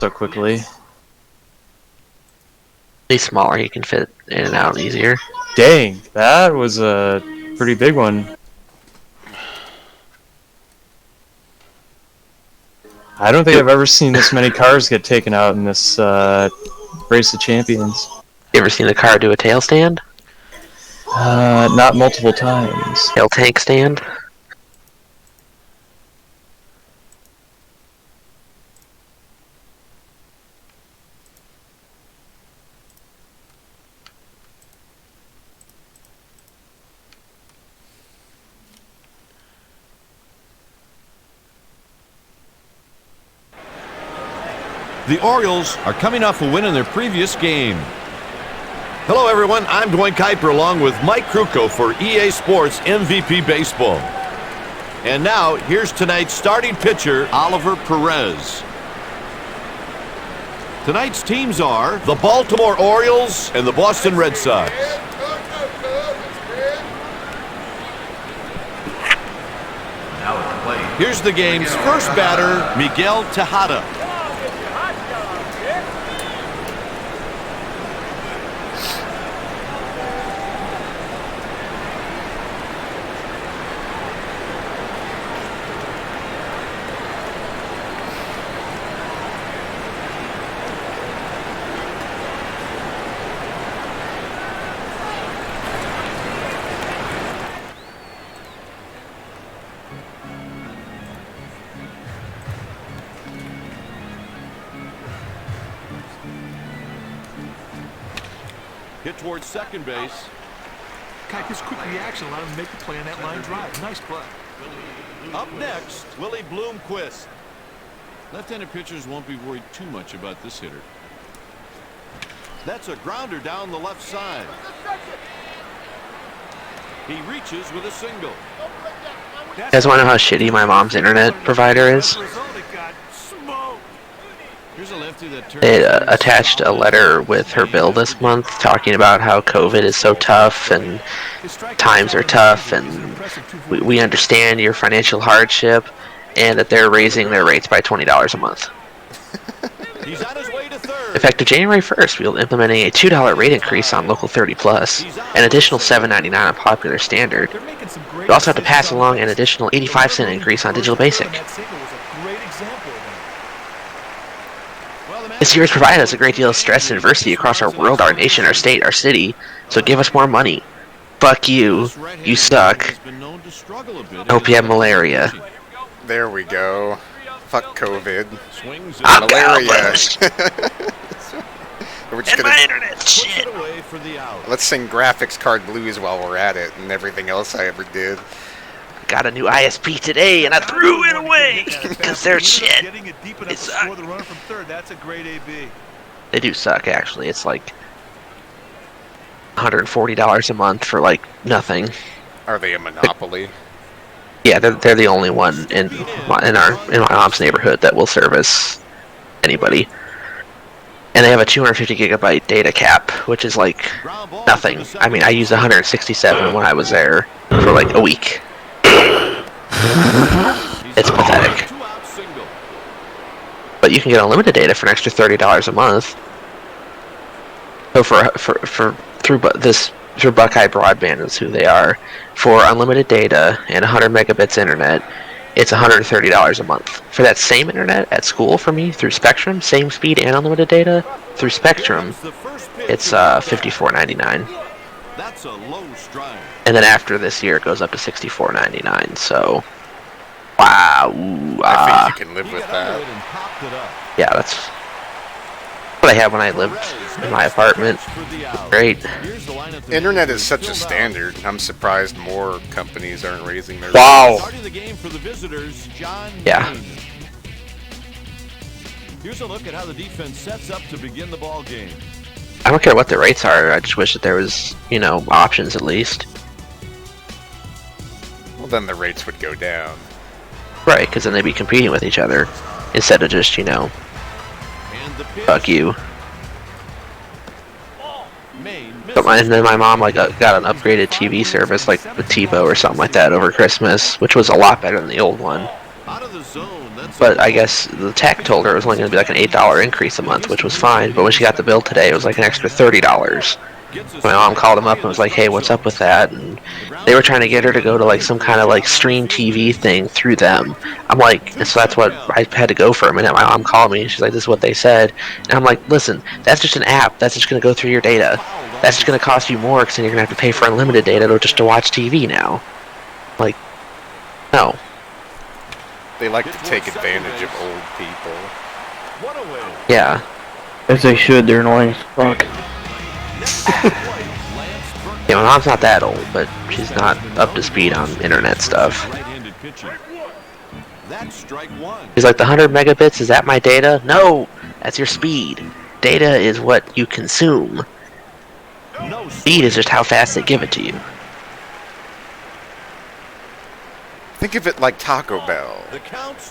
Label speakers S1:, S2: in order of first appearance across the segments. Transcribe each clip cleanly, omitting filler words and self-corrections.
S1: so quickly.
S2: He's smaller, he can fit in and out easier.
S1: Dang, that was a pretty big one. I don't think I've ever seen this many cars get taken out in this Race of Champions.
S2: You ever seen a car do a tail stand?
S1: Not multiple times.
S2: Tail tank stand?
S3: The Orioles are coming off a win in their previous game. Hello everyone, I'm Dwayne Kuiper along with Mike Krukow for EA Sports MVP Baseball. And now, here's tonight's starting pitcher, Oliver Perez. Tonight's teams are the Baltimore Orioles and the Boston Red Sox. Here's the game's first batter, Miguel Tejada. Hit towards second base.
S4: Kuiper's quick reaction allowed him to make the play on that line drive. Nice play.
S3: Up next, Willie Bloomquist. Left-handed pitchers won't be worried too much about this hitter. That's a grounder down the left side. He reaches with a single.
S2: You guys want to know how shitty my mom's internet provider is? They attached a letter with her bill this month talking about how COVID is so tough and times are tough and we understand your financial hardship and that they're raising their rates by $20 a month. Effective January 1st, we'll be implementing a $2 rate increase on Local 30 Plus, an additional $7.99 on Popular Standard. You also have to pass along an additional 85-cent increase on Digital Basic. This year has provided us a great deal of stress and adversity across our world, our nation, our state, our city, so give us more money. Fuck you. You suck. I hope you have malaria.
S5: There we go. Fuck COVID.
S2: I'm
S5: Malaria. We're just
S2: my internet shit.
S5: Let's sing Graphics Card Blues while we're at it and everything else I ever did.
S2: Got a new ISP today and I threw it away because they're shit. They suck. They do suck, actually. It's like $140 a month for like nothing.
S5: Are they a monopoly?
S2: Yeah, they're the only one in my mom's neighborhood that will service anybody. And they have a 250 gigabyte data cap, which is like nothing. I mean, I used 167 when I was there for like a week. It's pathetic. But you can get unlimited data for an extra $30 a month. So through Buckeye Broadband is who they are. For unlimited data and 100 megabits internet, it's $130 a month. For that same internet at school for me through Spectrum, same speed and unlimited data through Spectrum, it's $54.99.
S3: That's a low strike.
S2: And then after this year, it goes up to $64.99. So, wow.
S5: I think you can live with that.
S2: Yeah, that's what I had when I lived in my apartment. Great.
S5: Internet is such a standard. I'm surprised more companies aren't raising their
S2: Wow. Yeah.
S3: Here's a look at how the defense sets up to begin the ball game.
S2: I don't care what the rates are. I just wish that there was, options at least.
S5: Well, then the rates would go down.
S2: Right, because then they'd be competing with each other instead of just, fuck you. And then my mom got an upgraded TV service like with TiVo or something like that over Christmas, which was a lot better than the old one. But I guess the tech told her it was only going to be like an $8 increase a month, which was fine. But when she got the bill today, it was like an extra $30. My mom called them up and was like, "Hey, what's up with that?" And they were trying to get her to go to like some kind of like stream TV thing through them. I'm like, and so that's what I had to go for a minute. My mom called me and she's like, "This is what they said," and I'm like, "Listen, that's just an app. That's just going to go through your data. That's just going to cost you more because then you're going to have to pay for unlimited data just to watch TV now." Like, no.
S5: They like to take advantage of old people.
S2: Yeah.
S6: As they should, they're annoying as fuck.
S2: Yeah, my mom's not that old, but she's not up to speed on internet stuff. She's like, the 100 megabits, is that my data? No! That's your speed. Data is what you consume. Speed is just how fast they give it to you.
S5: Think of it like Taco Bell.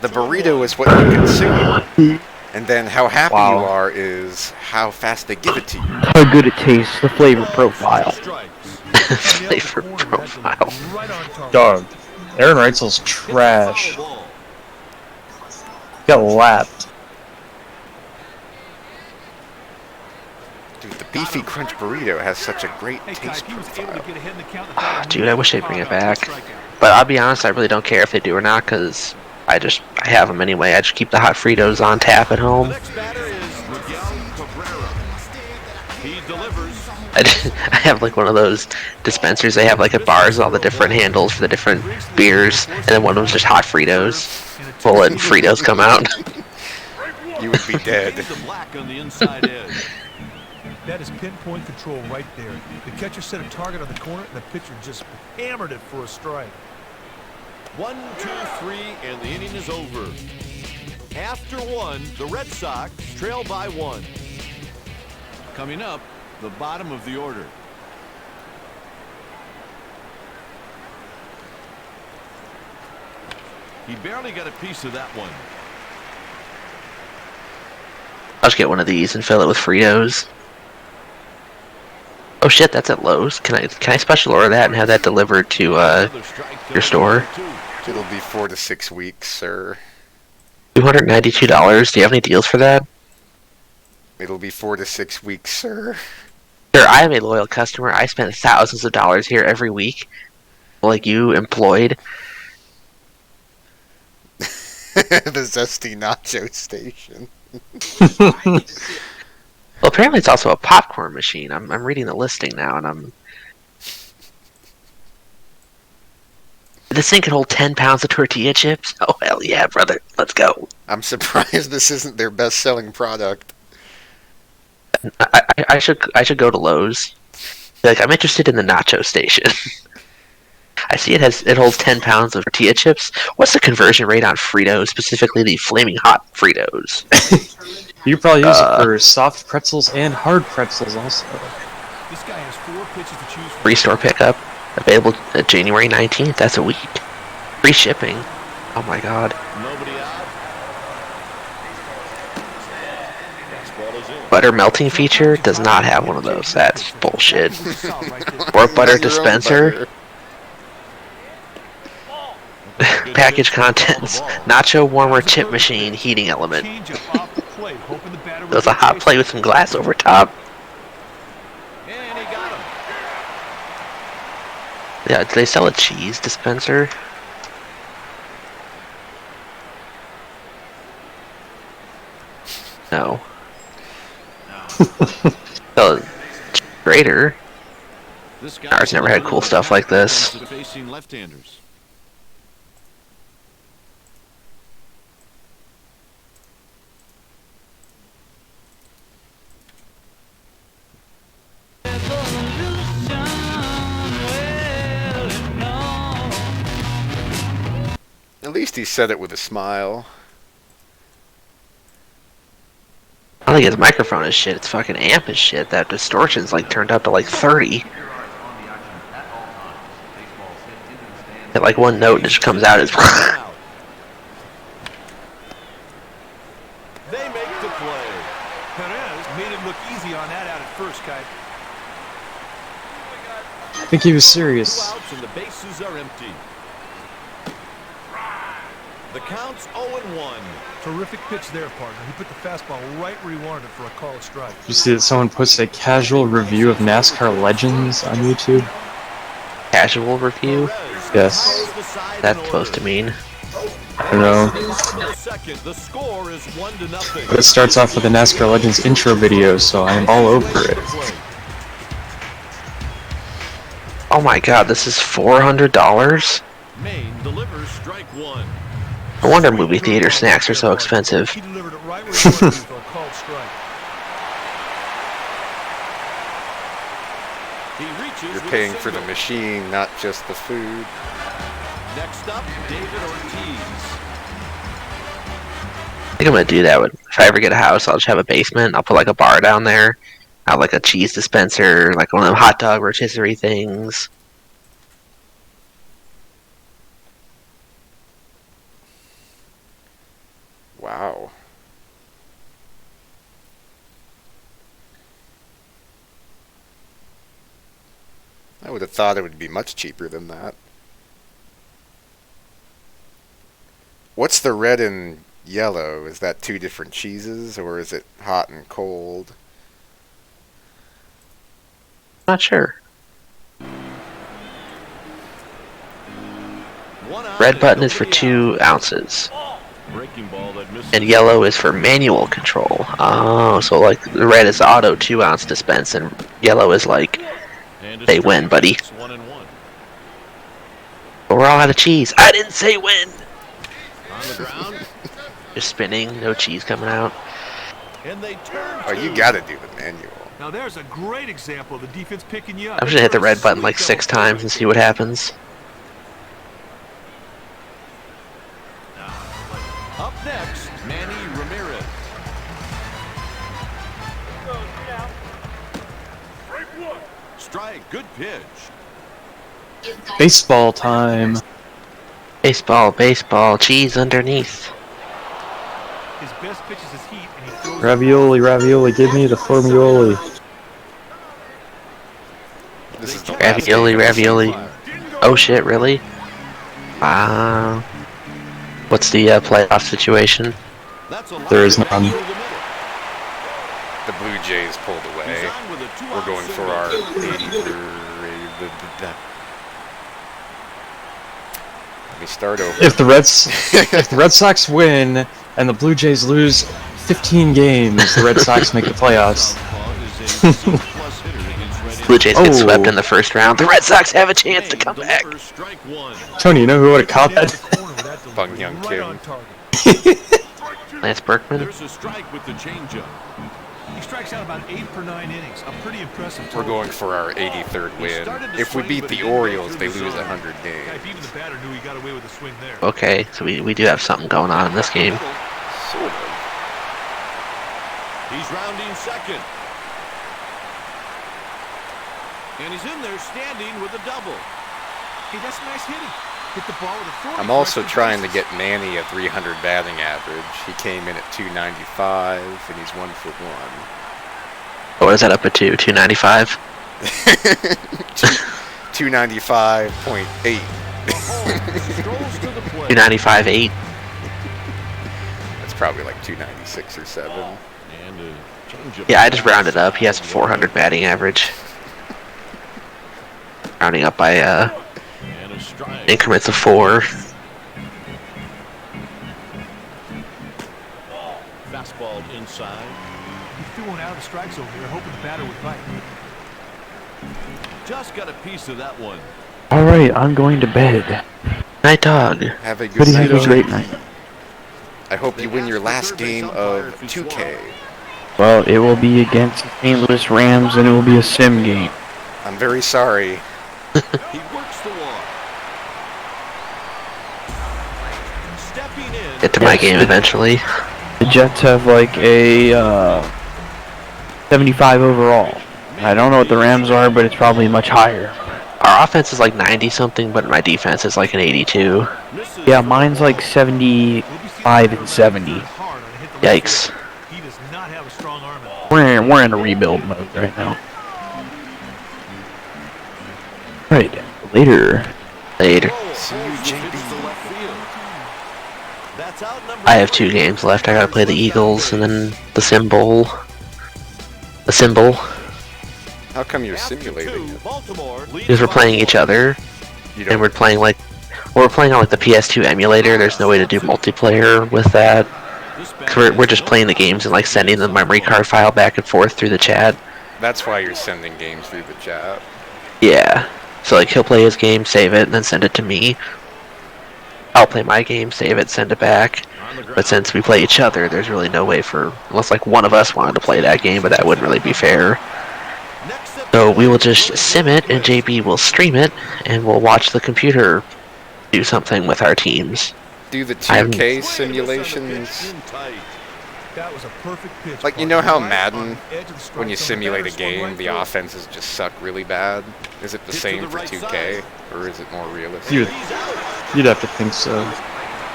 S5: The burrito is what you consume. And then how happy you are is how fast they give it to you.
S6: How good it tastes, the flavor profile.
S2: Flavor profile.
S1: Dog. Aaron Reitzel's trash. Got lapped.
S5: Dude, the beefy crunch burrito has such a great taste profile.
S2: Dude, I wish they'd bring it back. But I'll be honest, I really don't care if they do or not, because I have them anyway. I just keep the hot Fritos on tap at home. I have like one of those dispensers. They have like at bars all the different handles for the different beers, and then one of them's just hot Fritos. Full and Fritos come out.
S5: You would be dead.
S4: That is pinpoint control right there. The catcher set a target on the corner, and the pitcher just hammered it for a strike.
S3: 1, 2, 3, and the inning is over. After one, the Red Sox trail by 1. Coming up, the bottom of the order. He barely got a piece of that one.
S2: I'll just get one of these and fill it with Fritos. Oh shit, that's at Lowe's. Can I special order that and have that delivered to your store?
S5: It'll be 4 to 6 weeks, sir.
S2: $292. Do you have any deals for that?
S5: It'll be 4 to 6 weeks, sir.
S2: Sure, I am a loyal customer. I spend thousands of dollars here every week. Like you, employed.
S5: The Zesty Nacho Station.
S2: Well, apparently it's also a popcorn machine. I'm reading the listing now, and this thing can hold 10 pounds of tortilla chips? Oh, hell yeah, brother. Let's go.
S5: I'm surprised this isn't their best-selling product.
S2: I should go to Lowe's. Like, I'm interested in the nacho station. I see it holds 10 pounds of tortilla chips. What's the conversion rate on Fritos, specifically the flaming hot Fritos?
S1: You probably use it for soft pretzels and hard pretzels also.
S4: This guy has 4 pitches to choose from.
S2: Free store pickup. Available January 19th. That's a week. Free shipping. Oh my god.
S3: Nobody out.
S2: Butter melting feature does not have one of those. That's bullshit. Or butter dispenser. Package contents. Nacho warmer chip machine heating element. There's a hot plate with some glass over top.
S3: And he got him.
S2: Yeah, do they sell a cheese dispenser? No. Sell a grater. Ours never had cool stuff like this.
S3: Facing left-handers.
S5: At least he said it with a smile.
S2: I don't think his microphone is shit, its fucking amp is shit. That distortion's like turned up to like 30. At like one note just comes out as
S3: They make the play.
S4: Perez made it look easy on that out at first, Kai.
S1: I think he was serious.
S3: Two outs and the bases are empty. The count's 0-1.
S4: Terrific pitch there, partner. He put the fastball right where he wanted it for a called strike.
S1: You see that someone posted a casual review of NASCAR Legends on YouTube?
S2: Casual review?
S1: Yes.
S2: That's supposed to mean.
S1: I don't know.
S3: The score is 1-0.
S1: But it starts off with the NASCAR Legends intro video, so I am all over it.
S2: Oh my god, this is $400?
S3: Maine delivers strike one.
S2: No wonder movie theater snacks are so expensive.
S4: He delivered it right where he wanted it for a called strike.
S3: He reaches
S5: You're
S3: with a
S5: paying for the
S3: single.
S5: machine, not just the food.
S3: Next up, David Ortiz.
S2: I think I'm gonna do that. If I ever get a house, I'll just have a basement. I'll put like a bar down there. I'll have like a cheese dispenser, like one of them hot dog rotisserie things.
S5: Wow. I would have thought it would be much cheaper than that. What's the red and yellow? Is that two different cheeses, or is it hot and cold?
S2: Not sure.
S3: One out
S2: Red
S3: and
S2: button is for
S3: nobody
S2: 2
S3: out.
S2: ounces.
S3: Breaking ball that misses.
S2: And yellow is for manual control. Oh, so like the red is auto 2-ounce dispense, and yellow is like,
S3: And a
S2: they
S3: strike.
S2: win, buddy.
S3: It's 1-1.
S2: But we're all out of cheese. I didn't say win!
S3: On the ground,
S2: Just spinning, no cheese coming out.
S3: and they turn.
S5: Oh, you
S3: two.
S5: gotta do the manual.
S4: Now there's a great example of the defense picking you up.
S2: I'm just gonna hit the red button like 6 times and see what happens.
S3: Up next, Manny Ramirez. Strike, good pitch.
S1: Baseball time.
S2: Baseball, baseball, cheese underneath.
S4: His best pitch is his heat, and he throws
S1: Ravioli, ravioli, give me the formioli.
S5: This is the last
S2: Ravioli,
S5: game.
S2: ravioli. Oh shit, really? Wow. What's the playoff situation?
S3: That's a
S1: There is
S3: line
S1: none.
S3: through the middle.
S5: The Blue Jays pulled away.
S3: He's on with a
S5: We're
S3: two-out
S5: going for
S3: single.
S5: our 83rd. Let me start over.
S1: If the Red Sox win and the Blue Jays lose 15 games, the Red Sox make the playoffs.
S3: Southpaw is a C-plus hitter against right-handed
S2: Blue Jays get
S1: Oh.
S2: swept in the first round. The Red Sox have a chance to
S3: Maine
S2: come back.
S3: delivers strike one.
S1: Tony, you know who would have caught
S4: down
S1: that?
S4: the corner with that
S5: Bung
S4: delivery,
S5: Young
S4: right
S5: Kim.
S4: on target.
S2: Lance Berkman?
S3: There's a strike with the changeup.
S4: He strikes out about 8 per 9 innings. A pretty impressive
S5: We're
S4: total.
S5: going for our 83rd win. If we beat the Orioles, they lose 100 games.
S4: Guy, even the batter knew he got away with a swing there.
S2: Okay, so we do have something going on in this game.
S5: Sort of.
S3: He's rounding second. And he's in there standing with a double.
S4: Hey, that's nice hitting. Hit the ball with a 40.
S5: I'm also trying to get Manny a 300 batting average. He came in at 295, and he's 1'1".
S2: What is that up to? 295?
S5: 295.8.
S3: Strolls to the plate.
S2: 295.8?
S5: That's probably like 296 or 7.
S3: And a changeup.
S2: Yeah, I just rounded up. He has a 400 batting average. Rounding up by
S3: And a strike.
S2: increments of 4.
S3: Fastball inside.
S4: He threw one out of the strike zone there, hoping the batter would bite.
S3: Just got a piece of that one.
S6: Alright, I'm going to bed.
S2: Night dog.
S5: Have a good
S6: Everybody have
S5: night.
S6: a great night.
S5: I hope you win your last game of 2K.
S6: Well, it will be against the St. Louis Rams, and it will be a sim game.
S5: I'm very sorry.
S3: He works the walk. Stepping in.
S2: Get to my game eventually.
S6: The Jets have like a 75 overall. I don't know what the Rams are, but it's probably much higher.
S2: Our offense is like 90 something, but my defense is like an 82.
S3: Misses
S6: Yeah,
S3: for
S6: mine's like 75 and 70.
S2: Yikes.
S4: He does not have a strong arm at all.
S6: We're in a rebuild mode right now. Right, later.
S2: Later.
S3: Ball
S5: See you,
S3: holds the
S5: JB.
S3: pitch to left field.
S2: I have 2 games left. I gotta play the Eagles and then the Symbol. The Symbol.
S5: How come you're simulating it?
S2: Because we're playing each other,
S5: You
S2: and
S5: don't.
S2: we're playing like, well, we're playing on like the PS2 emulator. There's no way to do multiplayer with that. 'Cause we're just playing the games and like sending the memory card file back and forth through the chat.
S5: That's why you're sending games through the chat.
S2: Yeah. So like he'll play his game, save it, and then send it to me. I'll play my game, save it, send it back. But since we play each other, there's really no way for, unless like one of us wanted to play that game, but that wouldn't really be fair. So we will just sim it, and JB will stream it, and we'll watch the computer do something with our teams.
S5: Do the 2K simulations.
S4: That was a perfect pitch.
S5: Like, you know how
S4: Right
S5: Madden,
S4: on the edge of the strike
S5: when you
S4: zone.
S5: simulate a
S4: Batter swung
S5: game,
S4: right
S5: the
S4: through it.
S5: offenses just suck really bad? Is it the same for 2K, or is it more realistic?
S1: You'd have to think so.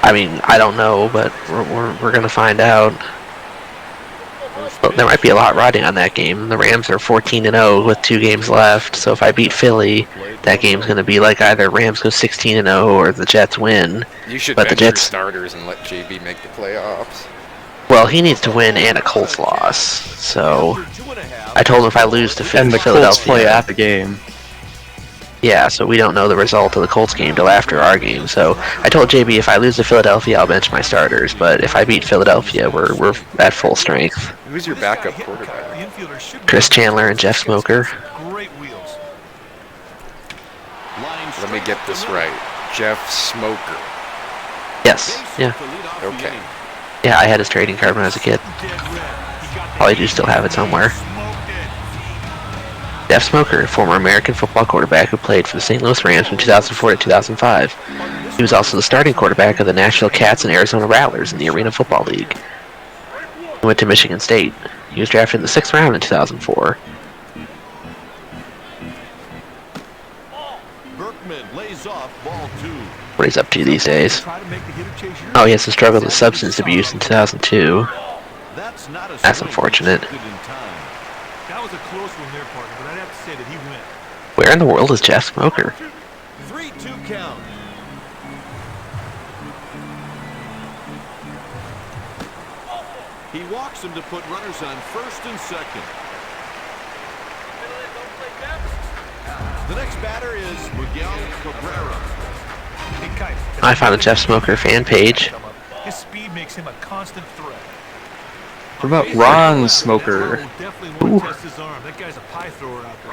S2: I mean, I don't know, but we're gonna find out. Well, there might be a lot riding on that game. The Rams are 14-0 with 2 games left, so if I beat Philly, that game's gonna be like either Rams go 16-0 or the Jets win.
S5: You should
S2: But the
S5: bench your
S2: Jets-
S5: starters and let JB make the playoffs.
S2: Well, he needs to win and a Colts loss. So I told him if I lose to
S1: And the Colts
S2: Philadelphia,
S1: play at the game.
S2: yeah, so we don't know the result of the Colts game till after our game. So I told JB if I lose to Philadelphia, I'll bench my starters. But if I beat Philadelphia, we're at full strength.
S5: Who's your backup quarterback?
S4: The infielder should be
S2: Chris Chandler and Jeff Smoker.
S4: Great wheels.
S5: Let me get this right. Jeff Smoker.
S2: Yes, yeah,
S5: Okay.
S2: yeah. I had his trading card when I was a kid. Probably do still have it somewhere. Jeff Smoker, former American football quarterback who played for the St. Louis Rams from 2004 to 2005. He was also the starting quarterback of the Nashville Cats and Arizona Rattlers in the Arena Football League. He went to Michigan State. He was drafted in the 6th round in 2004. What he's up to these days.
S4: Try to make the hitter chase your
S2: Oh, he has to struggle with substance abuse in 2002. That's unfortunate.
S4: That was a close one there, partner, but I'd have to say that he went.
S2: Where in the world is Jeff Smoker?
S3: 3-2 count. He walks him to put runners on first and second. The next batter is Miguel Cabrera.
S4: Hey, Kite,
S2: I found a Jeff Smoker fan page.
S4: his speed makes him a constant threat.
S1: What about Ron Smoker?
S4: Will definitely want to test his arm. That guy's a pie thrower out there.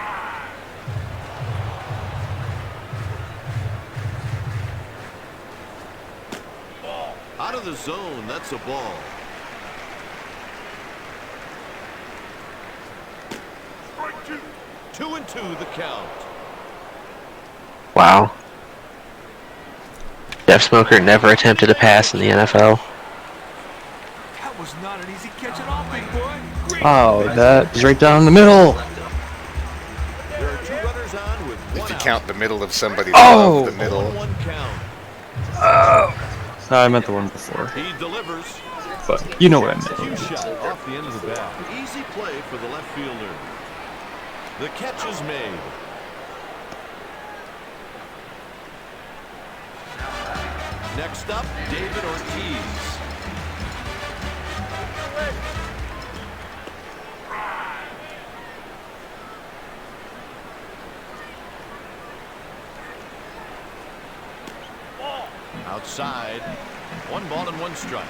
S3: Out of the zone, that's a ball. Strike 2. 2-2 the count.
S2: Wow. Jeff Smoker never attempted a pass in the NFL.
S4: That was not an easy catch at all, big boy. Great
S1: Oh, that is right down the middle.
S3: There are 2 runners on with 1
S5: If you
S3: out.
S5: count the middle of somebody
S1: Oh!
S5: above the middle.
S3: 1 count.
S1: No, I meant the one before,
S3: He delivers.
S1: but you know what I
S3: Cue
S1: meant.
S3: shot off the end of the bat. Easy play for the left fielder. The catch is made. Next up, David Ortiz. Outside. 1 ball and 1 strike.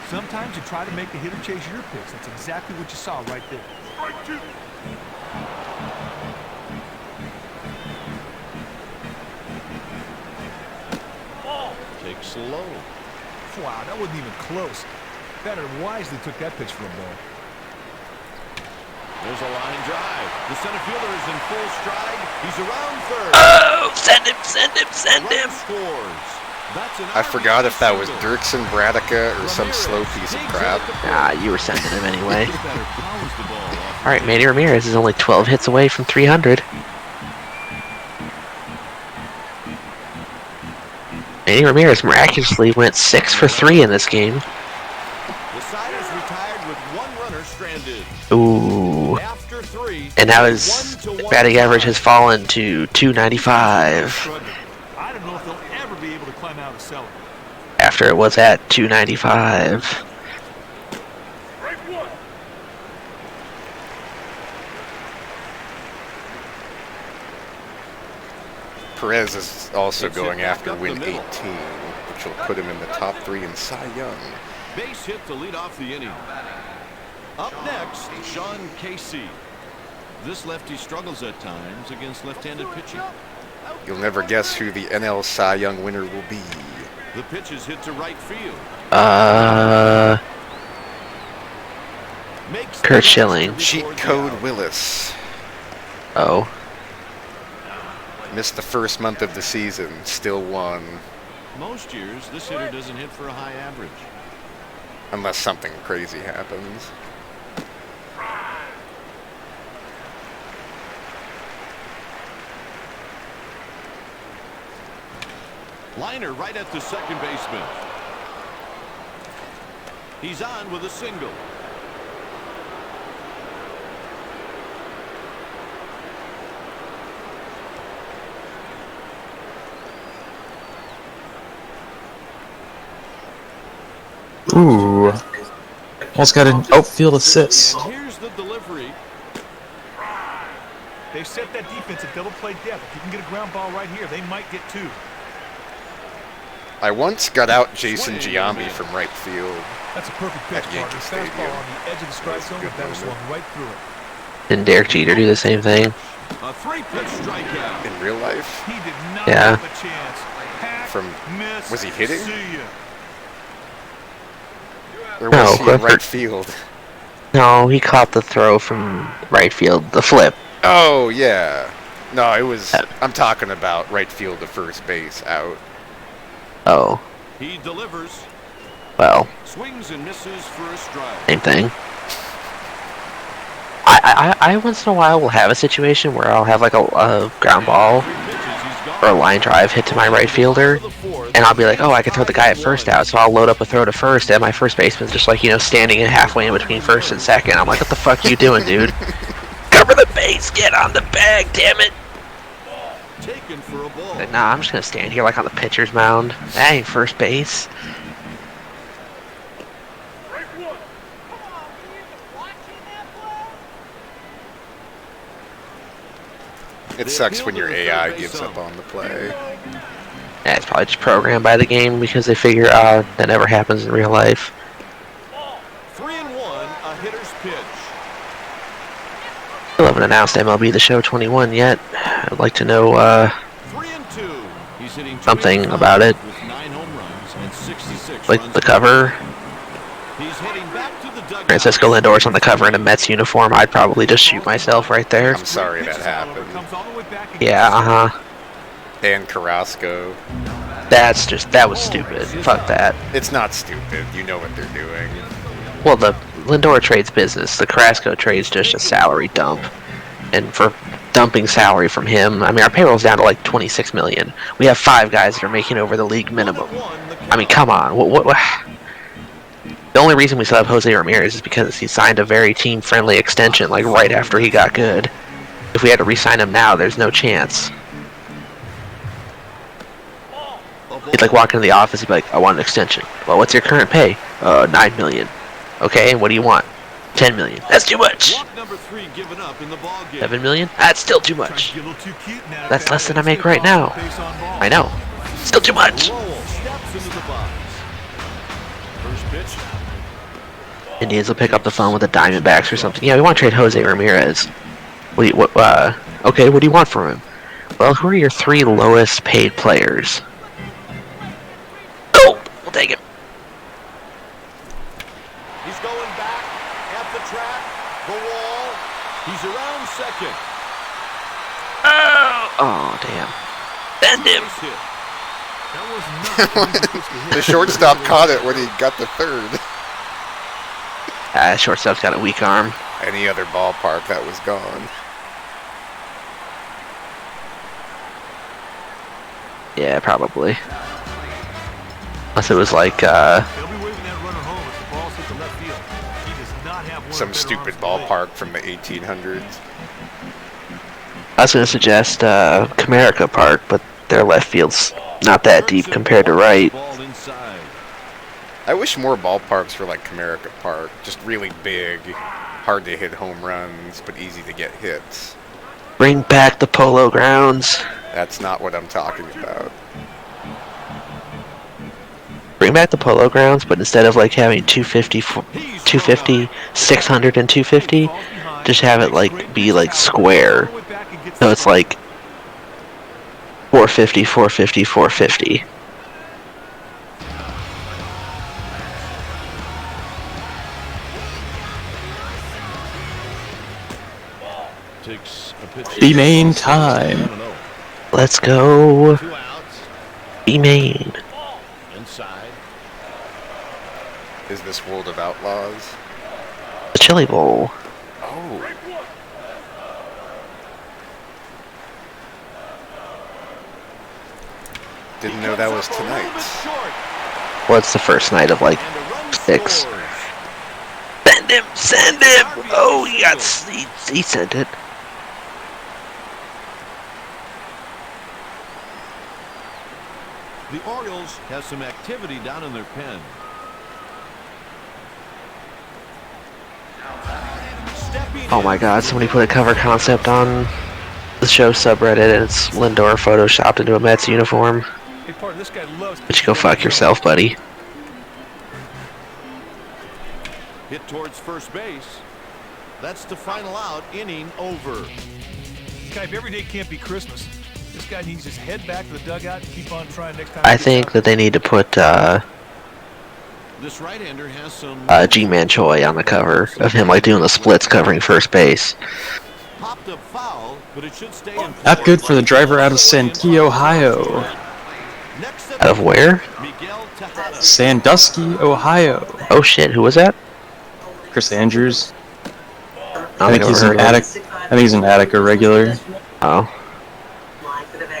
S4: Sometimes you try to make the hitter chase your pitch. That's exactly what you saw right there. Strike 2.
S3: Takes low.
S4: Wow, that wasn't even close. Batter wisely took that pitch for a ball.
S3: There's a line drive. The center fielder is in full stride. He's around third.
S2: Oh, send him, send him, send him.
S3: Runner scores. That's an
S5: I forgot if that was
S3: RBI
S5: Dirksen Bradica or some slow piece of crap.
S2: Ah, you were sending him anyway.
S3: Batter powers the ball off.
S2: All right, Manny Ramirez is only 12 hits away from 300. Manny Ramirez miraculously went 6 for 3 in this game.
S3: The side is retired with 1 runner stranded.
S2: Ooh.
S3: After 3.
S2: And now his
S3: 1-1
S2: batting average has fallen to 295
S4: I don't know if they'll ever be able to climb out of the cellar.
S2: after after it was at 295.
S5: Perez is also going after win 18, which will put him in the top 3 in Cy Young.
S3: Base hit to lead off the inning. Up next, Sean Casey. This lefty struggles at times against left-handed pitching.
S5: You'll never guess who the NL Cy Young winner will be.
S3: The pitch is hit to right field.
S2: Kurt Schilling.
S5: Cheat Code Willis.
S2: Oh.
S5: Missed the first month of the season, still won.
S3: Most years, this hitter doesn't hit for a high average.
S5: Unless something crazy happens.
S3: Liner right at the second baseman. He's on with a single.
S1: Ooh. Almost got an outfield assist.
S3: And here's the delivery.
S4: They set that defense at double play depth. If you can get a ground ball right here, they might get 2.
S5: I once got out Jason Giambi from right field.
S4: That's a perfect pitch,
S5: At Yankee
S4: partner.
S5: Stadium.
S4: Fastball on the edge of the strike zone, but that swung right through it.
S2: Didn't Derek Jeter do the same thing?
S3: A 3-pitch strikeout.
S5: In real life?
S4: He did not
S2: Yeah.
S4: have a chance. Hack,
S5: From
S4: miss,
S5: was he hitting?
S4: see ya.
S5: Or
S2: No,
S5: was he in
S2: Clifford.
S5: right field?
S2: No, he caught the throw from right field, the flip.
S5: Oh yeah. No, it was. I'm talking about right field to first base out.
S2: Oh,
S3: He delivers.
S2: well,
S3: Swings and misses for a strike.
S2: same thing. I once in a while will have a situation where I'll have like a ground ball
S3: 3 pitches, he's gone.
S2: or a line drive hit to my right fielder, and I'll be like, oh, I can throw the guy at first out, so I'll load up a throw to first, and my first baseman's just like, standing in halfway in between first and second. I'm like, what the fuck are you doing, dude? Cover the base, get on the bag, damn it!
S3: Taken for a ball.
S2: Like, nah, I'm just gonna stand here like on the pitcher's mound. That ain't first base.
S5: It sucks when your AI gives up on the play.
S2: Yeah, it's probably just programmed by the game because they figure out that never happens in real life.
S3: 3-1, a hitter's pitch.
S2: Still haven't announced MLB The Show 21 yet. I'd like to know
S3: 3-2. He's hitting
S2: something about it.
S3: with 9 home runs and 66
S2: Like
S3: runs.
S2: the cover.
S3: He's heading back to the dugout.
S2: Francisco Lindor's on the cover in a Mets uniform. I'd probably just shoot myself right there.
S5: I'm sorry that happened.
S4: Comes all the way back against
S2: Yeah,
S5: And Carrasco.
S2: that was stupid. Fuck that.
S5: It's not stupid. You know what they're doing.
S2: Well, the Lindor trade's business. The Carrasco trade's just a salary dump. And for dumping salary from him, I mean, our payroll's down to like 26 million. We have 5 guys that are making over the league minimum. I mean, come on. What? The only reason we still have Jose Ramirez is because he signed a very team-friendly extension like right after he got good. If we had to re-sign him now, there's no chance. He'd like walk into the office, he'd be like, I want an extension. Well, what's your current pay? 9 million. Okay, and what do you want? 10 million. That's too much.
S3: Walk number 3 given up in the ball game.
S2: 7 million? That's still too
S4: Trying
S2: much.
S4: to get a little too cute now.
S2: That's less than I make right now.
S4: Base on ball.
S2: I know. Still too much.
S3: Lowell steps into the box. First pitch.
S2: Indians will pick up the phone with the Diamondbacks or something. Yeah, we want to trade Jose Ramirez. Okay, what do you want from him? Well, who are your 3 lowest paid players? Oh, we'll take him.
S3: He's going back at the track, the wall. He's around second.
S2: Oh, damn. Bend him.
S3: Base hit.
S4: That was not the pitch to hit.
S5: The shortstop caught it when he got the third.
S2: Shortstop's got a weak arm.
S5: Any other ballpark, that was gone.
S2: Yeah, probably. Unless it was like,
S4: They'll be waving that runner home if the ball's hit the left field. He does not have one
S5: Some
S4: of their
S5: stupid
S4: arms
S5: ballpark from the 1800s.
S2: I was going to suggest Comerica Park, but their left field's not that deep compared to right.
S3: Ball inside.
S5: I wish more ballparks were like Comerica Park, just really big, hard to hit home runs, but easy to get hits.
S2: Bring back the Polo Grounds.
S5: That's not what I'm talking about.
S2: Bring back the Polo Grounds, but instead of like having 250, 600, and 250, just have it like be like square. So it's like 450, 450, 450.
S1: B-Main time.
S2: Let's go. B-Main.
S3: Inside.
S5: Is this World of Outlaws?
S2: The Chili Bowl.
S5: Oh. Didn't know that was tonight.
S2: Well, it's the first night of like 6. Send him! Send him! Oh, he sent it.
S3: The Orioles have some activity down in their pen.
S2: Oh my god, somebody put a cover concept on the show subreddit and it's Lindor photoshopped into a Mets uniform.
S4: Hey, partner, this guy loves.
S2: But you go fuck yourself, buddy.
S3: Hit towards first base. That's the final out, inning over.
S4: Skype, every day can't be Christmas. This guy needs his head back to the dugout and keep on trying next time.
S2: I think that they need to put
S3: This right-hander has some
S2: G-Man Choi on the cover of him like doing the splits covering first base.
S3: popped up foul, but it should stay in.
S1: Not good for the driver out of Santee, Ohio.
S2: Out of where?
S1: Sandusky, Ohio.
S2: Oh shit, who was that?
S1: Chris Andrews.
S2: I
S1: I think he's an Attica regular.
S2: Oh.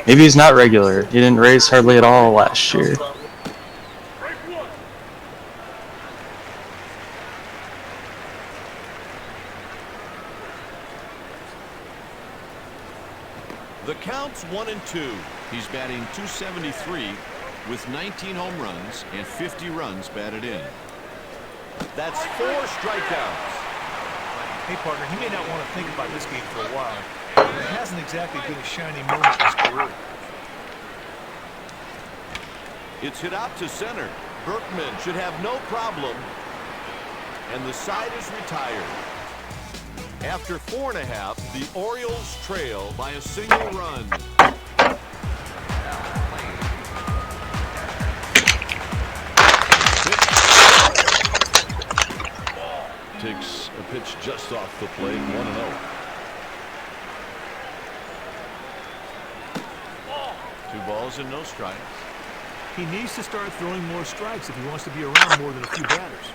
S1: Maybe he's not regular. He didn't race hardly at all last year.
S3: The count's 1-2. He's batting .273 with 19 home runs and 50 runs batted in. That's 4 strikeouts.
S4: Hey, partner, he may not want to think about this game for a while. It hasn't exactly been a shining moment in his career.
S3: It's hit out to center. Berkman should have no problem. And the side is retired. After 4.5, the Orioles trail by a single run. Takes a pitch just off the plate, 1-0. 2 balls and no strikes.
S4: He needs to start throwing more strikes if he wants to be around more than a few batters.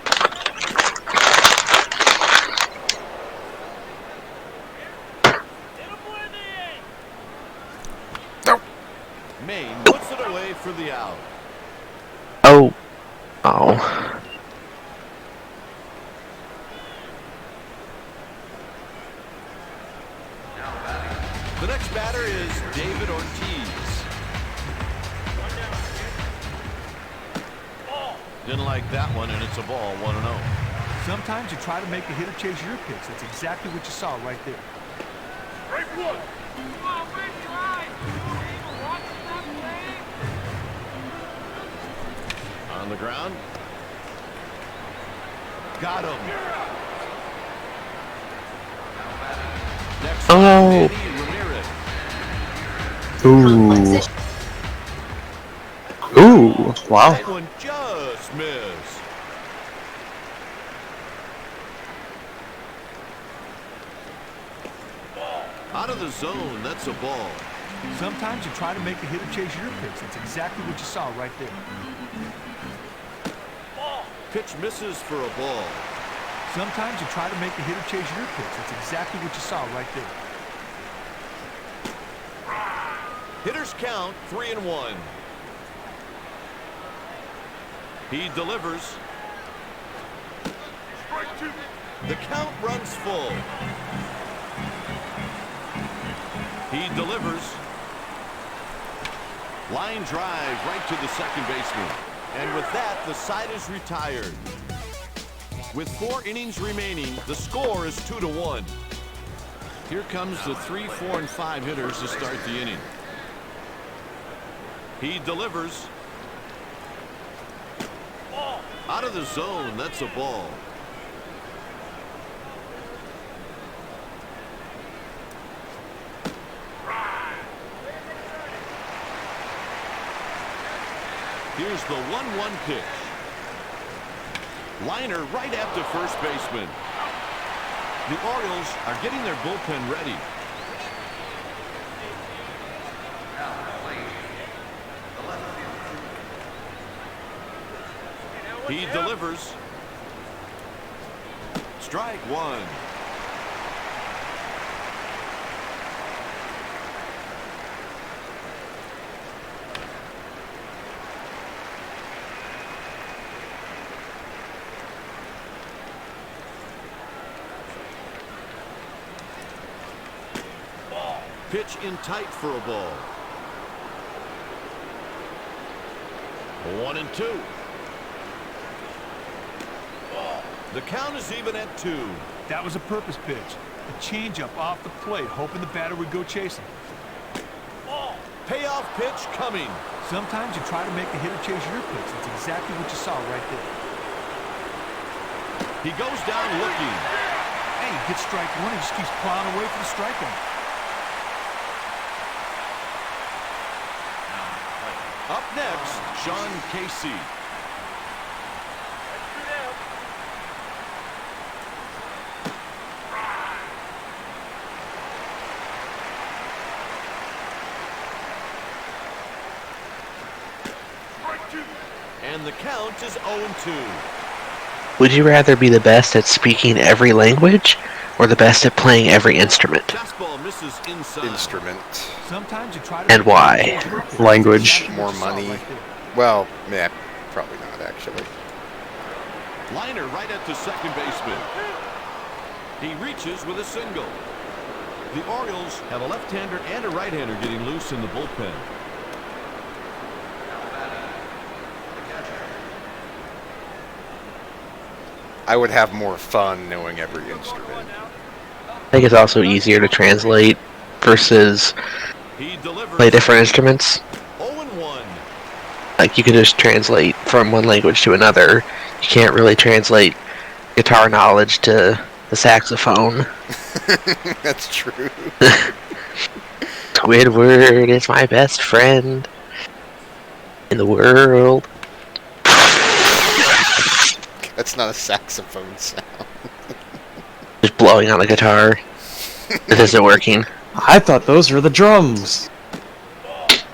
S3: Maine puts it away for the out.
S2: Oh. Oh.
S3: The next batter is David Ortiz. Didn't like that one, and it's a ball, 1-0.
S4: Sometimes you try to make the hitter chase your pitch. That's exactly what you saw right there.
S3: On the ground. Got him. Next
S2: Oh.
S3: Ramirez.
S1: Ooh. Ooh. Wow.
S3: That one just missed. Out of the zone, that's a ball.
S4: Sometimes you try to make the hitter chase your pitch. That's exactly what you saw right there.
S3: Pitch misses for a ball.
S4: Sometimes you try to make the hitter chase your pitch. That's exactly what you saw right there.
S3: Hitters count 3-1. He delivers. The count runs full. He delivers. Line drive right to the second baseman. And with that, the side is retired. With 4 innings remaining, the score is 2-1. Here comes the 3, 4, and 5 hitters to start the inning. He delivers. Out of the zone, that's a ball. Here's the 1-1 pitch. Liner right at the first baseman. The Orioles are getting their bullpen ready. He delivers. Strike 1. Pitch in tight for a ball. 1-2. The count is even at 2.
S4: That was a purpose pitch. A changeup off the plate, hoping the batter would go chasing.
S3: Payoff pitch coming.
S4: Sometimes you try to make the hitter chase your pitch. That's exactly what you saw right there.
S3: He goes down looking.
S4: Hey, he gets strike 1 and just keeps plowing away for the strikeout.
S3: Up next, Sean Casey. And the count is 0-2.
S2: Would you rather be the best at speaking every language or the best at playing every instrument?
S3: Fastball misses inside.
S5: Instrument.
S4: Sometimes you try to
S2: And why?
S1: Language.
S5: More money. Well, yeah, probably not actually.
S3: Liner right at the second baseman. He reaches with a single. The Orioles have a left-hander and a right-hander getting loose in the bullpen.
S5: I would have more fun knowing every instrument.
S2: I think it's also easier to translate versus
S3: He delivers.
S2: play different instruments.
S3: 0-1.
S2: Like, you could just translate from one language to another. You can't really translate guitar knowledge to the saxophone.
S5: That's true.
S2: Squidward is my best friend in the world.
S5: That's not a saxophone sound.
S2: Just blowing on the guitar. It isn't working.
S1: I thought those were the drums.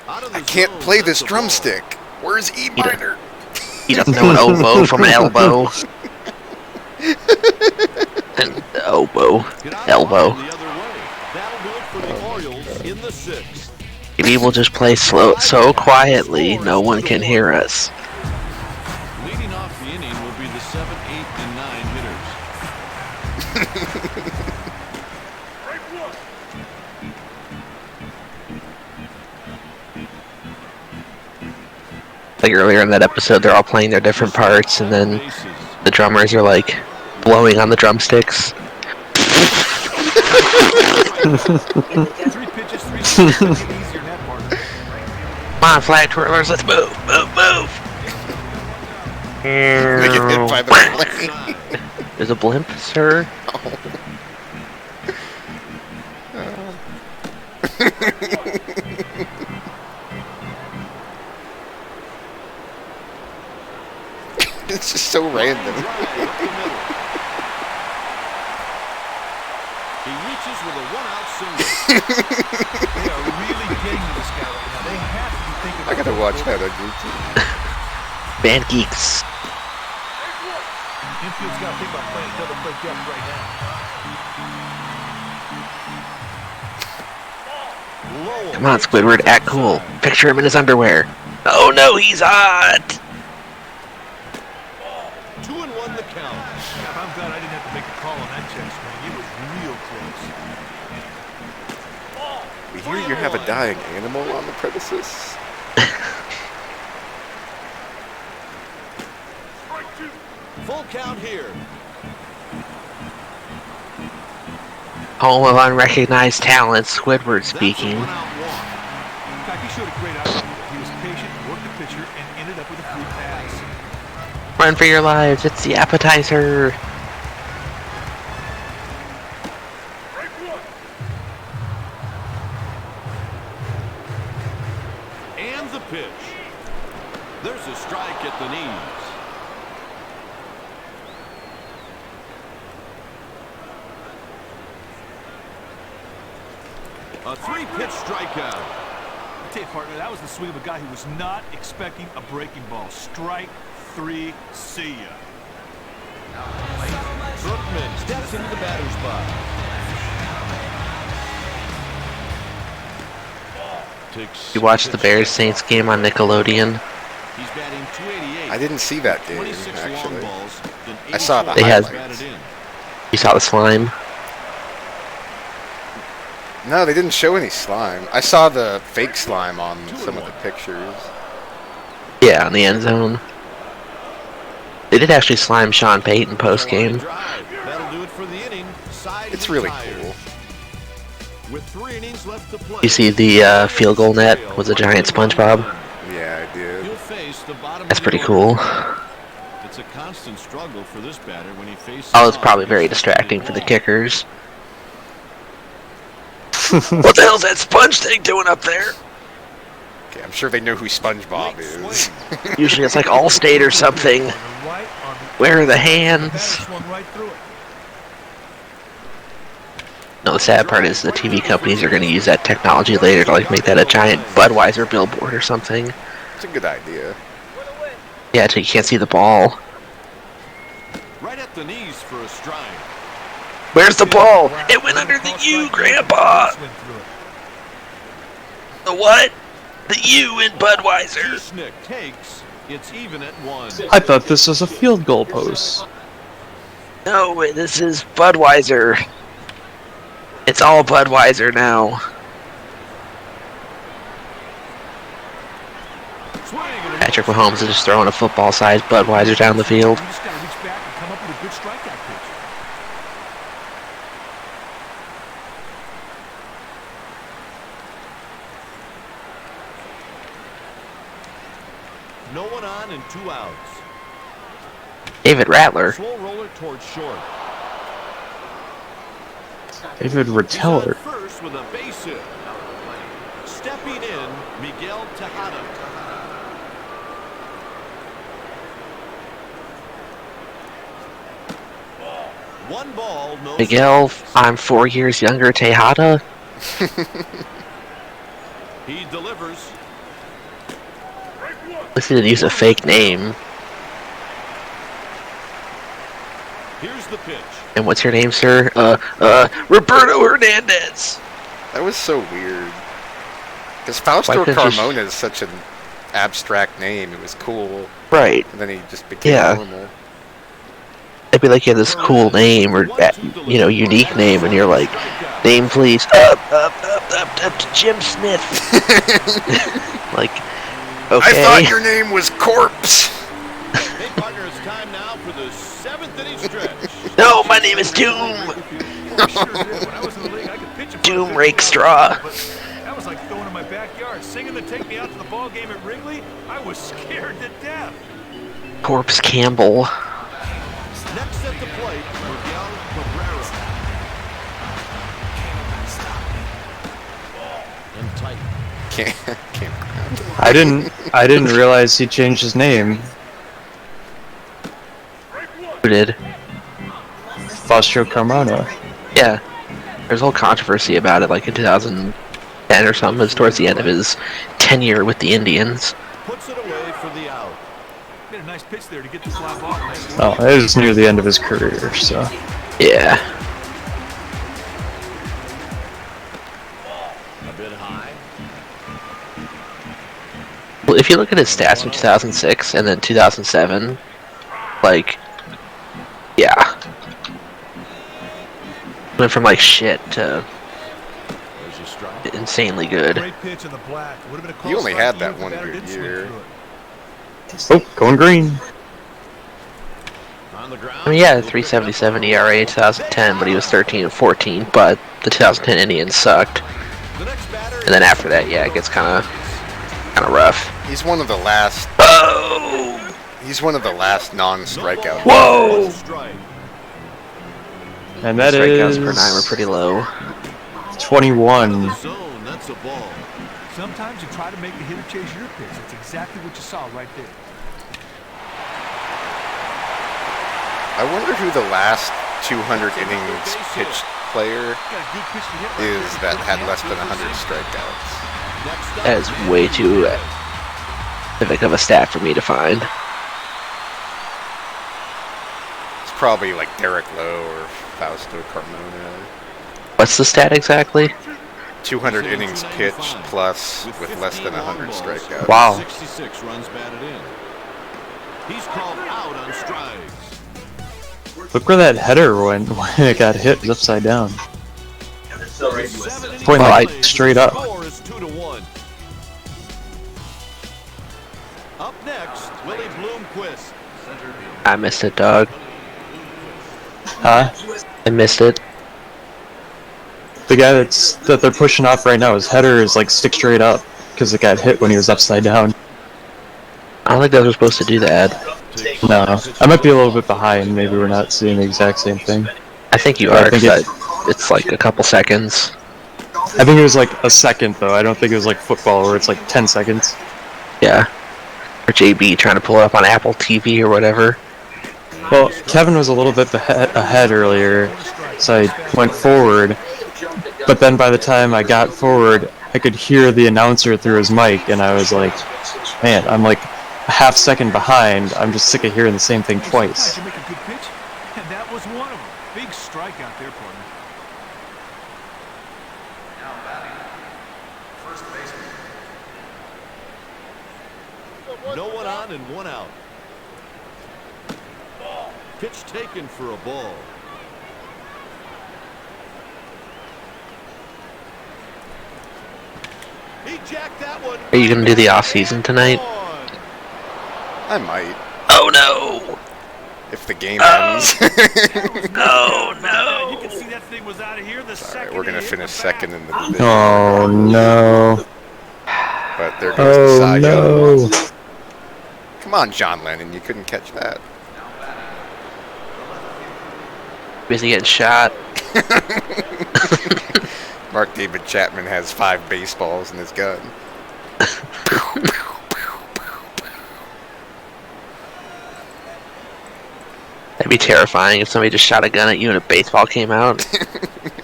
S5: I can't play this drumstick. Where's E minor?
S2: You don't know an oboe from an elbow. An oboe. Elbow. If people just play slow so quietly, no one can hear us.
S3: Leading off the inning will be the 7, 8, and 9 hitters.
S2: Like earlier in that episode, they're all playing their different parts, and then the drummers are like blowing on the drumsticks.
S4: 3 pitches, 3 strikes. Make it easier in that part.
S2: Come on, flag twirlers, let's move, move, move!
S5: They get hit by the plane.
S2: There's a blimp, sir.
S5: It's just so random.
S3: He reaches with a 1-out single.
S4: They are really getting to this guy right now. They have to be thinking
S5: I gotta watch that on YouTube.
S2: Band geeks.
S4: Infield's got to think about playing double play depth right now.
S2: Come on, Squidward, act cool. Picture him in his underwear. Oh no, he's hot!
S3: 2-1 the count.
S4: Yeah, I'm glad I didn't have to make a call on that check swing. It was real close.
S5: We hear you have a dying animal on the premises.
S3: count here.
S2: Home of unrecognized talent, Squidward speaking.
S4: In fact, he showed a great outcome. He was patient, worked the pitcher, and ended up with a free pass.
S2: Run for your lives, it's the appetizer.
S3: And the pitch. There's a strike at the knees. A 3-pitch strikeout.
S4: I tell you, partner, that was the swing of a guy who was not expecting a breaking ball. Strike 3, see ya.
S3: Brookman steps into the batter's box.
S2: You watched the Bears-Saints game on Nickelodeon?
S3: He's batting 288.
S5: I didn't see that game,
S3: 26 long
S5: actually.
S3: balls, then
S5: I saw the
S3: 84
S2: had-
S5: highlights.
S3: batted in.
S2: You saw the slime?
S5: No, they didn't show any slime. I saw the fake slime on some of the pictures.
S2: Yeah, in the end zone. They did actually slime Sean Payton post-game.
S3: That'll do it for the inning. Side
S5: It's really
S3: retired.
S5: cool.
S3: With 3 innings left to play.
S2: You see the field goal net was a giant SpongeBob?
S5: Yeah, I did.
S3: He'll face the bottom
S2: That's
S3: of the
S2: pretty
S3: order.
S2: cool.
S3: It's a constant struggle for this batter when he faces.
S2: Oh, it's probably very distracting for the kickers. What the hell's that sponge thing doing up there?
S5: Okay, I'm sure they know who SpongeBob is.
S2: Usually it's like Allstate or something.
S4: On the right, on the
S2: Where are the
S4: batter
S2: hands?
S4: swung right through it.
S2: No, the sad part is the TV companies are going to use that technology later to like make that a giant Budweiser billboard or something.
S5: It's a good idea.
S2: Yeah, so you can't see the ball.
S3: Right at the knees for a strike.
S2: Where's the ball? It went under the U, Grandpa!
S4: Swing through it.
S2: The what? The U in Budweiser.
S3: Schnick takes. It's even at 1.
S1: I thought this was a field goal post.
S2: No, this is Budweiser. It's all Budweiser now. Patrick Mahomes is just throwing a football-sized Budweiser down the field.
S4: You just gotta reach back and come up with a good strikeout pitch.
S3: No one on and 2 outs.
S2: David Rattler.
S3: Slow roller towards short.
S1: David
S3: He's on
S1: Reteller.
S3: first with a base hit. Stepping in, Miguel Tejada. One ball, no
S2: Miguel,
S3: strikes.
S2: I'm 4 years younger, Tejada.
S3: He delivers.
S2: At least he didn't use a fake name.
S3: Here's the pitch.
S2: And what's your name, sir? Roberto Hernandez.
S5: That was so weird. Because Fausto
S2: Why couldn't you
S5: Carmona is such an abstract name. It was cool.
S2: Right.
S5: And then he just became
S2: Yeah.
S5: normal.
S2: It'd be like you have this cool name or, unique name, and you're like, name please. Up to Jim Smith. Like, okay.
S5: I thought your name was Corpse.
S3: Hey, partner, it's time now for the 7th inning stretch.
S2: No, my name is Doom.
S4: Sure did. When I was in the league, I could pitch in front of
S2: Doom
S4: 50
S2: rake
S4: miles
S2: straw.
S4: an hour, but that was like throwing in my backyard. Singing to take me out to the ball game at Wrigley, I was scared to death.
S2: Corpse Campbell.
S3: Next at the plate, Miguel Cabrera. And tight.
S5: Can't pronounce it.
S1: I didn't realize he changed his name.
S2: Who did?
S1: Fausto Carmona.
S2: Yeah. There's a whole controversy about it, like in 2010 or something. It's towards the end of his tenure with the Indians.
S3: Puts it away for the out.
S4: Made a nice pitch there to get the fly ball. Nice
S1: Oh, it was near the end of his career, so.
S2: Yeah.
S3: A bit high.
S2: Well, if you look at his stats from 2006 and then 2007, like, yeah. Went from like shit to
S3: There's a strike.
S2: insanely good.
S4: Great pitch in the black. Would have been a close
S5: You only
S4: strike
S5: had
S4: to
S5: that
S4: if the
S5: one
S4: batter
S5: good
S4: didn't swing
S5: year.
S4: through it.
S1: Oh, going green.
S2: I mean, yeah, 3.77 ERA in 2010, but he was 13-14. But the 2010 Indians sucked, and then after that, yeah, it gets kind of rough.
S5: He's one of the last.
S2: Oh!
S5: He's one of the last non-strikeout.
S2: Whoa!
S1: And that
S2: Strikeouts
S1: is
S2: per 9 were pretty low.
S1: 21.
S4: Sometimes you try to make the hitter chase your pitch. That's exactly what you saw right there.
S5: I wonder who the last 200 innings pitched player is that had less than 100 strikeouts.
S2: That is way too specific of a stat for me to find.
S5: It's probably like Derek Lowe or Fausto Carmona.
S2: What's the stat exactly?
S5: 200 innings pitched plus with less than 100 strikeouts.
S2: Wow.
S3: 66 runs batted in. He's called out on strikes.
S1: Look where that header went when it got hit. It was upside down. Point like straight up.
S3: Score is 2-1. Up next, Willie Bloomquist.
S2: I missed it, dog.
S1: Huh?
S2: I missed it.
S1: The guy that they're pushing off right now, his header is like stick straight up because it got hit when he was upside down.
S2: I don't think those were supposed to do that.
S1: No, I might be a little bit behind. Maybe we're not seeing the exact same thing.
S2: I think you
S1: I
S2: are,
S1: think
S2: because it's like a couple seconds.
S1: I think it was like a second though. I don't think it was like football where it's like 10 seconds.
S2: Yeah. Or JB trying to pull it up on Apple TV or whatever.
S1: Well, Kevin was a little bit ahead earlier, so I went forward. But then by the time I got forward, I could hear the announcer through his mic, and I was like, man, I'm like a half second behind. I'm just sick of hearing the same thing twice.
S4: Did you make a good pitch? And that was one of them. Big strikeout there, partner.
S3: No one on and one out. Pitch taken for a ball. He jacked that one.
S2: Are you gonna do the off-season tonight?
S5: I might,
S2: Oh no!
S5: if the game ends.
S2: Oh no!
S4: You can see that thing was out of here the
S5: Alright,
S4: second
S5: we're gonna
S4: he hit
S5: finish
S4: the bat.
S5: second in the division.
S1: Oh no!
S5: But there goes the Cy
S1: Oh
S5: Young.
S1: no!
S5: Come on, John Lennon, you couldn't catch that.
S2: Busy getting shot.
S5: Mark David Chapman has 5 baseballs in his gun.
S2: That'd be terrifying if somebody just shot a gun at you and a baseball came out.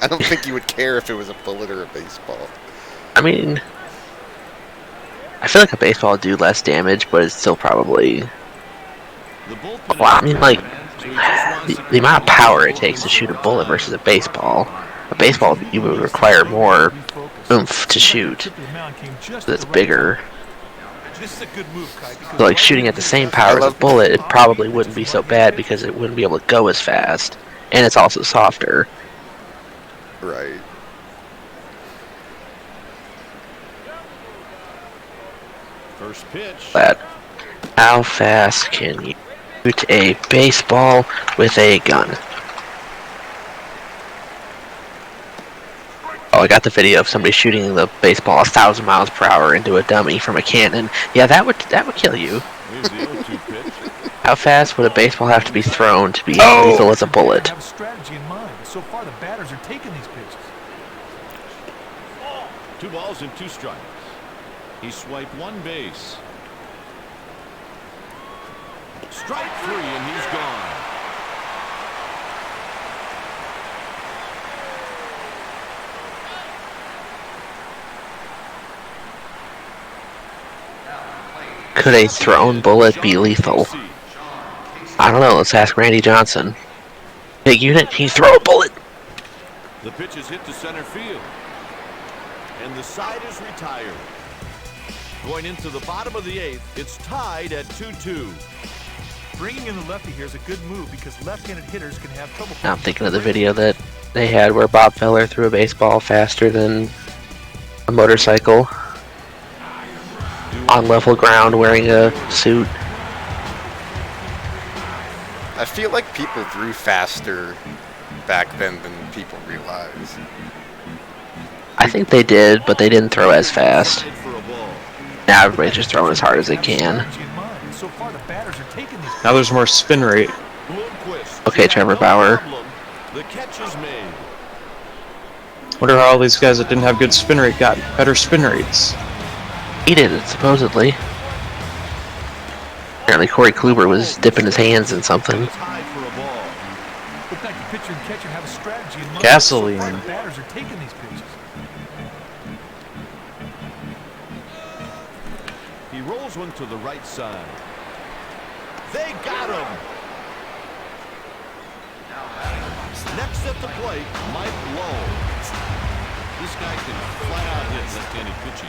S5: I don't think you would care if it was a bullet or a baseball.
S2: I mean, I feel like a baseball would do less damage, but it's still probably. Well, I mean, like the amount of power it takes to shoot a bullet versus a baseball. A baseball, you would require more oomph to shoot. That's bigger.
S4: This is a good move, Kai, because
S2: So, like, shooting at the same power as a bullet, it probably wouldn't be so bad because it wouldn't be able to go as fast, and it's also softer.
S5: Right.
S3: First pitch.
S2: But how fast can you shoot a baseball with a gun? Oh, I got the video of somebody shooting the baseball 1,000 miles per hour into a dummy from a cannon. Yeah, that would kill you.
S3: Here's the 0-2 pitch.
S2: How fast would a baseball have to be thrown to be as lethal as a bullet?
S4: have a strategy in mind. So far, the batters are taking these pitches.
S3: 2 balls and 2 strikes. He swiped 1 base. Strike 3 and he's gone.
S2: Could a thrown bullet be lethal? I don't know. Let's ask Randy Johnson. Big unit, can you throw a bullet?
S3: The pitch is hit to center field. And the side is retired. Going into the bottom of the 8th, it's tied at 2-2.
S4: Bringing in the lefty here is a good move because left-handed hitters can have trouble.
S2: Now I'm thinking of the video that they had where Bob Feller threw a baseball faster than a motorcycle on level ground wearing a suit.
S5: I feel like people threw faster back then than people realize.
S2: I think they did, but they didn't throw as fast. Now everybody's just throwing as hard as they can.
S1: Now there's more spin rate.
S2: Okay, Trevor Bauer.
S3: The catch is made.
S1: Wonder how all these guys that didn't have good spin rate got better spin rates.
S2: He did it, supposedly. Apparently Corey Kluber was dipping his hands in something.
S1: Gasoline.
S3: He rolls one to the right side. They got him. Next at the plate, Mike Lowe. This guy can flat out hit left-handed pitching.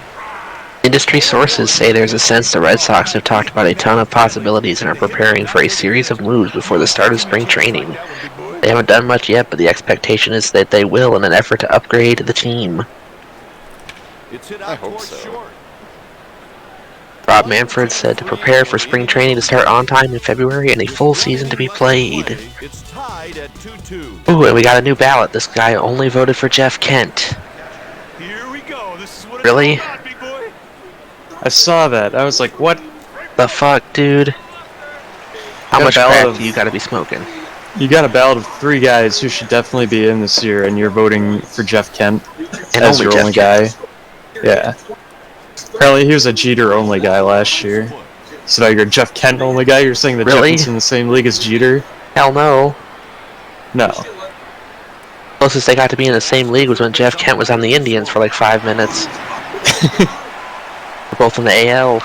S2: Industry sources say there's a sense the Red Sox have talked about a ton of possibilities and are preparing for a series of moves before the start of spring training. They haven't done much yet, but the expectation is that they will in an effort to upgrade the team.
S5: I hope so.
S2: Rob Manfred said to prepare for spring training to start on time in February and a full season to be played.
S3: It's tied at 2-2.
S2: Ooh, and we got a new ballot. This guy only voted for Jeff Kent.
S4: Here we go. This is what
S2: Really?
S4: it's all about, big boy.
S1: I saw that. I was like, what?
S2: The fuck, dude? How
S1: Got a
S2: much
S1: ballot
S2: crack
S1: of-
S2: do you gotta be smoking?
S1: You got a ballot of 3 guys who should definitely be in this year, and you're voting for Jeff Kent
S2: And
S1: as
S2: only
S1: your
S2: Jeff
S1: only
S2: Kent.
S1: guy. Yeah. Apparently he was a Jeter only guy last year. So now you're a Jeff Kent only guy? You're saying that
S2: Really?
S1: Jeff is in the same league as Jeter?
S2: Hell no.
S1: No.
S2: Closest they got to be in the same league was when Jeff Kent was on the Indians for like 5 minutes. We're both in the AL.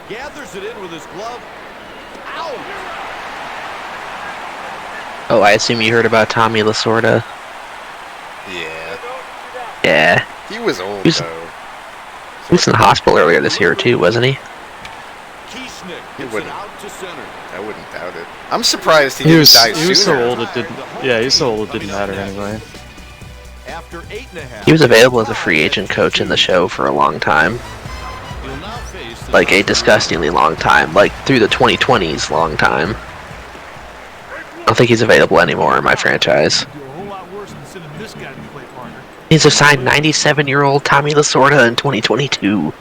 S3: Gathers it in with his glove. Out.
S2: Oh, I assume you heard about Tommy Lasorda.
S5: Yeah.
S2: Yeah.
S5: He was old,
S2: He's-
S5: though.
S2: He was in the hospital earlier this year too, wasn't he?
S3: Kieschnick
S5: He
S3: gets it
S5: wouldn't.
S3: out to center.
S5: I wouldn't doubt it. I'm surprised he
S1: He
S5: didn't
S1: was
S5: die
S1: so
S5: sooner.
S1: old it didn't. Yeah, he's so old it didn't matter anyway.
S3: After 8.5.
S2: He was available as a free agent coach in the show for a long time.
S3: He'll now face the
S2: Like a disgustingly long time. Like through the 2020s long time. I don't think he's available anymore in my franchise.
S4: Do a whole lot worse than sending this guy to play partner.
S2: He's assigned 97-year-old Tommy Lasorda in 2022.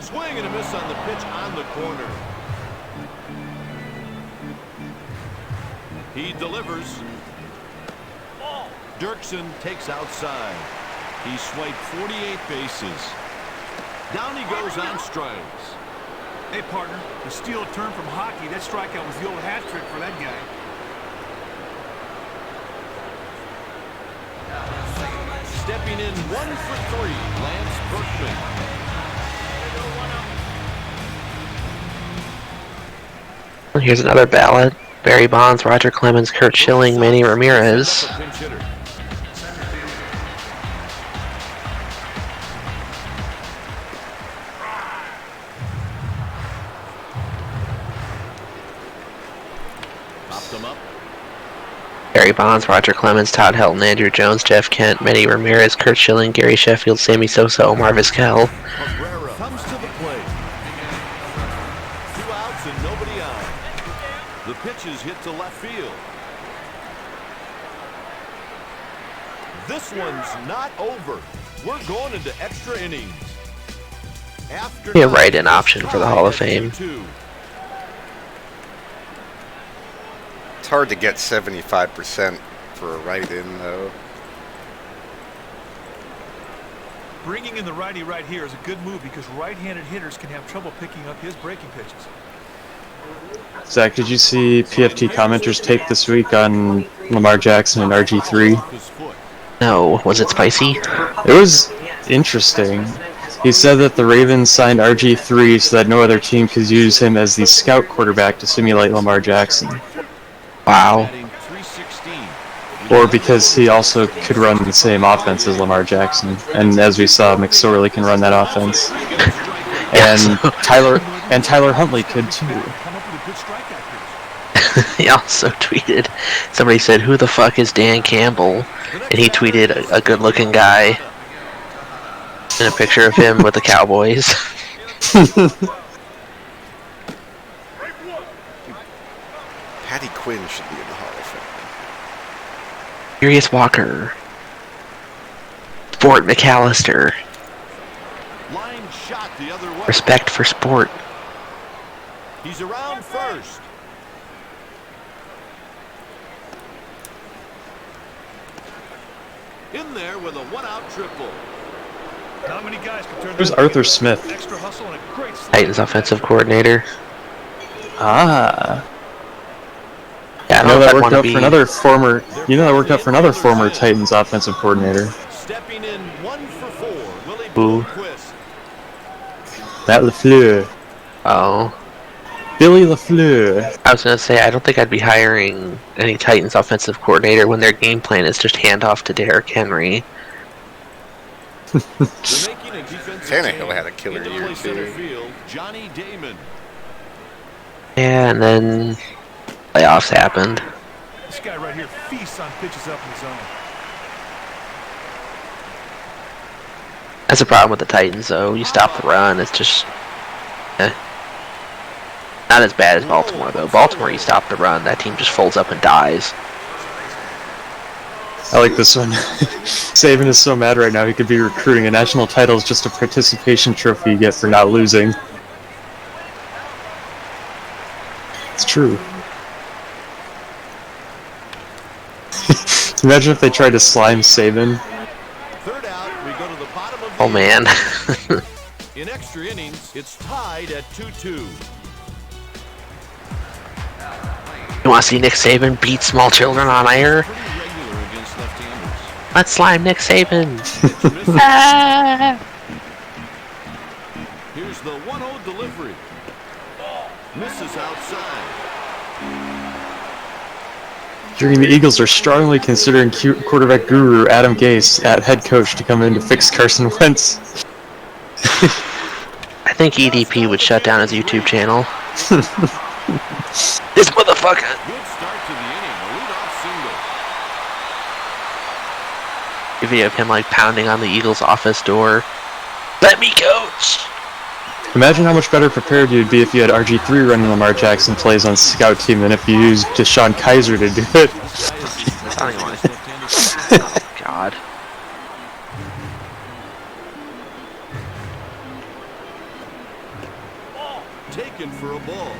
S3: swing and a miss on the pitch on the corner. He delivers. Dirksen takes outside. He swiped 48 bases. Down he goes on strikes.
S4: Hey, partner, to steal a term from hockey, that strikeout was the old hat trick for that guy.
S3: Stepping in 1 for 3, Lance Berkman.
S2: Here's another ballot. Barry Bonds, Roger Clemens, Kurt Schilling, Manny Ramirez.
S3: Pinch hitter. Popped him up.
S2: Barry Bonds, Roger Clemens, Todd Helton, Andrew Jones, Jeff Kent, Manny Ramirez, Kurt Schilling, Gary Sheffield, Sammy Sosa, Omar Vizquel.
S3: Herrera comes to the plate. 2 outs and nobody on. The pitch is hit to left field. This one's not over. We're going into extra innings. After
S2: Be a write-in option for the Hall of Fame.
S3: 2-2.
S5: It's hard to get 75% for a write-in, though.
S4: Bringing in the righty right here is a good move because right-handed hitters can have trouble picking up his breaking pitches.
S1: Zach, did you see PFT commenters take this week on Lamar Jackson and RG3?
S3: His foot.
S2: No, was it spicy?
S1: It was interesting. He said that the Ravens signed RG3 so that no other team could use him as the scout quarterback to simulate Lamar Jackson.
S2: Wow.
S3: Batting .316.
S1: Or because he also could run the same offense as Lamar Jackson. And as we saw, McSorley can run that offense. And Tyler Huntley could too.
S4: Come up with a good strikeout pitch.
S2: He also tweeted, somebody said, "Who the fuck is Dan Campbell?" And he tweeted a good-looking guy and a picture of him with the Cowboys.
S5: Patty Quinn should be in the Hall of Fame.
S2: Furious Walker. Fort McAllister.
S3: Line shot the other way.
S2: Respect for sport.
S3: He's around first. In there with a one-out triple.
S4: Not many guys can turn
S1: Who's
S4: that
S1: Arthur
S4: into
S1: Smith?
S4: extra hustle and a great slide.
S2: Titans offensive coordinator.
S1: Ah.
S2: Yeah, I
S1: You
S2: don't
S1: know
S2: know if
S1: that
S2: I'd
S1: worked
S2: want to
S1: out
S2: be.
S1: for another former. You know that worked out for another former Titans offensive coordinator.
S3: Stepping in 1 for 4. Willie
S2: Who?
S3: Bloomquist.
S1: Matt LaFleur.
S2: Oh.
S1: Billy LaFleur.
S2: I was going to say, I don't think I'd be hiring any Titans offensive coordinator when their game plan is just hand off to Derrick Henry.
S5: Tannehill had a killer year, too.
S3: Johnny Damon.
S2: Yeah, and then playoffs happened.
S4: This guy right here feasts on pitches up in the zone.
S2: That's the problem with the Titans, though. You stop the run, it's just... Not as bad as Baltimore, though. Baltimore, you stop the run, that team just folds up and dies.
S1: I like this one. Saban is so mad right now he could be recruiting a national title is just a participation trophy you get for not losing. It's true. Imagine if they tried to slime Saban.
S3: Third out, we go to the bottom of the
S2: Oh, man.
S3: In extra innings, it's tied at 2-2.
S2: You want to see Nick Saban beat small children on air?
S3: Pretty regular against left-handers.
S2: Let's slime Nick Saban.
S3: Here's the 1-0 delivery. Misses outside.
S1: During the Eagles are strongly considering quarterback guru Adam Gase at head coach to come in to fix Carson Wentz.
S2: I think EDP would shut down his YouTube channel. This motherfucker.
S3: Good start to the inning. A leadoff single.
S2: A video of him like pounding on the Eagles' office door. Let me coach.
S1: Imagine how much better prepared you'd be if you had RG3 running Lamar Jackson plays on scout team than if you used Deshaun Kaiser to do it.
S2: That's not even like- Oh, God.
S3: Taken for a ball.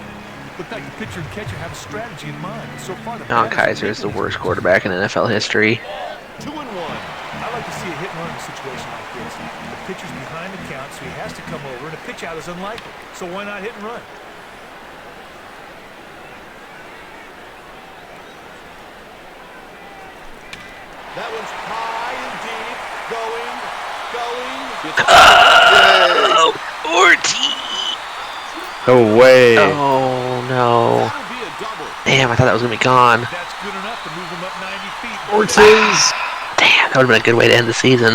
S4: Looked like the pitcher and catcher have a strategy in mind. So far, the
S2: John
S4: batters
S2: Kaiser
S4: are
S2: is the
S4: making
S2: worst quarterback in NFL history.
S3: 2-1.
S4: I like to see a hit and run in a situation like this. The pitcher's behind the count, so he has to come over, and a pitch out is unlikely. So why not hit and run?
S3: That one's high and deep. Going.
S2: Ortiz.
S1: No way.
S2: Oh, no.
S3: That'll be a double.
S2: Damn, I thought that was going to be gone.
S4: That's good enough to move him up 90 feet.
S1: Ortiz.
S2: Damn, that would have been a good way to end the season.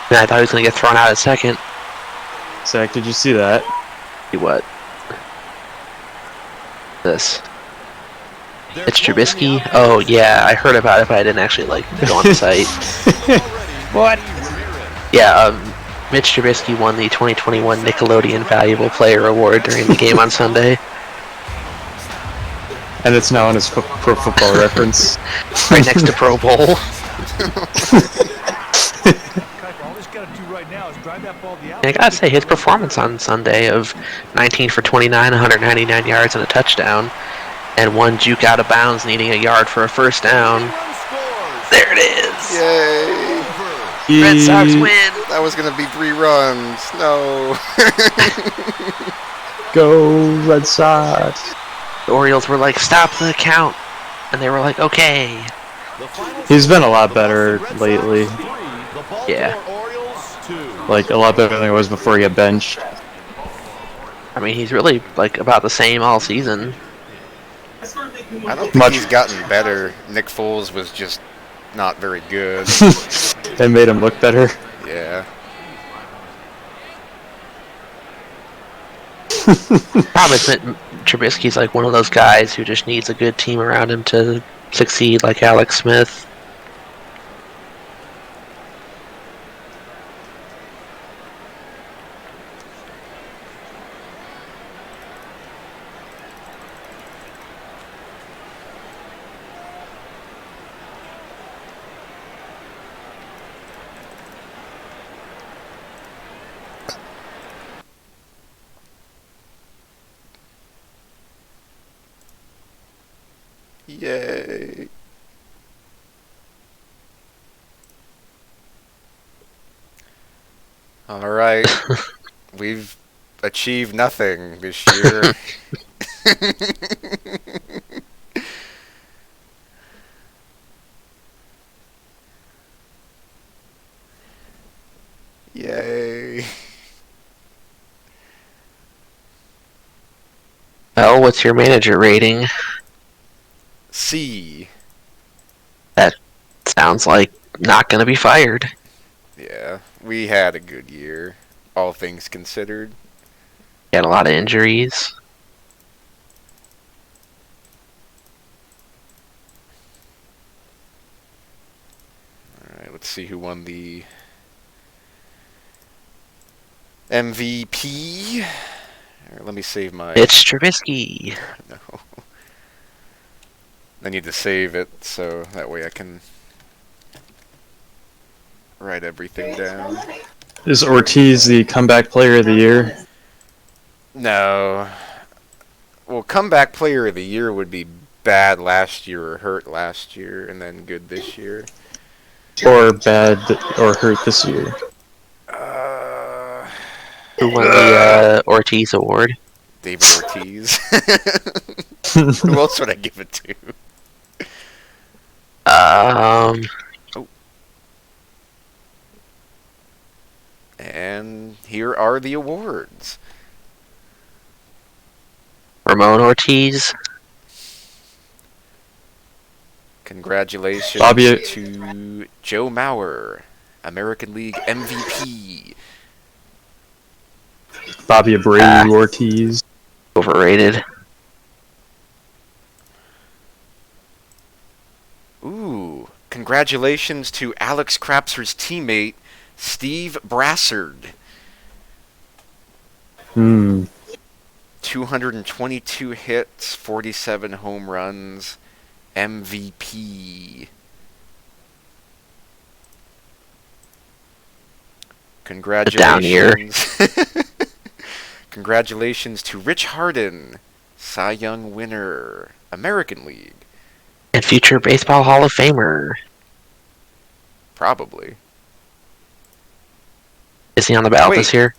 S2: And I thought he was going to get thrown out at second.
S1: Zach, did you see that?
S2: See what? This. It's Trubisky? Oh, yeah, I heard about it, but I didn't actually, like, go on the site.
S1: What?
S2: Yeah, Mitch Trubisky won the 2021 Nickelodeon Valuable Player Award during the game on Sunday.
S1: And it's now on his Pro Football Reference.
S2: Right next to Pro Bowl.
S4: All he's got to do right now is drive that ball to the
S2: And I gotta say, his performance on Sunday of 19 for 29, 199 yards and a touchdown, and one juke out of bounds needing a yard for a first down. There it is!
S5: Yay!
S2: Red Sox win!
S5: That was going to be 3 runs. No.
S1: Go Red Sox.
S2: The Orioles were like, stop the count! And they were like, okay.
S1: He's been a lot better lately.
S2: Yeah.
S1: Like, a lot better than he was before he got benched.
S2: I mean, he's really, like, about the same all season.
S5: I don't think he's gotten better. Nick Foles was just not very good.
S1: They made him look better.
S5: Yeah.
S2: Problem is that Trubisky's like one of those guys who just needs a good team around him to succeed, like Alex Smith.
S5: Yay. All right. We've achieved nothing this year. Yay.
S2: Well, what's your manager rating?
S5: C.
S2: That sounds like not going to be fired.
S5: Yeah, we had a good year, all things considered.
S2: He had a lot of injuries.
S5: Alright, let's see who won the MVP. Alright, let me save my...
S2: It's Trubisky.
S5: No. I need to save it so that way I can write everything down.
S1: Is Ortiz the comeback player of the year?
S5: No. Well, comeback player of the year would be bad last year or hurt last year and then good this year.
S1: Or bad or hurt this year?
S2: Who won the Ortiz Award?
S5: David Ortiz. Who else would I give it to?
S2: Um,
S5: And here are the awards.
S2: Ramon Ortiz.
S5: Congratulations
S1: Bobby-
S5: to Joe Mauer, American League MVP.
S1: Bobby Abreu Ortiz.
S2: Overrated.
S5: Ooh, congratulations to Alex Krapser's teammate, Steve Brassard. 222 hits, 47 home runs, MVP. Congratulations. Congratulations to Rich Harden, Cy Young winner, American League.
S2: And future Baseball Hall of Famer.
S5: Probably.
S2: Is he on the ballot
S5: Wait.
S2: this year?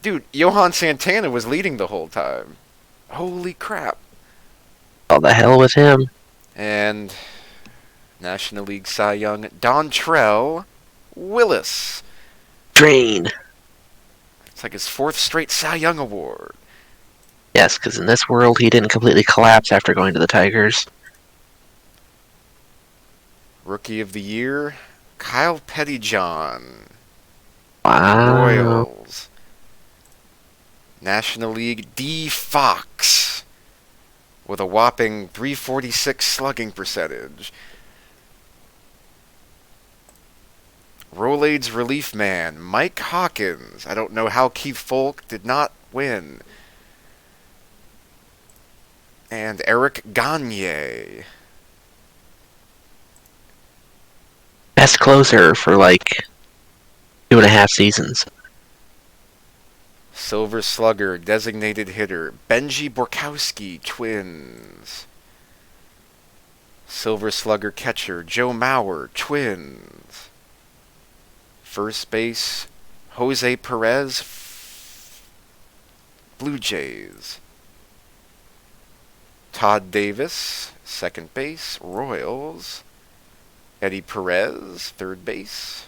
S5: Dude, Johan Santana was leading the whole time. Holy crap.
S2: Oh, the hell with him.
S5: And National League Cy Young, Dontrell Willis.
S2: Drain.
S5: It's like his 4th straight Cy Young award.
S2: Yes, because in this world, he didn't completely collapse after going to the Tigers.
S5: Rookie of the Year, Kyle Pettyjohn,
S2: Wow.
S5: Royals. National League, D. Fox, with a whopping .346 slugging percentage. Rolaids relief man, Mike Hawkins. I don't know how Keith Folk did not win. And Eric Gagne.
S2: Best closer for like 2.5 seasons.
S5: Silver Slugger, designated hitter, Benji Borkowski, Twins. Silver Slugger catcher, Joe Mauer, Twins. First base, Jose Perez, Blue Jays. Todd Davis, second base, Royals. Eddie Perez, third base.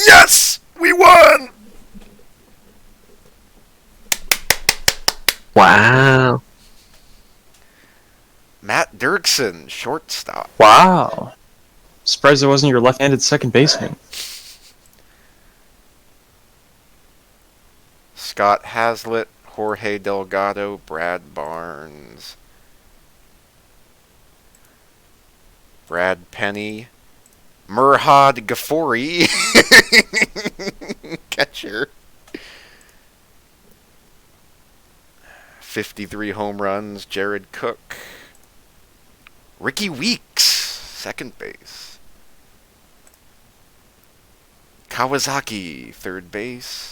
S5: Yes! We won!
S2: Wow.
S5: Matt Dirksen, shortstop.
S1: Wow. Surprised it wasn't your left-handed second baseman.
S5: Scott Hazlitt, Jorge Delgado, Brad Barnes, Brad Penny, Murhad Ghaffori, catcher. 53 home runs, Jared Cook. Ricky Weeks, second base. Kawasaki, third base.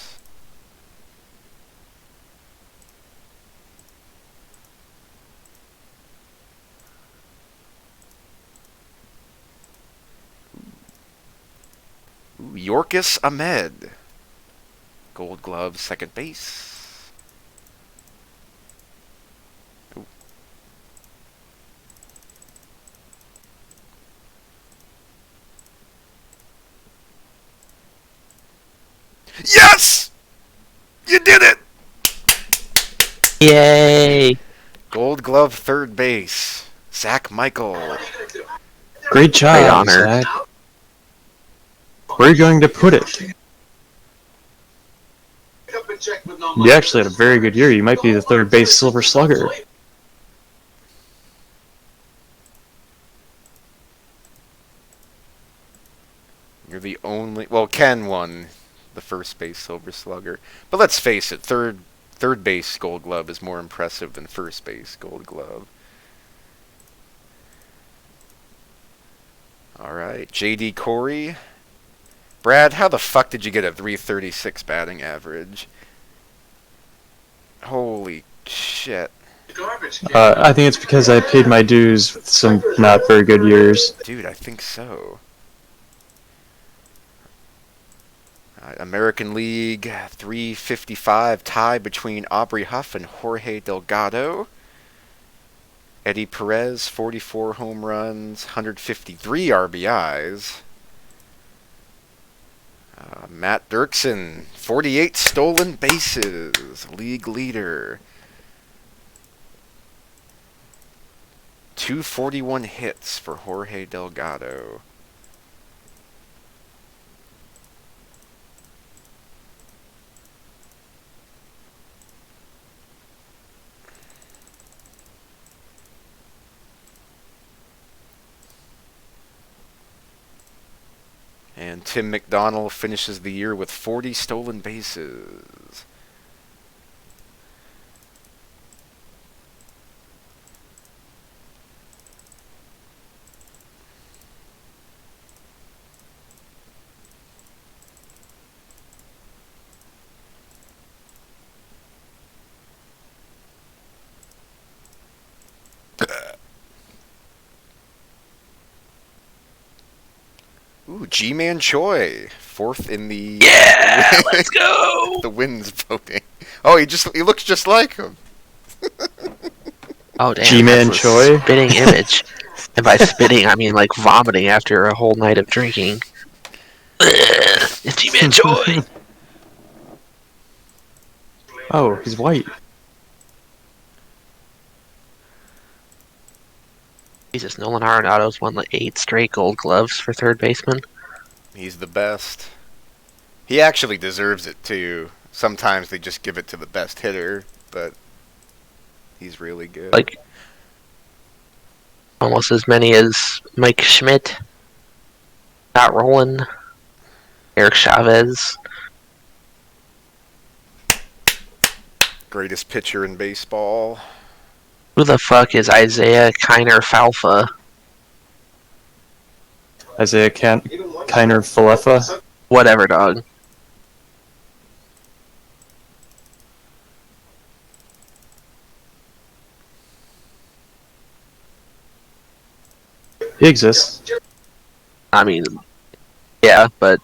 S5: Yorkis Ahmed, Gold Glove, second base. Yes! You did it!
S2: Yay!
S5: Gold Glove, third base. Zach Michael.
S1: Great job,
S2: Great honor.
S1: Zach. Where are you going to put it? You actually had a very good year. You might be the third base Silver Slugger.
S5: You're the only... Well, Ken won the first base Silver Slugger. But let's face it, third base Gold Glove is more impressive than first base Gold Glove. Alright, J.D. Corey. Brad, how the fuck did you get a 336 batting average? Holy shit.
S1: I think it's because I paid my dues with some not very good years.
S5: Dude, I think so. American League 355 tie between Aubrey Huff and Jorge Delgado. Eddie Perez, 44 home runs, 153 RBIs. Matt Dirksen, 48 stolen bases, league leader. 241 hits for Jorge Delgado. And Tim McDonald finishes the year with 40 stolen bases. Ooh, G-Man Choi, fourth in the
S2: Let's go!
S5: the wins voting. Oh, he looks just like him.
S2: Oh damn!
S1: G-Man
S2: that's a
S1: Choi?
S2: spitting image, and by spitting I mean like vomiting after a whole night of drinking. It's G-Man Choi.
S1: Oh, he's white.
S2: Jesus, Nolan Arenado's won like 8 straight Gold Gloves for third baseman.
S5: He's the best. He actually deserves it too. Sometimes they just give it to the best hitter, but he's really good.
S2: Like almost as many as Mike Schmidt, Scott Rowland, Eric Chavez.
S5: Greatest pitcher in baseball.
S2: Who the fuck is Isaiah Kiner Falfa?
S1: Isaiah Kiner Falefa.
S2: Whatever, dog.
S1: He exists.
S2: I mean, yeah, but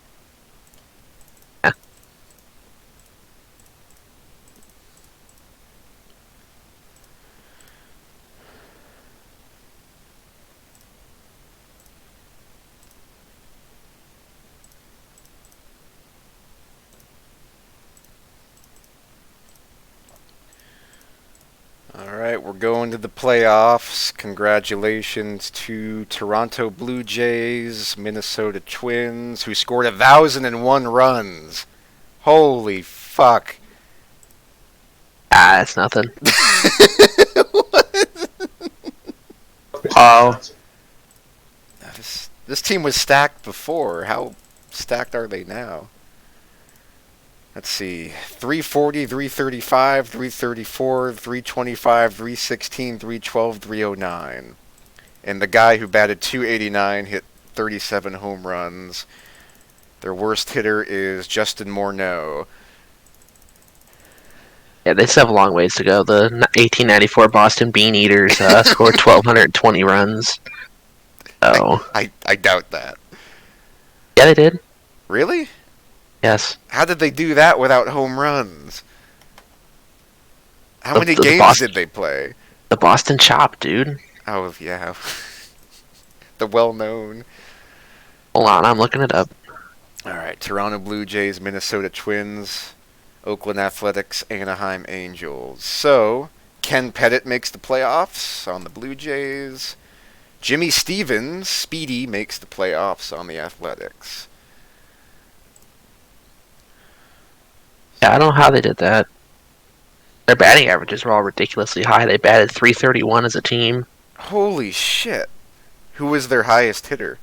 S5: Alright, we're going to the playoffs. Congratulations to Toronto Blue Jays, Minnesota Twins, who scored 1,001 runs. Holy fuck.
S2: Ah, it's nothing.
S6: Wow.
S5: This team was stacked before. How stacked are they now? Let's see. 340, 335, 334, 325, 316, 312, 309. And the guy who batted 289 hit 37 home runs. Their worst hitter is Justin Morneau.
S2: Yeah, they still have a long ways to go. The 1894 Boston Bean Eaters scored 1,220 runs. Oh,
S5: I doubt that.
S2: yeah, they did.
S5: Really?
S2: Yes.
S5: How did they do that without home runs? How many
S2: The
S5: games
S2: Boston-
S5: did they play?
S2: The Boston Chop, dude.
S5: Oh, yeah. The well-known.
S2: Hold on, I'm looking it up.
S5: All right, Toronto Blue Jays, Minnesota Twins, Oakland Athletics, Anaheim Angels. So, Ken Pettit makes the playoffs on the Blue Jays. Jimmy Stevens, Speedy, makes the playoffs on the Athletics.
S2: Yeah, I don't know how they did that. Their batting averages were all ridiculously high. They batted 331 as a team.
S5: Holy shit. Who was their highest hitter?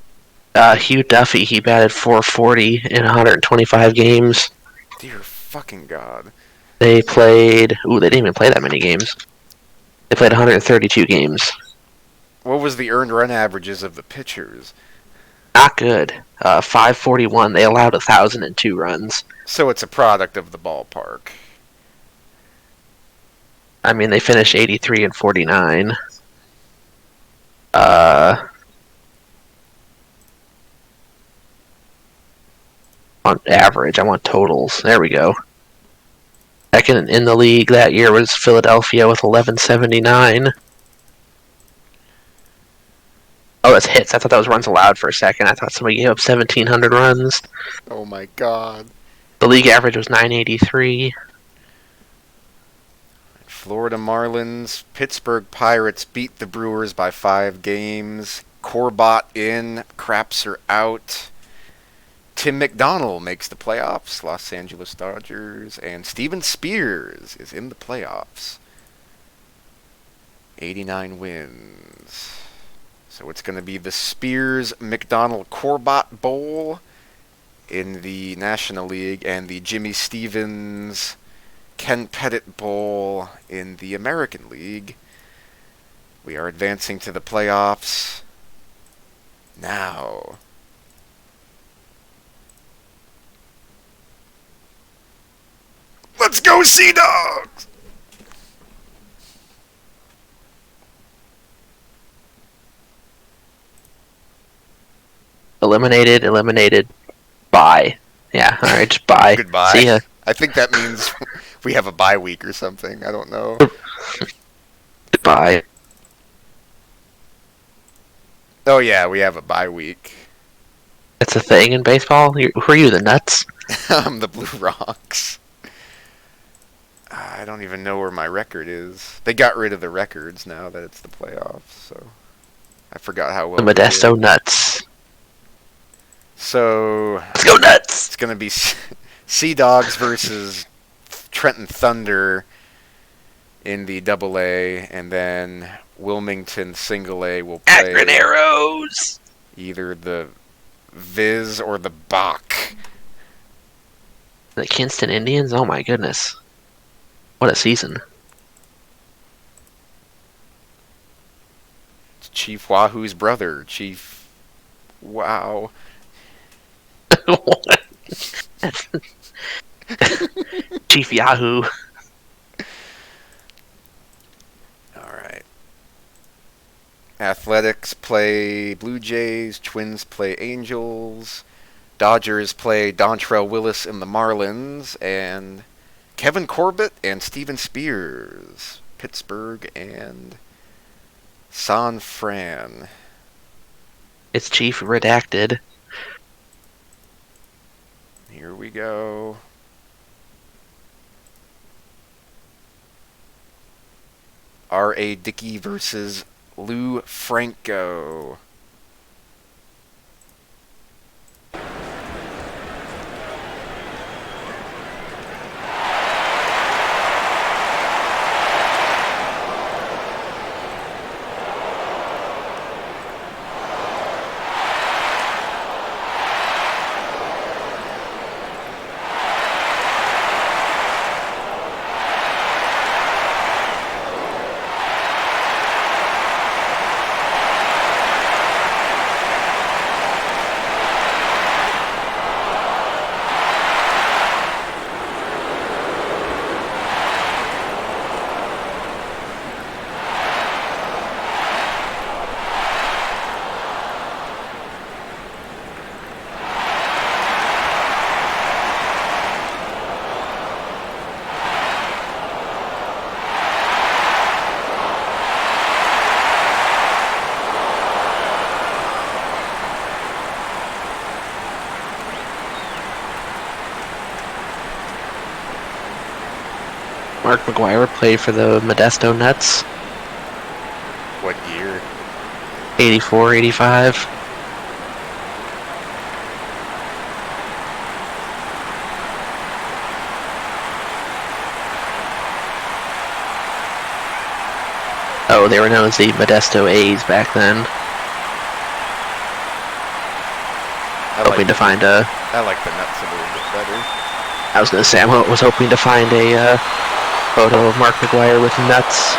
S2: Hugh Duffy, he batted 440 in 125 games.
S5: Dear fucking God.
S2: They played... Ooh, they didn't even play that many games. They played 132 games.
S5: What was the earned run averages of the pitchers?
S2: Not good. 541. They allowed 1,002 runs.
S5: So it's a product of the ballpark.
S2: I mean, they finished 83 and 49. On average, I want totals. There we go. Second in the league that year was Philadelphia with 1179. Oh, that's hits. I thought that was runs allowed for a second. I thought somebody gave up 1,700 runs.
S5: Oh my God.
S2: The league average was 983.
S5: Florida Marlins, Pittsburgh Pirates beat the Brewers by 5 games. Corbett in, Crapser out. Tim McDonald makes the playoffs, Los Angeles Dodgers, and Steven Spears is in the playoffs. 89 wins. So it's going to be the Spears-McDonald-Corbett Bowl in the National League and the Jimmy Stevens Ken Pettit Bowl in the American League. We are advancing to the playoffs now. Let's go, Sea Dogs!
S2: Eliminated, bye. Yeah, alright, just bye.
S5: Goodbye.
S2: See ya.
S5: I think that means we have a bye week or something. I don't know.
S2: Goodbye.
S5: Oh yeah, we have a bye week.
S2: That's a thing in baseball? Who are you, the Nuts?
S5: I'm the Blue Rocks. I don't even know where my record is. They got rid of the records now that it's the playoffs, so I forgot how well
S2: The
S5: we did.
S2: Modesto Nuts.
S5: So
S2: Let's go Nuts!
S5: it's gonna be Sea Dogs versus Trenton Thunder in the Double A, and then Wilmington Single A will play
S2: Akron Arrows!
S5: either the Viz or the Bach.
S2: The Kinston Indians? Oh my goodness. What a season.
S5: It's Chief Wahoo's brother, Chief. Wow.
S2: Chief Yahoo.
S5: Alright. Athletics play Blue Jays, Twins play Angels, Dodgers play Dontrell Willis and the Marlins, and Kevin Corbett and Steven Spears, Pittsburgh and San Fran.
S2: It's Chief Redacted.
S5: Here we go. R.A. Dickey versus Lou Franco.
S2: Mark McGuire played for the Modesto Nets.
S5: What year?
S2: 84, 85. Oh, they were known as the Modesto A's back then. Hoping to find a...
S5: I like the Nets a little bit better.
S2: I was going to say, I was hoping to find a photo of Mark McGuire with the Nets.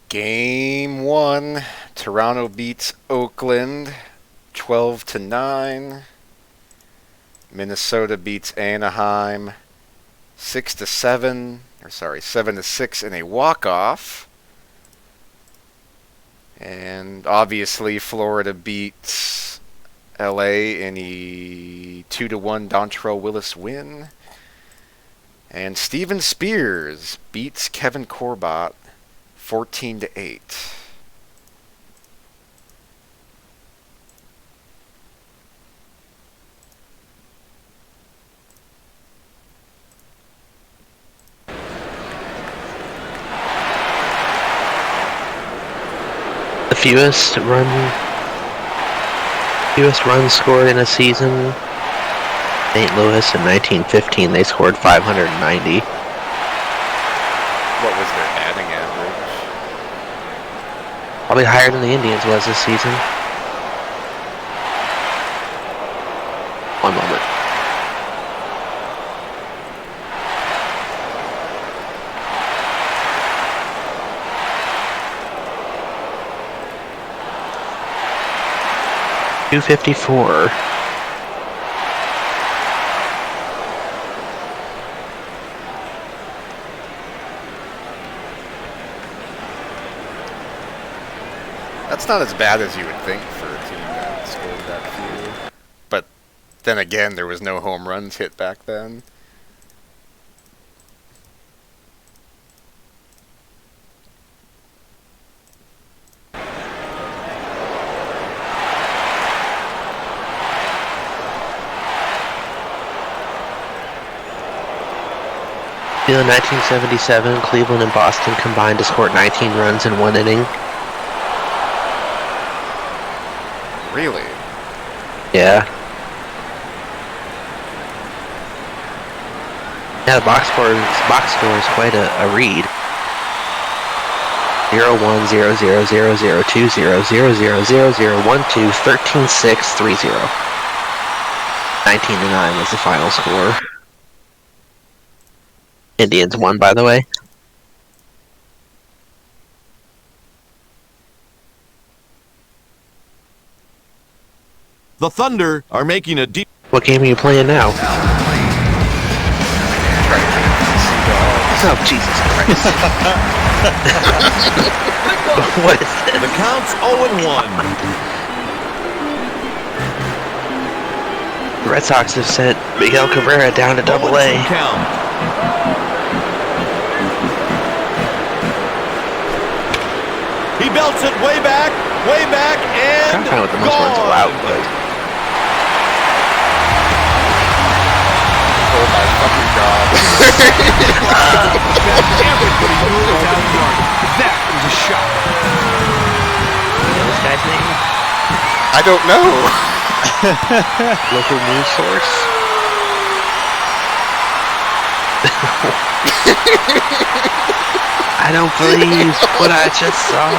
S5: Game 1, Toronto beats Oakland 12-9. Minnesota beats Anaheim 6-7, 7-6 in a walk-off. And obviously Florida beats LA in a 2-1 Dontrell Willis win. And Steven Spears beats Kevin Corbat 14-8.
S2: The fewest runs scored in a season. St. Louis in 1915, they scored 590.
S5: What was their batting average?
S2: Probably higher than the Indians was this season. One moment. .254.
S5: That's not as bad as you would think for a team that scored that few. But then again, there was no home runs hit back then.
S2: In 1977, Cleveland and Boston combined to score 19 runs in one inning.
S5: Really?
S2: Yeah. Yeah, the box score is quite a read. 0-1, 0-0, 0-0, 2-0, 0-0, 0-0, 1-2, 13-6, 3-0. 19-9 was the final score. Indians won, by the way.
S3: The Thunder are making a deep...
S2: What game are you playing now? Oh, Jesus Christ. What is this?
S3: The count's 0-1.
S2: The Red Sox have sent Miguel Cabrera down to Double-A.
S3: Count. He belts it way back, and
S2: I'm trying to find what the most runs allowed was.
S5: Oh my fucking god.
S4: Everybody knew it was out of yard. That was a shot.
S2: You know this guy's name?
S5: I don't know.
S2: Local news source? I don't believe what I just saw.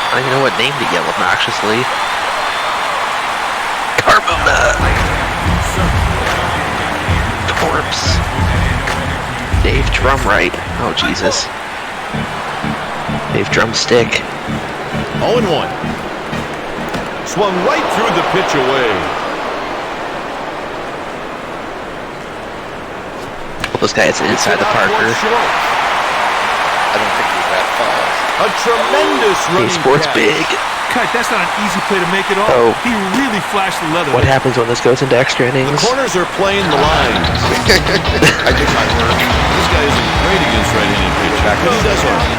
S2: I don't even know what name to yell obnoxiously. Carmona! Corpse. Dave Drumright. Oh, Jesus. Dave Drumstick.
S3: 0-1. Swung right through the pitch away.
S2: This guy is inside the Parker.
S5: I don't think he's that fast.
S3: A tremendous running
S2: Sports
S3: catch.
S2: big.
S4: Cut, that's not an easy play to make at all.
S2: Oh.
S4: He really flashed the leather.
S2: What happens when this goes into extra
S3: The
S2: innings?
S3: corners are playing the lines.
S5: I think I work.
S3: This guy isn't great against right-handed pitching, but he does all right.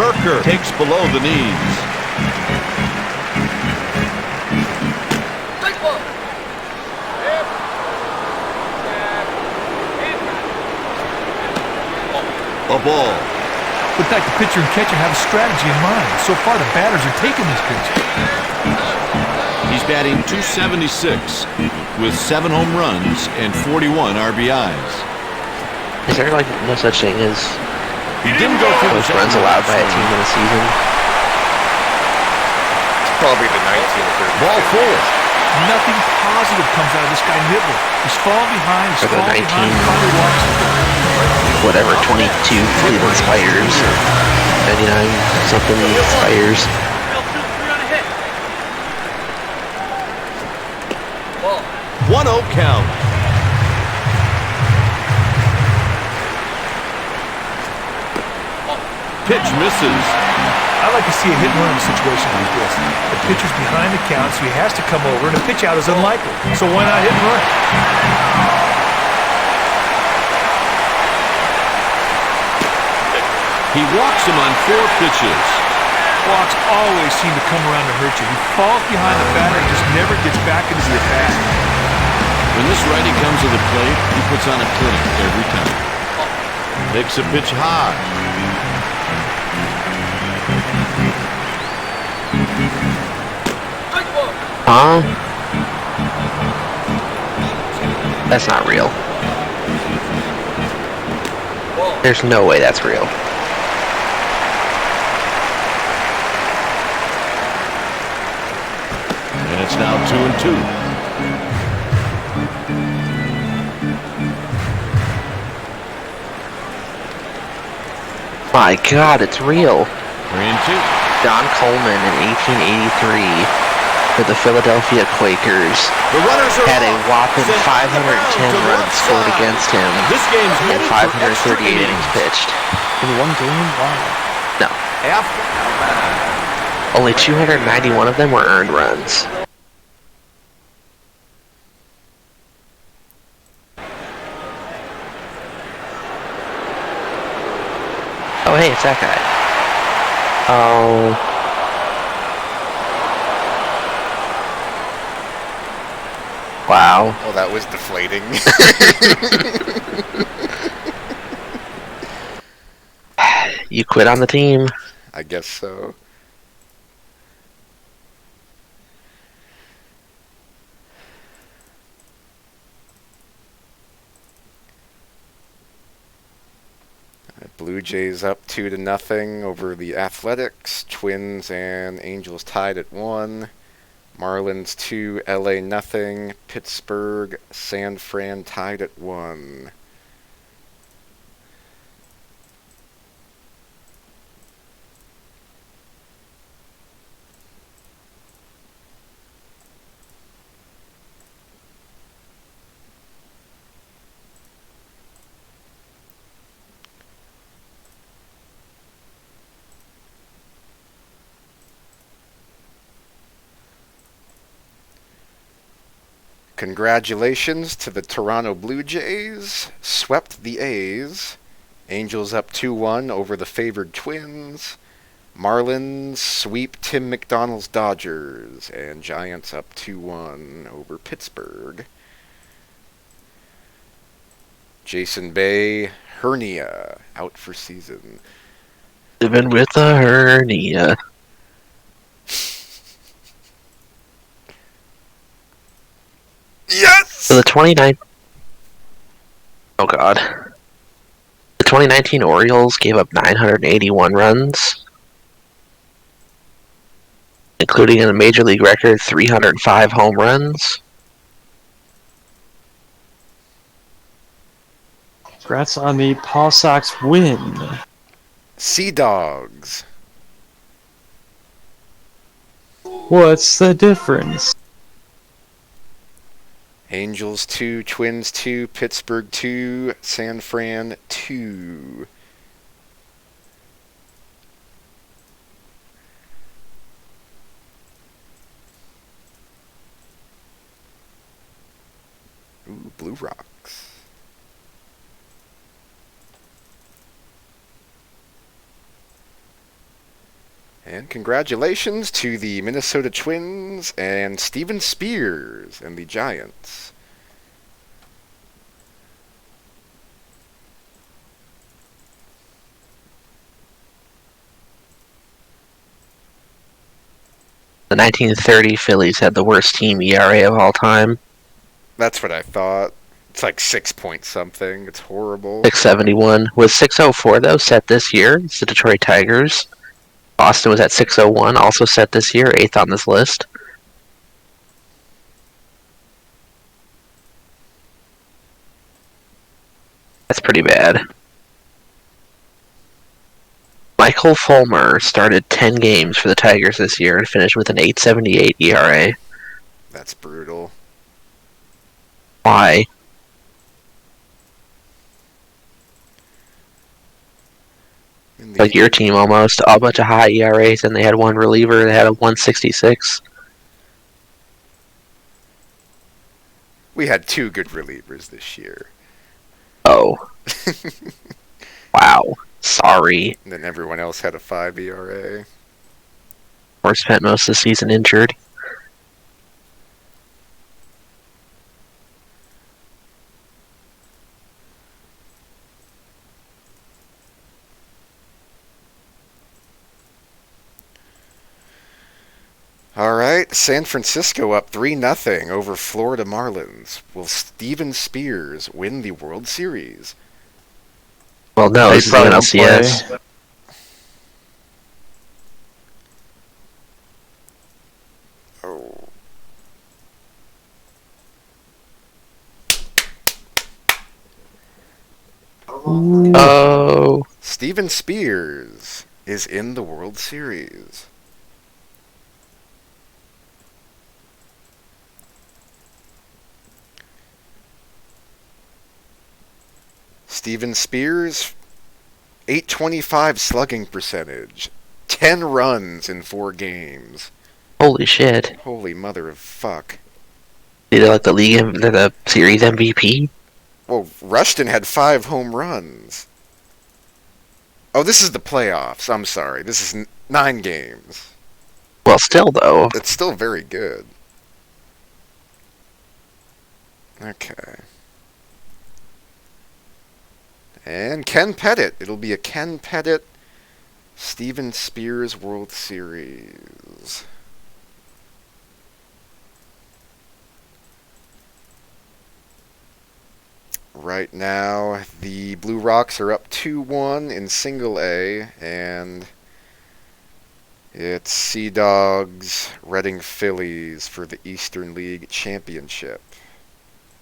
S3: Merker takes below the knees. A ball.
S4: Looked like the pitcher and catcher have a strategy in mind. So far, the batters are taking these pitches.
S3: He's batting .276 with 7 home runs and 41 RBIs.
S2: Is there like no such thing as
S3: He didn't go through
S2: most
S3: the
S2: runs allowed by a team in a season?
S5: It's probably the 1930.
S3: Ball 4.
S4: Nothing positive comes out of this guy Nibbler. He's falling behind. He's
S2: For the
S4: falling
S2: 19
S4: behind. Finally walks.
S2: Whatever, 22 Cleveland Spires, 99 something Spires.
S3: One 1-0 count. Pitch misses.
S4: I like to see a hit and run in a situation like this. The pitcher's behind the count, so he has to come over, and a pitch out is unlikely. So why not hit and run?
S3: He walks him on 4 pitches.
S4: Walks always seem to come around to hurt you. He falls behind the batter and just never gets back into the at-bat.
S3: When this righty comes to the plate, he puts on a clinic every time. Takes a pitch high.
S2: Huh? That's not real. There's no way that's real.
S3: And it's now 2-2.
S2: My God, it's real.
S3: 3-2.
S2: Don Coleman in 1883 for the Philadelphia Quakers
S3: The runners are
S2: had a
S3: off.
S2: whopping
S3: Sent
S2: 510
S3: to the
S2: runs
S3: left
S2: scored
S3: side.
S2: against him
S3: This game's
S2: and
S3: headed for extra
S2: 538 innings pitched.
S1: In one game? Wow.
S2: No,
S3: After
S2: only 291 of them were earned runs. Oh, hey, it's that guy. Oh. Wow.
S5: Oh, that was deflating.
S2: You quit on the team.
S5: I guess so. Blue Jays up 2-0 over the Athletics. Twins and Angels tied at 1. Marlins 2, LA nothing. Pittsburgh, San Fran tied at 1. Congratulations to the Toronto Blue Jays. Swept the A's. Angels up 2-1 over the favored Twins. Marlins sweep Tim McDonald's Dodgers. And Giants up 2-1 over Pittsburgh. Jason Bay, hernia, out for season.
S2: Living with a hernia.
S5: Yes!
S2: So the 29... Oh god. The 2019 Orioles gave up 981 runs, including a Major League record 305 home runs.
S1: Congrats on the Paw Sox win.
S5: Sea Dogs.
S1: What's the difference?
S5: Angels 2, Twins 2, Pittsburgh 2, San Fran 2. Ooh, Blue Rocks. And congratulations to the Minnesota Twins and Steven Spears and the Giants.
S2: The 1930 Phillies had the worst team ERA of all time,
S5: That's what I thought. It's like 6 point something. It's horrible.
S2: 671. With 604 though set this year, it's the Detroit Tigers. Boston was at 601, also set this year, 8th on this list. That's pretty bad. Michael Fulmer started 10 games for the Tigers this year and finished with an 8.78 ERA.
S5: That's brutal.
S2: Why? Like your team almost. A bunch of high ERAs, and they had one reliever that had a 166.
S5: We had 2 good relievers this year.
S2: Oh. Wow. Sorry.
S5: And then everyone else had a 5 ERA.
S2: Or spent most of the season injured.
S5: All right, San Francisco up 3-0 over Florida Marlins. Will Steven Spears win the World Series?
S2: Well, no,
S1: They
S2: this is
S1: probably don't
S2: NLCS.
S1: play.
S5: Oh.
S2: Oh.
S5: Steven Spears is in the World Series. Steven Spears, 825 slugging percentage, 10 runs in 4 games.
S2: Holy shit.
S5: Holy mother of fuck.
S2: Either like the series MVP?
S5: Well, Rushton had 5 home runs. Oh, this is the playoffs. I'm sorry. This is 9 games.
S2: Well, still though.
S5: It's still very good. Okay. And Ken Pettit. It'll be a Ken Pettit, Steven Spears World Series. Right now, the Blue Rocks are up 2-1 in Single A, and it's Sea Dogs, Reading Phillies for the Eastern League Championship,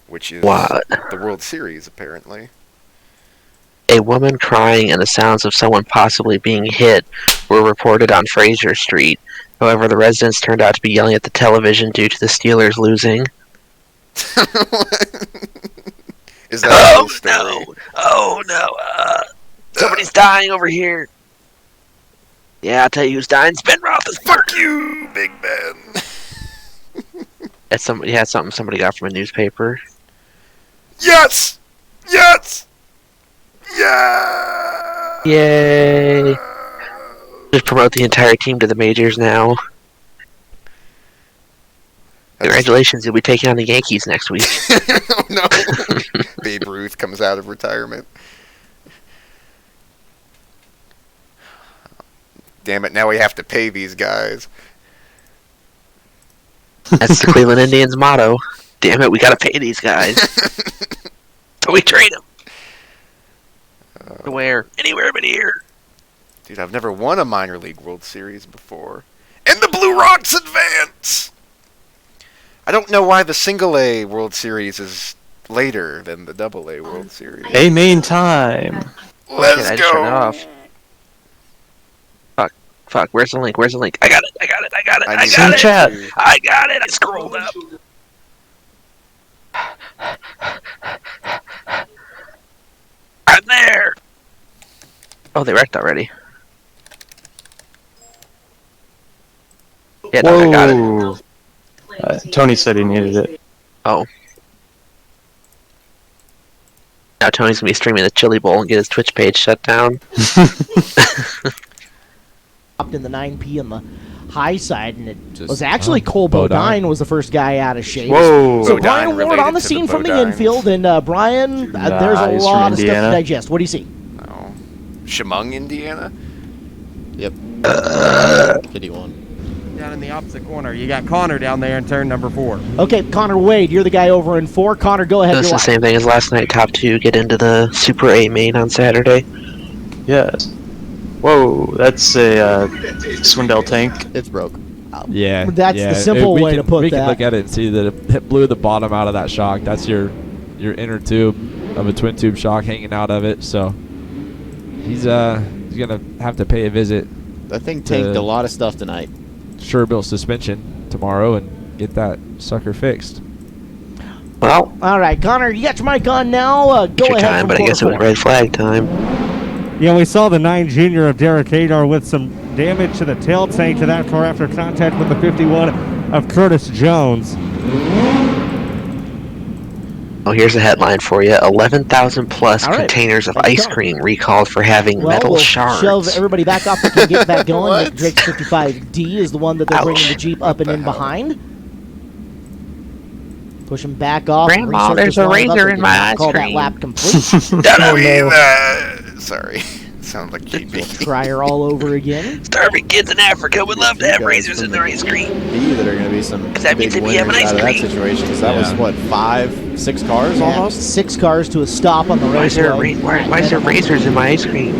S5: which is
S2: What?
S5: the World Series, apparently.
S2: A woman crying and the sounds of someone possibly being hit were reported on Fraser Street. However, the residents turned out to be yelling at the television due to the Steelers losing.
S5: Is that a real story?
S2: No! Oh no! Somebody's dying over here. Yeah, I'll tell you who's dying. It's Ben Roethlisberger.
S5: Fuck you, Big Ben.
S2: That's something somebody got from a newspaper.
S5: Yes! Yes! Yeah!
S2: Yay! Just promote the entire team to the majors now. Congratulations, you'll be taking on the Yankees next week.
S5: Oh no! Babe Ruth comes out of retirement. Damn it, now we have to pay these guys.
S2: That's the Cleveland Indians motto. Damn it, we gotta pay these guys. So we trade them. Where? Anywhere but here.
S5: Dude, I've never won a minor league World Series before. And the Blue Rocks advance! I don't know why the Single A World Series is later than the Double A World Series.
S1: Hey, main time.
S5: Let's
S2: I just turned it
S5: go!
S2: off. Fuck, where's the link? Where's the link? I got it. I got it. I got it. I
S5: need
S2: got
S5: to
S2: it.
S1: chat.
S2: I got it. I scrolled up. I'm there. Oh, they wrecked already. Yeah, no, I got it.
S1: Whoa. Tony said he needed it.
S2: Oh. Now Tony's gonna be streaming the Chili Bowl and get his Twitch page shut down.
S7: Up in the 9P on the high side, and it
S8: Just-
S7: was actually Cole
S8: Bodine.
S7: Bodine was the first guy out of shape.
S1: Whoa.
S7: So
S5: Bodine
S7: Brian Ward
S5: related
S7: on the
S5: to
S7: scene
S5: the
S7: from the
S5: Bodines.
S7: infield, and Brian, there's a
S1: Nice,
S7: lot
S1: from
S7: of stuff to
S1: Indiana.
S7: digest. What do you see?
S5: Oh. Chemung, Indiana?
S8: Yep. 51.
S9: Down in the opposite corner. You got Connor down there in turn number 4.
S7: Okay, Connor Wade, you're the guy over in 4. Connor, go ahead.
S2: That's
S7: You're
S2: the
S7: live.
S2: same thing as last night. Top 2 get into the Super 8 main on Saturday.
S1: Yes. Whoa, that's a Swindell tank.
S8: It's broke.
S6: Yeah,
S7: That's the
S6: yeah.
S7: simple way to put
S6: we
S7: that.
S6: can look at it and see that it blew the bottom out of that shock. That's your inner tube of a twin tube shock hanging out of it. So he's gonna have to pay a visit
S8: That thing tanked a lot of stuff tonight.
S6: Sherbill suspension tomorrow and get that sucker fixed.
S2: Well,
S7: All right, Connor, you got your mic on now. Go
S2: your
S7: ahead.
S2: time,
S7: from
S2: but I guess it was
S7: quarter
S2: red flag time.
S10: Yeah, we saw the 9 junior of Derek Hadar with some damage to the tail tank to that car after contact with the 51 of Curtis Jones.
S2: Oh, here's a headline for you: 11,000 plus
S7: All right.
S2: containers of
S7: There you
S2: ice
S7: go.
S2: cream recalled for having
S7: Well,
S2: metal
S7: we'll
S2: shards.
S7: shove everybody back up. We can get back going.
S5: What?
S7: Nick Drake's 55D is the one that they're bringing
S2: Ouch.
S7: the Jeep up and
S5: the
S7: in
S5: hell?
S7: behind. Push him back off.
S2: Grandma,
S7: Research
S2: there's
S7: is
S2: a
S7: lined up.
S2: razor
S7: They
S2: in
S7: did
S2: my
S7: not
S2: ice
S7: call that
S2: cream.
S7: lap complete.
S5: Don't eat that. Sorry. Sounds like JP.
S7: Try her all over again.
S2: Starving kids in Africa would love to have razors in their ice cream.
S8: B that are going to be some
S2: that means
S8: big
S2: if you have
S8: winners
S2: an ice
S8: out of that
S2: cream.
S8: situation. Because that was, what, 5, 6 cars
S7: Yeah,
S8: almost?
S7: 6 cars to a stop on the
S2: Why is there
S7: raceway.
S2: why is there razors in my ice cream?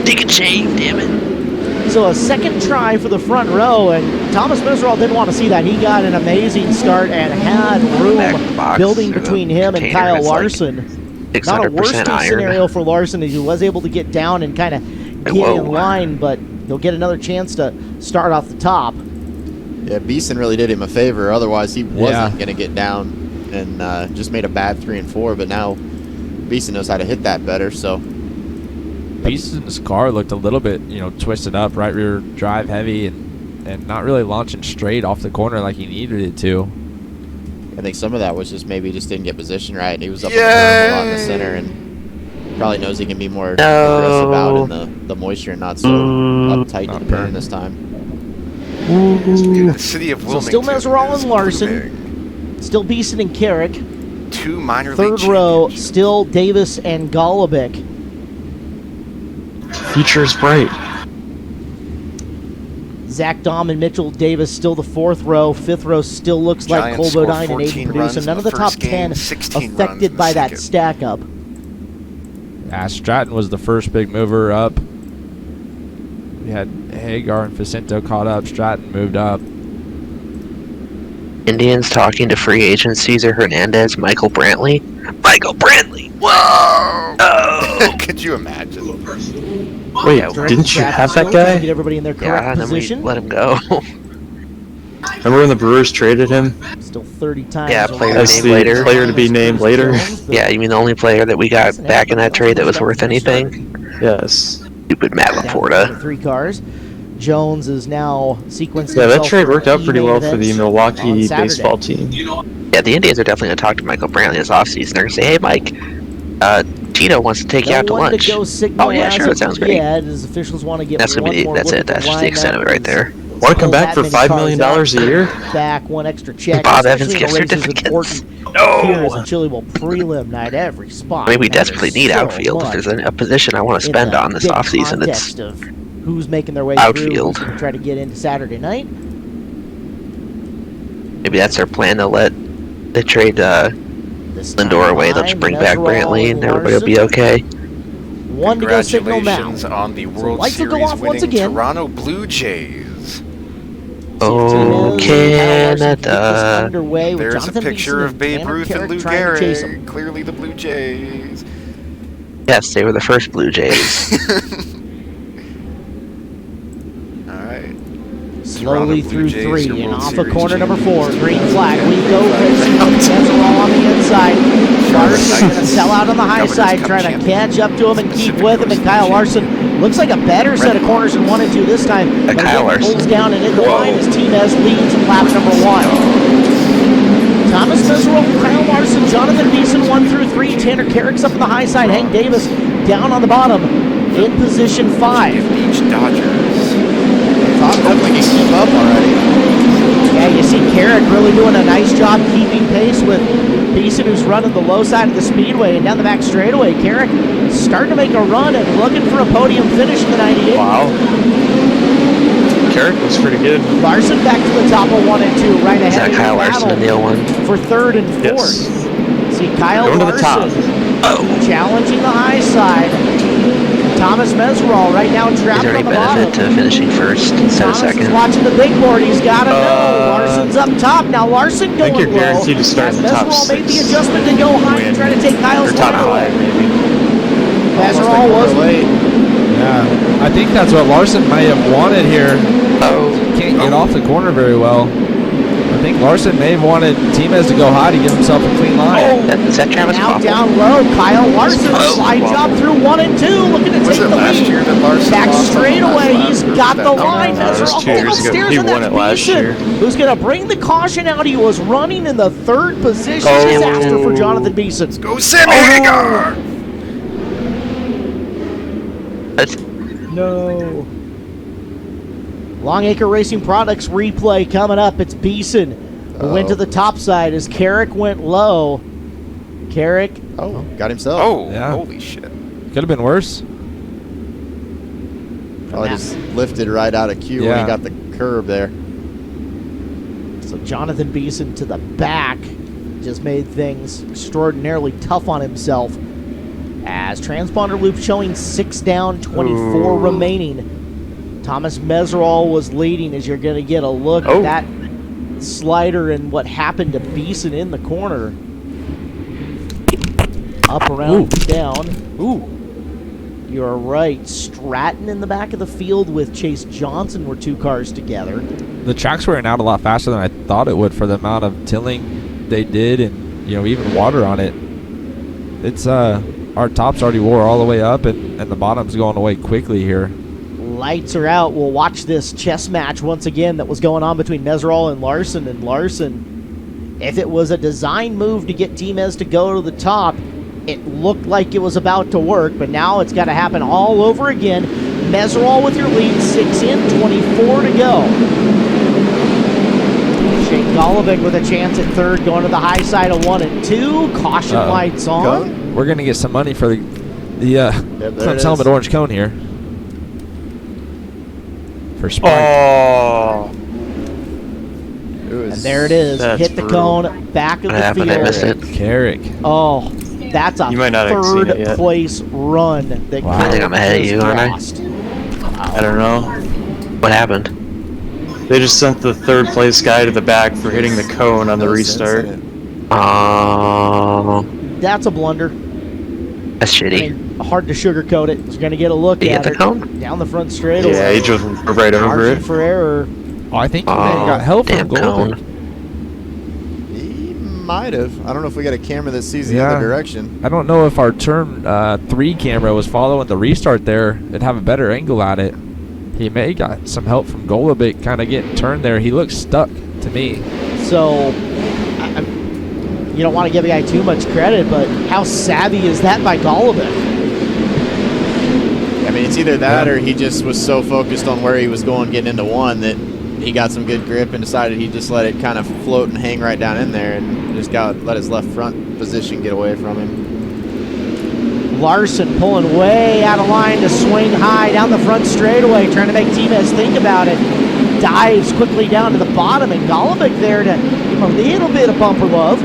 S2: Take a shave, damn it.
S7: So a second try for the front row, and Thomas Miserall didn't want to see that. He got an amazing start and had
S2: Back
S7: room
S2: box
S7: building
S2: or the
S7: between him and
S2: container,
S7: Kyle
S2: it's like
S7: Larson. Not a
S2: 600%
S7: worst case
S2: iron.
S7: scenario for Larson. He was able to get down and kind of get
S2: Whoa.
S7: in line, but he'll get another chance to start off the top.
S8: Yeah, Beeson really did him a favor. Otherwise, he wasn't going to get down and just made a bad 3 and 4. But now Beeson knows how to hit that better. So
S6: Beeson's car looked a little bit, twisted up, right rear drive heavy, and not really launching straight off the corner like he needed it to.
S8: I think some of that was just maybe he just didn't get position right. He was up in the turn a lot in the center and probably knows he can be more aggressive out in the moisture and not so uptight to the turn this time.
S5: Dude, the city of
S7: So
S5: Wilmington.
S7: still Mazerolle
S5: is
S7: and Larson.
S5: booming.
S7: Still Beeson and Carrick.
S5: 2 minor league
S7: Third row,
S5: championships.
S7: still Davis and Golobic.
S1: Future is bright.
S7: Zach Dahm and Mitchell Davis still the 4th row. 5th row still looks like
S5: Giants
S7: Cole
S5: scored
S7: Bodine and
S5: 14
S7: Aiden Purdue.
S5: runs
S7: So
S5: in
S7: none of
S5: the
S7: the top
S5: first game,
S7: 10
S5: 16 runs in
S7: affected
S5: the
S7: by that
S5: second.
S7: stack up.
S6: Stratton was the first big mover up. We had Hagar and Facento caught up. Stratton moved up.
S2: Indians talking to free agent Cesar Hernandez, Michael Brantley. Michael Brantley! Whoa! Oh!
S5: Could you imagine?
S1: Wait,
S7: Direct
S1: didn't you
S7: traffic
S1: have that
S7: still, trying to
S1: guy?
S7: Get everybody in their correct
S2: Yeah, and then we
S7: position.
S2: let him go.
S1: Remember when the Brewers traded him?
S7: Still 30 times.
S2: Yeah,
S7: over.
S2: player
S1: As
S2: named
S1: the
S2: later.
S1: player to be named later?
S2: Yeah, you mean the only player that we got back in that trade that was worth anything?
S1: Yes.
S2: Stupid Matt
S7: Down to
S2: Laporta.
S7: 3 cars. Jones is now sequencing.
S1: Yeah, that
S7: himself
S1: trade
S7: for
S1: worked out pretty
S7: E-main
S1: well for the
S7: events
S1: Milwaukee
S7: on Saturday.
S1: baseball team.
S2: Yeah, the Indians are definitely going to talk to Michael Brantley this offseason. They're going to say, hey, Mike, Tito wants to take you
S7: No
S2: out to
S7: one
S2: lunch.
S7: go signal
S2: Oh, yeah,
S7: as
S2: sure,
S7: of
S2: that sounds great.
S7: yet, as officials want to get
S2: That's gonna
S7: one
S2: be-
S7: more
S2: that's
S7: look
S2: it.
S7: at the
S2: That's just the
S7: lineup
S2: extent of it right there.
S1: Want to come back
S7: That
S1: for
S7: many
S1: $5
S7: cars
S1: million
S7: out,
S1: a year?
S7: Back one extra check.
S2: Bob
S7: especially
S2: Evans
S7: in
S2: gift
S7: a race as
S2: certificates.
S7: important
S2: No!
S7: Here is a Chili Bowl prelim night every spot.
S2: I mean, we
S7: matters
S2: desperately need
S7: so
S2: outfield. If
S7: much
S2: there's a position I want to
S7: in
S2: spend
S7: the
S2: on this
S7: big
S2: offseason, it's
S7: context of who's making their way
S2: outfield.
S7: through, who's gonna try to get into Saturday night.
S2: maybe that's their plan to let they trade
S7: This
S2: Lindor
S7: time
S2: away. They'll
S7: behind
S2: just bring back
S7: Mazerolle
S2: Brantley and everybody will be
S7: Larson.
S2: okay.
S7: One to go signal now.
S5: Congratulations on the World
S7: lights will go
S5: Series
S7: off once
S5: winning
S7: again.
S5: Toronto Blue Jays.
S2: Oh, Canada.
S7: Underway with
S5: There's a
S7: Jonathan
S5: picture
S7: Beeson
S5: of Babe
S7: Tanner
S5: Ruth and
S7: Carrick
S5: Lou
S7: trying to chase
S5: Gehrig.
S7: him.
S5: Clearly the Blue Jays.
S2: Yes, they were the first Blue Jays.
S5: All right.
S7: Slowly through 3 and off of corner number 4. Green flag. We go racing. Meserol on the inside. Larson going to sell out on the high side, trying to catch up to him and keep with him. And Kyle Larson looks like a better set of corners in 1 and 2 this time. But again, pulls down and in the line as Team-Ez leads in lap number 1. Thomas Meserol, Kyle Larson, Jonathan Beeson 1 through 3. Tanner Carrick's up on the high side. Hank Davis down on the bottom in position 5.
S5: Beach Dodgers.
S8: Tom definitely can keep up already.
S7: Yeah, you see Carrick really doing a nice job keeping pace with Beeson, who's running the low side of the speedway, and down the back straightaway. Carrick starting to make a run and looking for a podium finish in the 98.
S1: Wow. Carrick was pretty good.
S7: Larson back to the top of 1 and 2, right ahead of the
S2: Kyle Larson in the 01
S7: for 3rd and 4th.
S1: Yes.
S7: See Kyle
S1: Going
S7: Larson
S1: to the top.
S7: challenging the high side. Thomas Meserol right now trapped
S2: Is there
S7: on
S2: any
S7: the bottom.
S2: benefit to finishing first instead of
S7: Thomas is
S2: second?
S7: watching the big board. He's got to know. Larson's up top. Now Larson going
S1: I think you're
S7: low.
S1: guaranteed to start in the top
S7: Meserol made the
S1: 6.
S7: adjustment to go high and try to take Kyle's
S1: Or top
S7: line away.
S1: 5, maybe.
S7: Meserol was
S8: late.
S6: Yeah, I think that's what Larson may have wanted here. Can't get off the corner very well. I think Larson may have wanted Team-Ez to go high to give himself a clean line.
S2: Is that Travis
S7: now
S2: Koppel?
S7: down low. Kyle Larson slide job through 1 and 2, looking to take the lead. Back straight away, he's got the line.
S1: That was
S7: Meserol
S1: 2 years ago.
S7: downstairs,
S1: He
S7: and
S1: won
S7: that's
S1: it last
S7: Beeson,
S1: year.
S7: who's going to bring the caution out. He was running in the 3rd position.
S1: Oh.
S7: Disaster for Jonathan Beeson.
S5: Go Sammy Hagar!
S7: No. Longacre Racing Products replay coming up. It's Beeson who went to the top side as Carrick went low. Carrick.
S8: Oh, got himself.
S5: Oh,
S6: Yeah.
S5: holy shit.
S6: Could have been worse.
S8: Probably just lifted right out of cue when
S6: Yeah.
S8: he got the curb there.
S7: So Jonathan Beeson to the back just made things extraordinarily tough on himself. As transponder loop showing 6 down, 24 remaining. Thomas Meserol was leading as you're going to get a look at that slider and what happened to Beeson in the corner. Up, around, down. Ooh. You're right. Stratton in the back of the field with Chase Johnson were 2 cars together.
S6: The track's wearing out a lot faster than I thought it would for the amount of tilling they did, and even water on it. It's our tops already wore all the way up, and the bottom's going away quickly here.
S7: Lights are out. We'll watch this chess match once again that was going on between Meserol and Larson. And Larson, if it was a design move to get Team-Ez to go to the top, it looked like it was about to work, but now it's got to happen all over again. Meserol with your lead, 6 in, 24 to go. Shane Golovic with a chance at 3rd, going to the high side of 1 and 2. Caution lights on.
S6: We're going to get some money for the Clem's Helmet Orange Cone here. For Spike.
S1: Oh.
S7: And there it is. Hit the cone, back of the field.
S2: I missed it.
S6: Carrick.
S7: Oh, that's a
S1: You might not have seen it yet.
S7: 3rd place run that
S6: Wow.
S2: I think I'm ahead of you, aren't I?
S7: lost.
S1: I don't know.
S2: What happened?
S1: They just sent the 3rd place guy to the back for hitting the cone on the restart.
S2: Oh,
S7: That's a blunder.
S2: that's
S7: I
S2: shitty.
S7: mean, hard to sugarcoat it. You're going to get a look
S2: Did he
S7: at
S2: hit the
S7: it.
S2: cone?
S7: Down the front straightaway.
S1: Yeah, he drove right over
S7: Margin
S1: it.
S7: for error.
S6: Oh, I think he may have got help from
S2: damn
S6: Golden.
S2: cone.
S8: He might have. I don't know if we got a camera that sees the other direction.
S6: I don't know if our turn 3 camera was following the restart there. It'd have a better angle at it. He may got some help from Golovic kind of getting turned there. He looks stuck to me.
S7: So, you don't want to give the guy too much credit, but how savvy is that by Golovic?
S8: I mean, it's either that or he just was so focused on where he was going getting into 1 that he got some good grip and decided he'd just let it kind of float and hang right down in there and just let his left front position get away from him.
S7: Larson pulling way out of line to swing high down the front straightaway, trying to make Team-Ez think about it. Dives quickly down to the bottom, and Golovic there to give him a little bit of bumper love.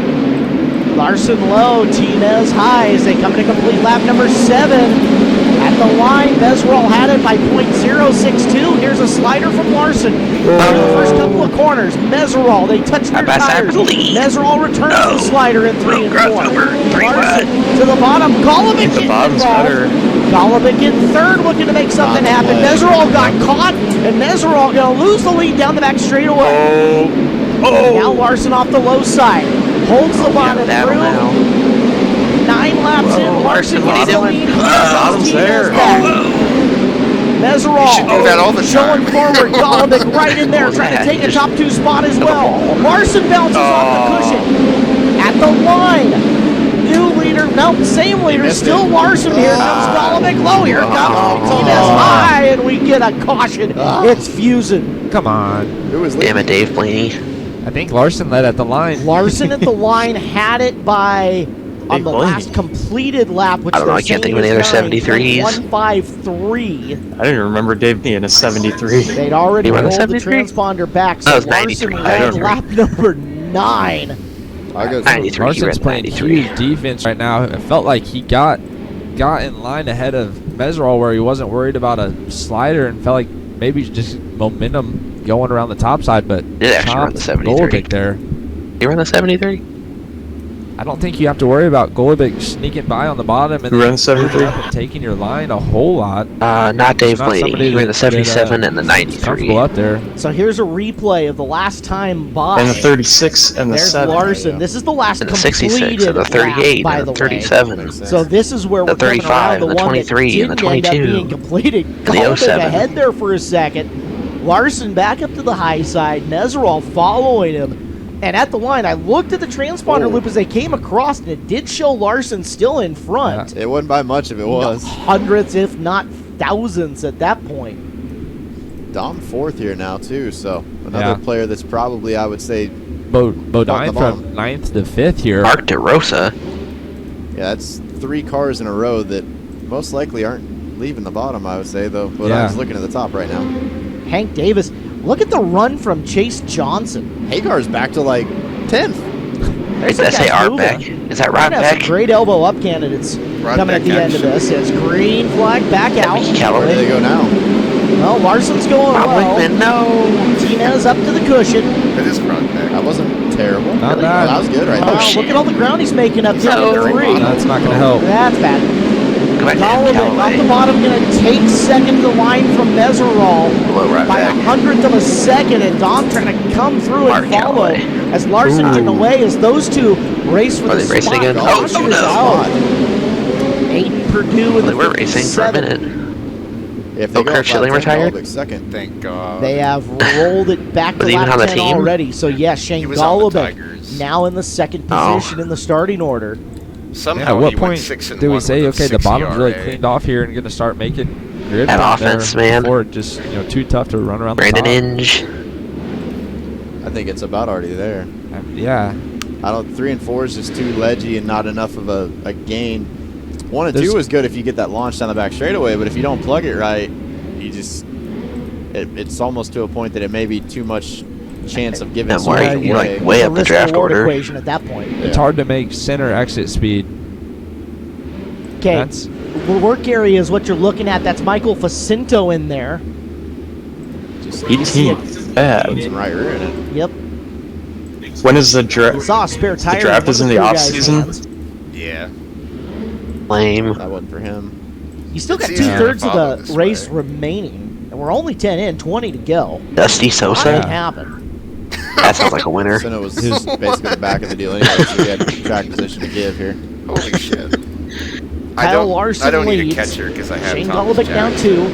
S7: Larson low, Team-Ez high as they come to complete lap number 7. At the line, Meserol had it by .062. Here's a slider from Larson. Through the first couple of corners, Meserol, they touch their tires. Meserol returns the slider in 3 and 4. Larson to the bottom. Golovic
S1: The bottom's better.
S7: Golubic in third, looking to make something happen. Meserol got caught, and Meserol going to lose the lead down the back straightaway. Now Larson off the low side. Holds the bottom through. 9 laps in. Larson gets the lead.
S1: Bottom's there.
S7: Meserol
S5: should do that all the
S7: showing
S5: time.
S7: forward. Golubic right in there, trying to take a top 2 spot as well. Larson bounces off the cushion. At the line. New leader, no, same leader, still Larson. Here comes Golubic low. Here comes Martinez high, and we get a caution. It's fusing.
S6: Come on.
S2: Damn it, Dave Blaney.
S6: I think Larson led at the line.
S7: Larson at the line had it by on the
S1: Blaney.
S7: last completed lap, which
S2: I don't know, I can't think of any other 73s.
S7: 153.
S1: I didn't remember Dave being a 73.
S7: They'd already
S2: He won a
S7: rolled the
S2: 73?
S7: transponder back, so
S2: That was
S7: Larson
S2: 93.
S7: led lap number 9.
S8: I go
S2: 93.
S6: Larson's playing huge defense right now. It felt like he got in line ahead of Meserol where he wasn't worried about a slider and felt like maybe just momentum going around the top side, but
S2: Did actually run the 73.
S6: Golubic there.
S2: You run the 73?
S6: I don't think you have to worry about Golubic sneaking by on the bottom and
S1: Who ran the 73?
S6: up and taking your line a whole lot.
S2: Not Dave
S6: Not
S2: Blaney.
S6: somebody
S2: He ran the
S6: that-
S2: 77 and the
S6: Comfortable
S2: 93.
S6: up there.
S7: So here's a replay of the last time by.
S1: And the 36 and the
S7: There's
S1: 7.
S7: Larson. This is the last
S2: And the
S7: completed
S2: 66 and the 38
S7: lap, by
S2: and
S7: the
S2: the
S7: way.
S2: 37.
S7: So this is where
S2: The
S7: we're coming
S2: 35
S7: around the
S2: and the
S7: one
S2: 23
S7: that
S2: and the
S7: didn't end up
S2: 22.
S7: being completed.
S2: And the
S7: Golubic
S2: 07.
S7: ahead there for a second. Larson back up to the high side. Meserol following him. And at the line, I looked at the transponder loop as they came across, and it did show Larson still in front.
S8: It wasn't by much if it was.
S7: Hundreds, if not thousands at that point.
S8: Dom 4th here now, too, so another
S6: Yeah.
S8: player that's probably, I would say,
S6: Bodine
S8: the
S6: from
S8: bottom.
S6: 9th to 5th here.
S2: Mark DeRosa.
S8: yeah, that's 3 cars in a row that most likely aren't leaving the bottom, I would say, though. But
S6: Yeah.
S8: I'm just looking at the top right now.
S7: Hank Davis. Look at the run from Chase Johnson.
S8: Hagar's back to, like, 10th.
S7: There's
S2: Did I
S7: some
S2: say
S7: guys
S2: Art
S7: moving.
S2: Beck? Is that
S7: We're
S2: Rod
S7: gonna have
S2: Beck?
S7: some great elbow up candidates
S5: Rod
S7: coming at
S5: Beck
S7: the end of this. It's green flag back out.
S2: Mickey Keller.
S8: Where do they go now?
S7: Well, Larson's going
S2: Rob
S7: well.
S2: Wickman, no.
S7: Martinez up to the cushion.
S5: It is front back.
S8: That wasn't terrible.
S6: Not
S8: Really?
S6: bad.
S8: That was good right
S7: Wow,
S8: there.
S7: look at all the ground he's making up here
S2: No.
S7: in 3.
S6: That's not going to help.
S7: That's bad.
S2: Go back to
S7: Golubic off the
S2: Callaway.
S7: bottom, going to take second to the line from Meserol
S2: Below Rod
S7: by
S2: Beck.
S7: 100th of a second, and Dom trying to come through
S2: Mark
S7: and follow
S2: Callaway.
S7: as Larson getting away as those two race for
S2: Are
S7: the
S2: they racing
S7: spot.
S2: again?
S7: Caution
S2: Oh,
S7: is
S2: no.
S7: out. Aiden Purdue in
S2: Well,
S7: the
S2: they were racing for a
S7: 57.
S2: minute.
S8: If they
S2: Oh,
S8: go
S2: Kurt
S8: up by
S2: Schilling
S8: 10,
S2: retired?
S8: Golubic second.
S5: Thank God.
S7: They have rolled it back to
S2: Was he even
S7: lap
S2: on the
S7: 10
S2: team?
S7: already. So yes, Shane
S5: He was on the
S7: Golubic
S5: Tigers.
S7: now in the second
S2: Oh.
S7: position in the starting order.
S5: Somehow
S6: At what
S5: he
S6: point
S5: went 6-1
S6: do we say,
S5: with a
S6: okay, the
S5: 6
S6: bottom's really
S5: ERA.
S6: cleaned off here and going to start making grid
S2: That
S6: down
S2: offense,
S6: there
S2: man.
S6: before it just, too tough to run around
S2: Brandon
S6: the top?
S2: Inge.
S8: I think it's about already there.
S6: Yeah.
S8: I don't. 3 and 4 is just too ledgy and not enough of a gain. 1 and
S6: There's-
S8: 2 is good if you get that launch down the back straightaway, but if you don't plug it right, you just it's almost to a point that it may be too much chance of giving.
S2: And where
S8: something
S2: you're
S8: away.
S2: like way
S7: It's a
S2: up the
S7: risk
S2: draft
S7: reward
S2: order.
S7: equation at that point.
S6: It's hard to make center exit speed.
S7: Okay,
S6: That's-
S7: the work area is what you're looking at. That's Michael Facinto in there.
S8: Just
S1: 18th. Bad.
S8: some right rear in it.
S7: Yep.
S1: When is the
S7: You
S1: draft?
S7: saw a spare tire.
S1: draft
S7: one
S1: is
S7: of
S1: in the
S7: crew
S1: off
S7: guys'
S1: season?
S7: hands.
S5: Yeah.
S2: Lame.
S8: That wasn't for him.
S7: You still got
S5: It's easier to
S7: 2/3 of
S5: follow
S7: the
S5: this
S7: race
S5: way.
S7: remaining, and we're only 10 in, 20 to go.
S2: Dusty
S7: Not
S2: Sosa.
S7: gonna happen.
S2: That sounds like a winner.
S8: So it was basically the back of the deal anyway, so we had track position to give here.
S5: Holy shit.
S7: Kyle Larson
S5: I don't need
S7: leads.
S5: a catcher because I have
S7: Shane
S5: Thomas
S7: Golubic down
S5: Jack.
S7: 2.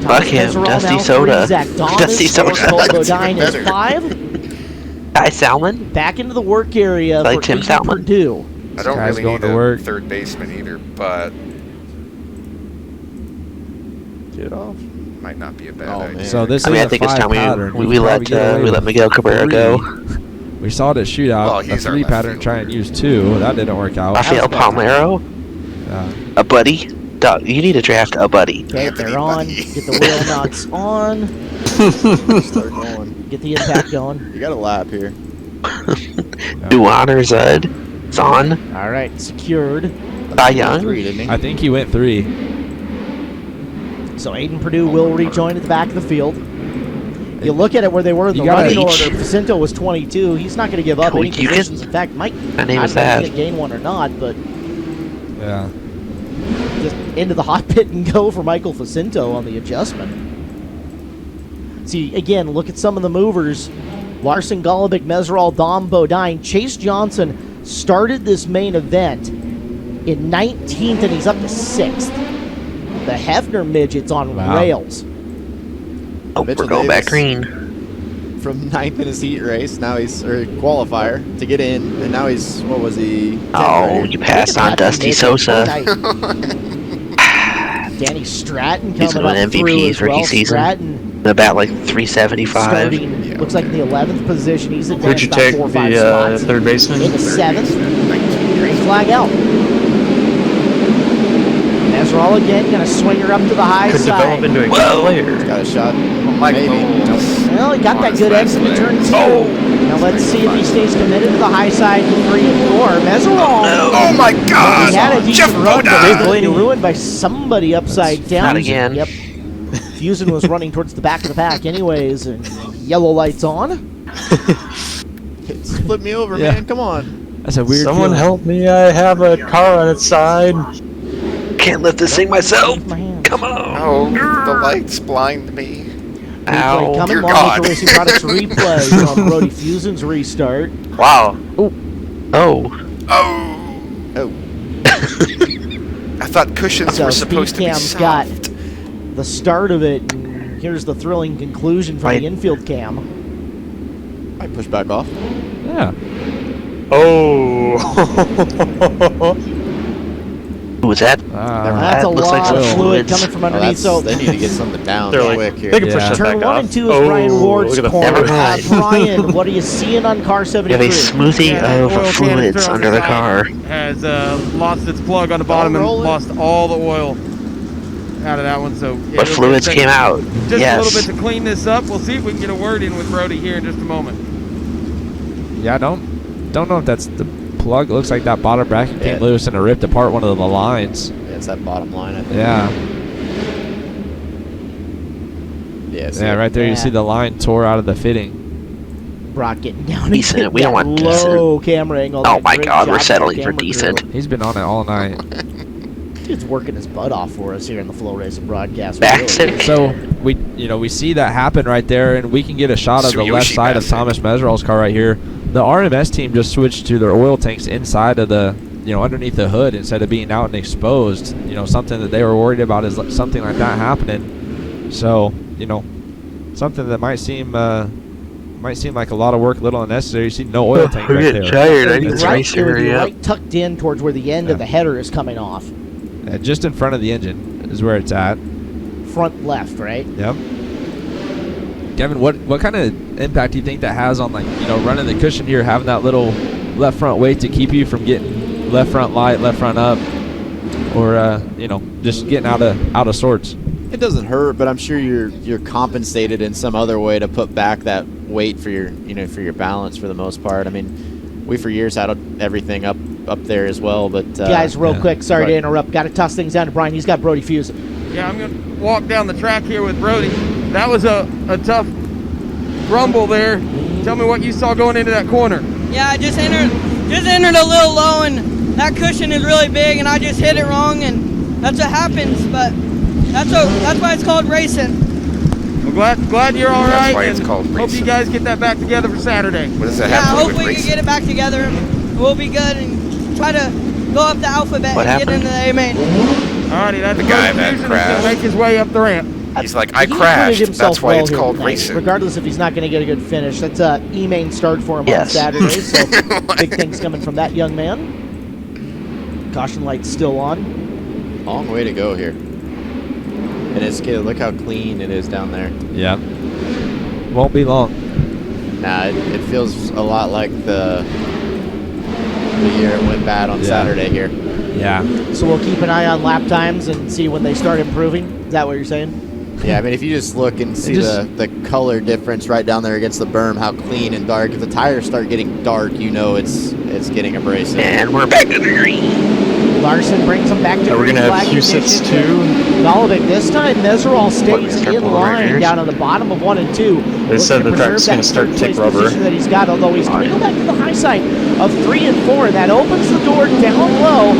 S2: Fuck him, Dusty Soda.
S7: Zach Donis,
S2: Dusty Soda.
S7: Cole
S5: That's even
S7: Bodine is
S5: better.
S7: 5.
S2: Guy Salmon.
S7: Back into the work area
S2: Like
S7: for
S2: Tim
S7: Aiden
S2: Salmon.
S7: Purdue.
S5: I don't
S6: guy's
S5: really
S6: going
S5: need
S6: to
S5: a
S6: work.
S5: third baseman either, but
S8: Get it off.
S5: might not be a bad
S8: Oh,
S5: idea.
S8: man.
S6: So this
S2: I
S6: is
S2: mean, I
S6: a
S2: think it's
S6: 5
S2: time
S6: pattern.
S2: we
S6: could probably
S2: let
S6: get away
S2: we let
S6: with
S2: Miguel Cabrera
S6: 3.
S2: go.
S6: We saw it at shootout.
S5: Well,
S6: a
S5: he's our
S6: 3
S5: left
S6: pattern, try and
S5: fielder.
S6: use 2. That didn't work out.
S2: Rafael Palmero,
S6: Yeah.
S2: a buddy. Dog, you need to draft a buddy.
S7: Okay,
S5: Anthony
S7: they're on.
S5: Buddy.
S7: Get the wheel nuts on.
S8: Start going.
S7: Get the impact going.
S8: You got a lap here.
S2: Duan or Zud. Zahn.
S7: All right, secured.
S2: Cy Young.
S8: 3, didn't he?
S6: I think he went 3.
S7: So Aiden Purdue will rejoin at the back of the field. You look at it where they were in
S6: You
S7: the
S6: gotta
S7: running order.
S2: reach.
S7: Jacinto was 22. He's not going to give up
S2: Well,
S7: any
S2: you
S7: positions.
S2: can-
S7: In fact, Mike,
S2: My name
S7: I
S2: is
S7: don't know if
S2: that.
S7: he's going to gain one or not, but
S6: Yeah.
S7: just into the hot pit and go for Michael Facinto on the adjustment. See, again, look at some of the movers. Larson, Golubic, Mesereau, Dom, Bodine. Chase Johnson started this main event in 19th, and he's up to 6th. The Hefner midget's on rails.
S2: Oh,
S8: Mitchell
S2: we're going back
S8: Davis
S2: green.
S8: From 9th in his heat race, now he's or qualifier to get in, and now he's what was he? 10th,
S2: Oh,
S8: right?
S2: you passed on Dusty Sosa.
S7: Danny Stratton
S2: He's
S7: coming
S2: gonna
S7: up
S2: win
S7: through
S2: MVP
S7: as well.
S2: rookie season.
S7: Stratton
S2: About like 375.
S7: starting, looks like in the 11th position. He's
S1: Who'd
S7: advanced
S1: you
S7: about
S1: take,
S7: 4 or 5
S1: the
S7: spots.
S1: third baseman?
S7: In the 7th, green flag out. Mesereau again, going to swing her up to the high
S1: Could
S7: side.
S1: develop into a good player.
S8: He's got a shot.
S5: Mike
S8: Maybe.
S5: Knowles.
S7: Well, he got that good exit to turn 2. Now let's see if he stays committed to the high side in 3 and 4. Mesereau.
S5: Oh my God!
S7: He had a decent
S5: Jeff
S7: run, but
S5: Bodine.
S7: was going to be ruined by somebody upside down.
S2: Not again.
S7: Yep. Fusen was running towards the back of the pack anyways, and yellow lights on.
S8: Flip me over, man. Come on.
S6: That's a weird
S1: Someone
S6: feeling.
S1: help me, I have a car on its side.
S2: Can't lift this thing myself.
S7: My hands.
S2: Come on.
S5: Oh, the lights blind me.
S7: Replay
S2: Ow.
S7: coming,
S5: Dear
S7: Longmaker
S5: God.
S7: Racing Products replay from Brody Fusen's restart.
S2: Wow. Oh.
S5: Oh.
S8: Oh.
S5: I thought cushions
S7: So
S5: were supposed to be
S7: Speed Cam's
S5: soft.
S7: got the start of it, and here's the thrilling conclusion from
S2: Right.
S7: the infield cam.
S8: I push back off.
S6: Yeah.
S1: Oh.
S2: Who was that?
S7: That's a
S2: looks
S7: lot
S2: like some
S7: of fluid
S2: fluids.
S7: coming from
S8: Oh,
S7: underneath. So
S8: they need to get something down
S1: They're like,
S8: quick here.
S1: they can push
S6: Yeah.
S1: that
S7: turn
S1: back
S7: 1
S1: off.
S7: and 2 is Brian Ward's
S1: look at the
S7: corner.
S2: Never mind.
S7: Brian, what are you seeing on car
S2: You
S7: 73?
S2: have a smoothie of fluids under the car.
S9: Has lost its plug on the bottom and
S8: roll it.
S9: lost all the oil out of that one. So yeah,
S2: But
S9: it'll
S2: fluids
S9: take
S2: came out.
S9: Just a
S2: Yes.
S9: little bit to clean this up. We'll see if we can get a word in with Brody here in just a moment.
S6: Yeah, I don't know if that's the plug. It looks like that bottom bracket came
S8: Yeah.
S6: loose and it ripped apart one of the lines.
S8: Yeah, it's that bottom line, I think.
S6: Yeah.
S8: Yeah,
S6: Yeah, right there you
S7: Yeah.
S6: see the line tore out of the fitting.
S7: Brock getting down
S2: Decent.
S7: and
S2: We don't want
S7: low camera angle.
S2: Oh my
S7: Great
S2: God, we're
S7: job
S2: settling
S7: by
S2: for
S7: camera crew.
S2: decent.
S6: He's been on it all night.
S7: Dude's working his butt off for us here in the Flow Racing broadcast.
S2: Back
S7: Really.
S2: sick.
S6: So we see that happen right there, and we can get a shot of the left
S5: Tsuyoshi
S6: side of
S5: Bassett.
S6: Thomas Mesereau's car right here. The RMS team just switched to their oil tanks inside of the, underneath the hood instead of being out and exposed. Something that they were worried about is something like that happening. So, something that might seem like a lot of work, little unnecessary. You see no oil tank
S2: We're
S6: right
S2: getting
S6: there.
S2: tired. I
S7: It would
S2: need
S7: be
S2: to
S7: right,
S2: race
S7: it would be
S2: hurry up.
S7: right tucked in towards where the end of the header is coming off.
S6: Just in front of the engine is where it's at.
S7: Front left, right?
S6: Yep. Kevin, what kind of impact do you think that has on running the cushion here, having that little left front weight to keep you from getting left front light, left front up, or just getting out of sorts?
S8: It doesn't hurt, but I'm sure you're compensated in some other way to put back that weight for your for your balance for the most part. I mean, we for years had everything up there as well, but
S7: Guys, real
S6: yeah.
S7: quick, sorry to
S8: Right.
S7: interrupt. Got to toss things down to Brian. He's got Brody Fusen.
S9: Yeah, I'm going to walk down the track here with Brody. That was a tough rumble there. Tell me what you saw going into that corner.
S11: Yeah, I just entered a little low, and that cushion is really big, and I just hit it wrong, and that's what happens. But that's why it's called racing.
S9: Well, glad you're all
S5: That's
S9: right.
S5: why it's
S9: and
S5: called
S9: hope
S5: racing.
S9: you guys get that back together for Saturday.
S5: What does that
S11: Yeah,
S5: have to do
S11: hopefully
S5: with
S11: we can
S5: racing?
S11: get it back together, and we'll be good, and try to go up the alphabet
S2: What
S11: and get
S2: happened?
S11: into the A main.
S9: Alrighty, that's
S5: The guy that
S9: Fusen is
S5: crashed.
S9: going to make his way up the ramp.
S5: He's like, I
S7: He included
S5: crashed.
S7: himself
S5: That's why
S7: well
S5: it's
S7: here
S5: called
S7: tonight,
S5: racing.
S7: Regardless if he's not going to get a good finish. That's a E-main start for him on
S2: Yes.
S7: Saturday, so big things coming from that young man. Caution lights still on.
S8: long way to go here. And it's good. Look how clean it is down there.
S6: Yeah. Won't be long.
S8: Nah, it feels a lot like the year it went bad on
S6: Yeah.
S8: Saturday here.
S6: Yeah.
S7: So we'll keep an eye on lap times and see when they start improving. Is that what you're saying?
S8: Yeah, I mean, if you just look and see the color difference right down there against the berm, how clean and dark. If the tires start getting dark, it's getting abrasive.
S2: And we're back to the green.
S7: Larson brings him back to
S1: Are we
S7: green
S1: going to have
S7: flag
S1: Husets
S7: condition.
S1: too?
S7: Golubic this time, Mesereau stays
S2: Mr.
S7: in
S2: Bull
S7: line
S2: Rangers?
S7: down on the bottom of 1 and 2.
S1: They said the track's going to start tick rubber.
S7: That he's got, although he's going to go back to the high side of 3 and 4. That opens the door down low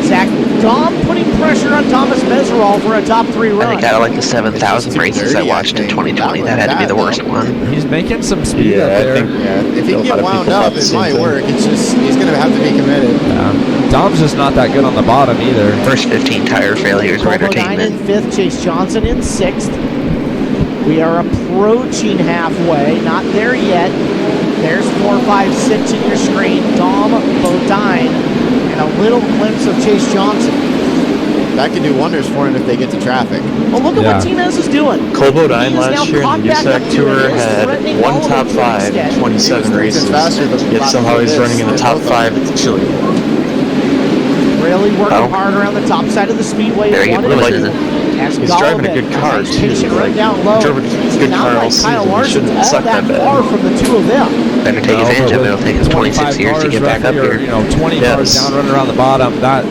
S7: Zach Dom putting pressure on Thomas Meserol for a top 3 run.
S2: I think out of like the 7,000 races I watched in 2020, that had to be the worst one.
S6: He's making some speed up
S1: I
S6: there.
S1: think
S8: If he can get wound up, it might work. It's just he's going to have to be committed.
S6: Dom's just not that good on the bottom either.
S2: First 15 tire failures were
S7: Colbo 9 in
S2: entertainment.
S7: 5th, Chase Johnson in 6th. We are approaching halfway, not there yet. There's 4, 5, 6 in your screen. Dom, Bodine, and a little glimpse of Chase Johnson.
S8: That could do wonders for him if they get to traffic.
S7: Well, look at what Tinez is doing.
S1: Cole Bodine
S7: He is now
S1: last year in
S7: caught
S1: the
S7: back up
S1: USAC
S7: to
S1: Tour
S7: it. He is
S1: had
S7: threatening
S1: one
S7: all of
S1: top
S7: them
S1: 5
S7: instead.
S1: in 27 races.
S8: faster the
S1: Yet
S8: lap
S1: somehow he's
S8: before
S1: running in
S8: this
S1: the top
S8: than
S1: 5 at the Chili.
S7: Really working hard around the top side of the speedway.
S2: Very good
S1: Like,
S7: As
S1: he's driving a
S7: Golovic,
S1: good car,
S7: nice
S1: too.
S7: patient run
S1: Like,
S7: down low.
S1: drove a
S7: It's
S1: good
S7: not
S1: car all
S7: like
S1: season.
S7: Kyle
S1: He
S7: Larson's
S1: shouldn't
S7: all
S1: suck
S7: that
S1: that bad.
S7: far from the two of them.
S2: Better take advantage of it. It'll take us 26 years to get back up here.
S6: 20 cars down running around the bottom. That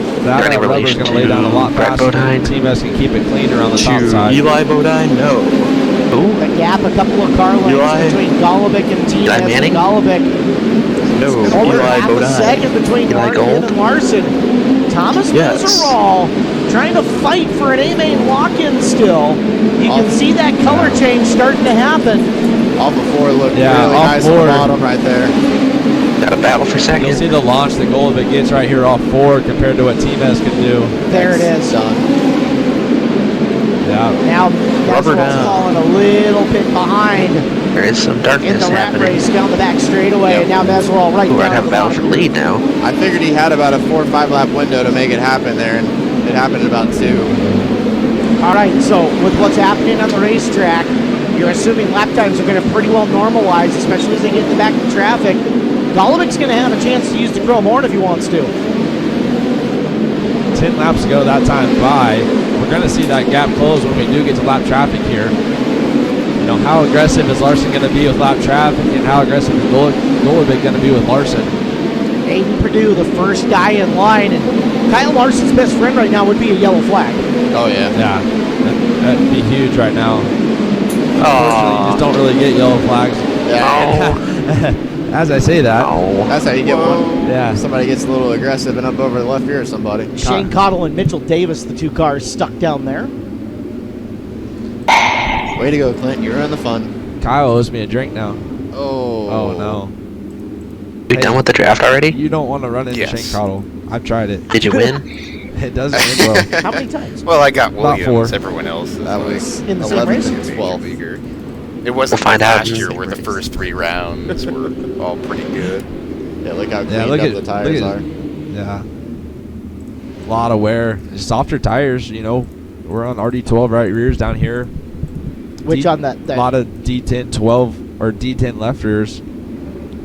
S2: Any
S6: rubber's
S2: relation
S6: going to lay down a lot
S2: to Brett
S6: faster.
S2: Bodine?
S6: Team S can keep it clean around the top
S1: To
S6: side.
S1: Eli Bodine? No.
S7: The gap, a couple of car lengths
S1: Eli?
S7: between Golovic and Tinez.
S2: Eli Manning?
S7: Golovic.
S1: No.
S7: Over
S1: Eli
S7: half a
S1: Bodine.
S7: second between
S2: Eli
S7: Larkin
S2: Gold?
S7: and Larson. Thomas
S1: Yes.
S7: Meserol trying to fight for an A-main lock-in still. You can see that color change starting to happen.
S8: Off of 4 looked really
S6: off
S8: nice on the
S6: 4.
S8: bottom right there.
S2: Got a battle for
S6: You'll
S2: second.
S6: see the launch that Golovic gets right here off 4 compared to what Team S can do.
S7: There it is.
S8: Done.
S6: Yeah.
S7: Now
S1: Rubber
S7: Meserol's
S1: down.
S7: falling a little bit behind
S2: There is some
S7: in
S2: darkness
S7: the rat
S2: happening.
S7: race down the back straightaway.
S8: Yep.
S7: And now Meserol right
S2: Ooh,
S7: down
S2: I'd have
S7: the
S2: a battle for
S7: bottom.
S2: the lead now.
S8: I figured he had about a 4 or 5 lap window to make it happen there, and it happened in about 2.
S7: All right, so with what's happening on the racetrack, you're assuming lap times are going to pretty well normalize, especially as they get in the back of traffic. Golovic's going to have a chance to use the chrome horn if he wants to.
S6: 10 laps ago that time by. We're going to see that gap close when we do get to lap traffic here. You know, how aggressive is Larson going to be with lap traffic, and how aggressive is Golovic going to be with Larson?
S7: Aiden Perdue, the first guy in line, and Kyle Larson's best friend right now would be a yellow flag.
S8: Oh, yeah.
S6: Yeah, that'd be huge right now. Unfortunately, you just don't really get yellow flags.
S8: Yeah.
S6: As I say that.
S8: That's how you get one.
S6: Yeah.
S8: Somebody gets a little aggressive and up over the left ear of somebody.
S7: Shane Cottle and Mitchell Davis, the two cars stuck down there.
S8: Way to go, Clint. You ruined the fun.
S6: Kyle owes me a drink now.
S8: Oh.
S6: Oh, no.
S2: We done with the draft already?
S6: You don't want to run into
S5: Yes.
S6: Shane Cottle. I've tried it.
S2: Did you win?
S6: It doesn't end well.
S7: How many times?
S5: Well, I got
S6: About
S5: Williams.
S6: 4.
S5: Everyone else is
S8: That was
S7: In the same
S8: 11
S7: race?
S8: and 12.
S5: It wasn't
S2: We'll find
S5: like
S2: out.
S5: last year where the first 3 rounds were all pretty good.
S8: Yeah, look how cleaned
S6: look
S8: up
S6: at
S8: the tires are.
S6: Yeah. A lot of wear. Softer tires, you know. We're on RD12 right rears down here.
S7: Which on that
S6: A lot of D10 12 or D10 left rears.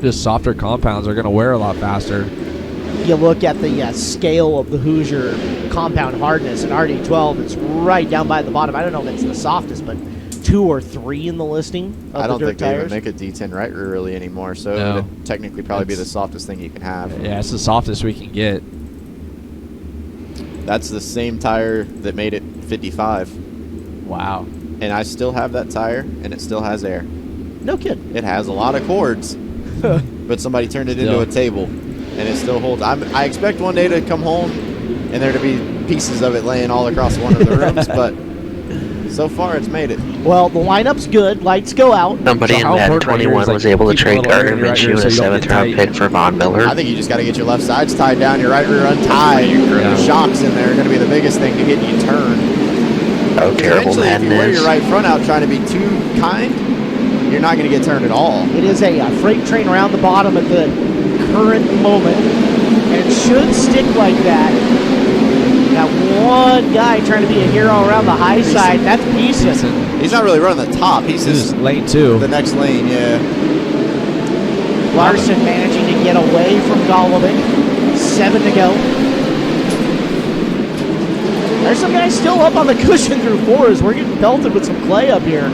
S6: Just softer compounds are going to wear a lot faster.
S7: you look at the scale of the Hoosier compound hardness, and RD12 is right down by the bottom. I don't know if it's the softest, but 2 or 3 in the listing of
S8: I don't
S7: the
S8: think
S7: dirt
S8: they
S7: tires.
S8: even make a D10 right rear really anymore, so
S6: No.
S8: it would technically probably be the softest thing you can have.
S6: Yeah, it's the softest we can get.
S8: That's the same tire that made it 55.
S6: Wow.
S8: And I still have that tire, and it still has air.
S7: No kidding.
S8: It has a lot of cords, but somebody turned it into a table, and it still holds. I expect one day to come home and there to be pieces of it laying all across one of the rooms, but so far it's made it.
S7: Well, the lineup's good. Lights go out.
S2: Somebody in Madden 21 was able to trade Gardner Minshew and a 7th-round pick for Von Miller.
S8: I think you just got to get your left sides tied down, your right rear untied. The shocks in there are going to be the biggest thing to get you turned.
S2: Oh, terrible
S8: Eventually, if
S2: Madden
S8: you wear
S2: is.
S8: your right front out trying to be too kind, you're not going to get turned at all.
S7: It is a freight train around the bottom at the current moment, and it should stick like that. Got one guy trying to be a hero around the high side. That's Beeson.
S8: He's not really running the top. He's just
S6: lane 2.
S8: The next lane, yeah.
S7: Larson managing to get away from Golovic. 7 to go. There's some guys still up on the cushion through 4 as we're getting belted with some clay up here.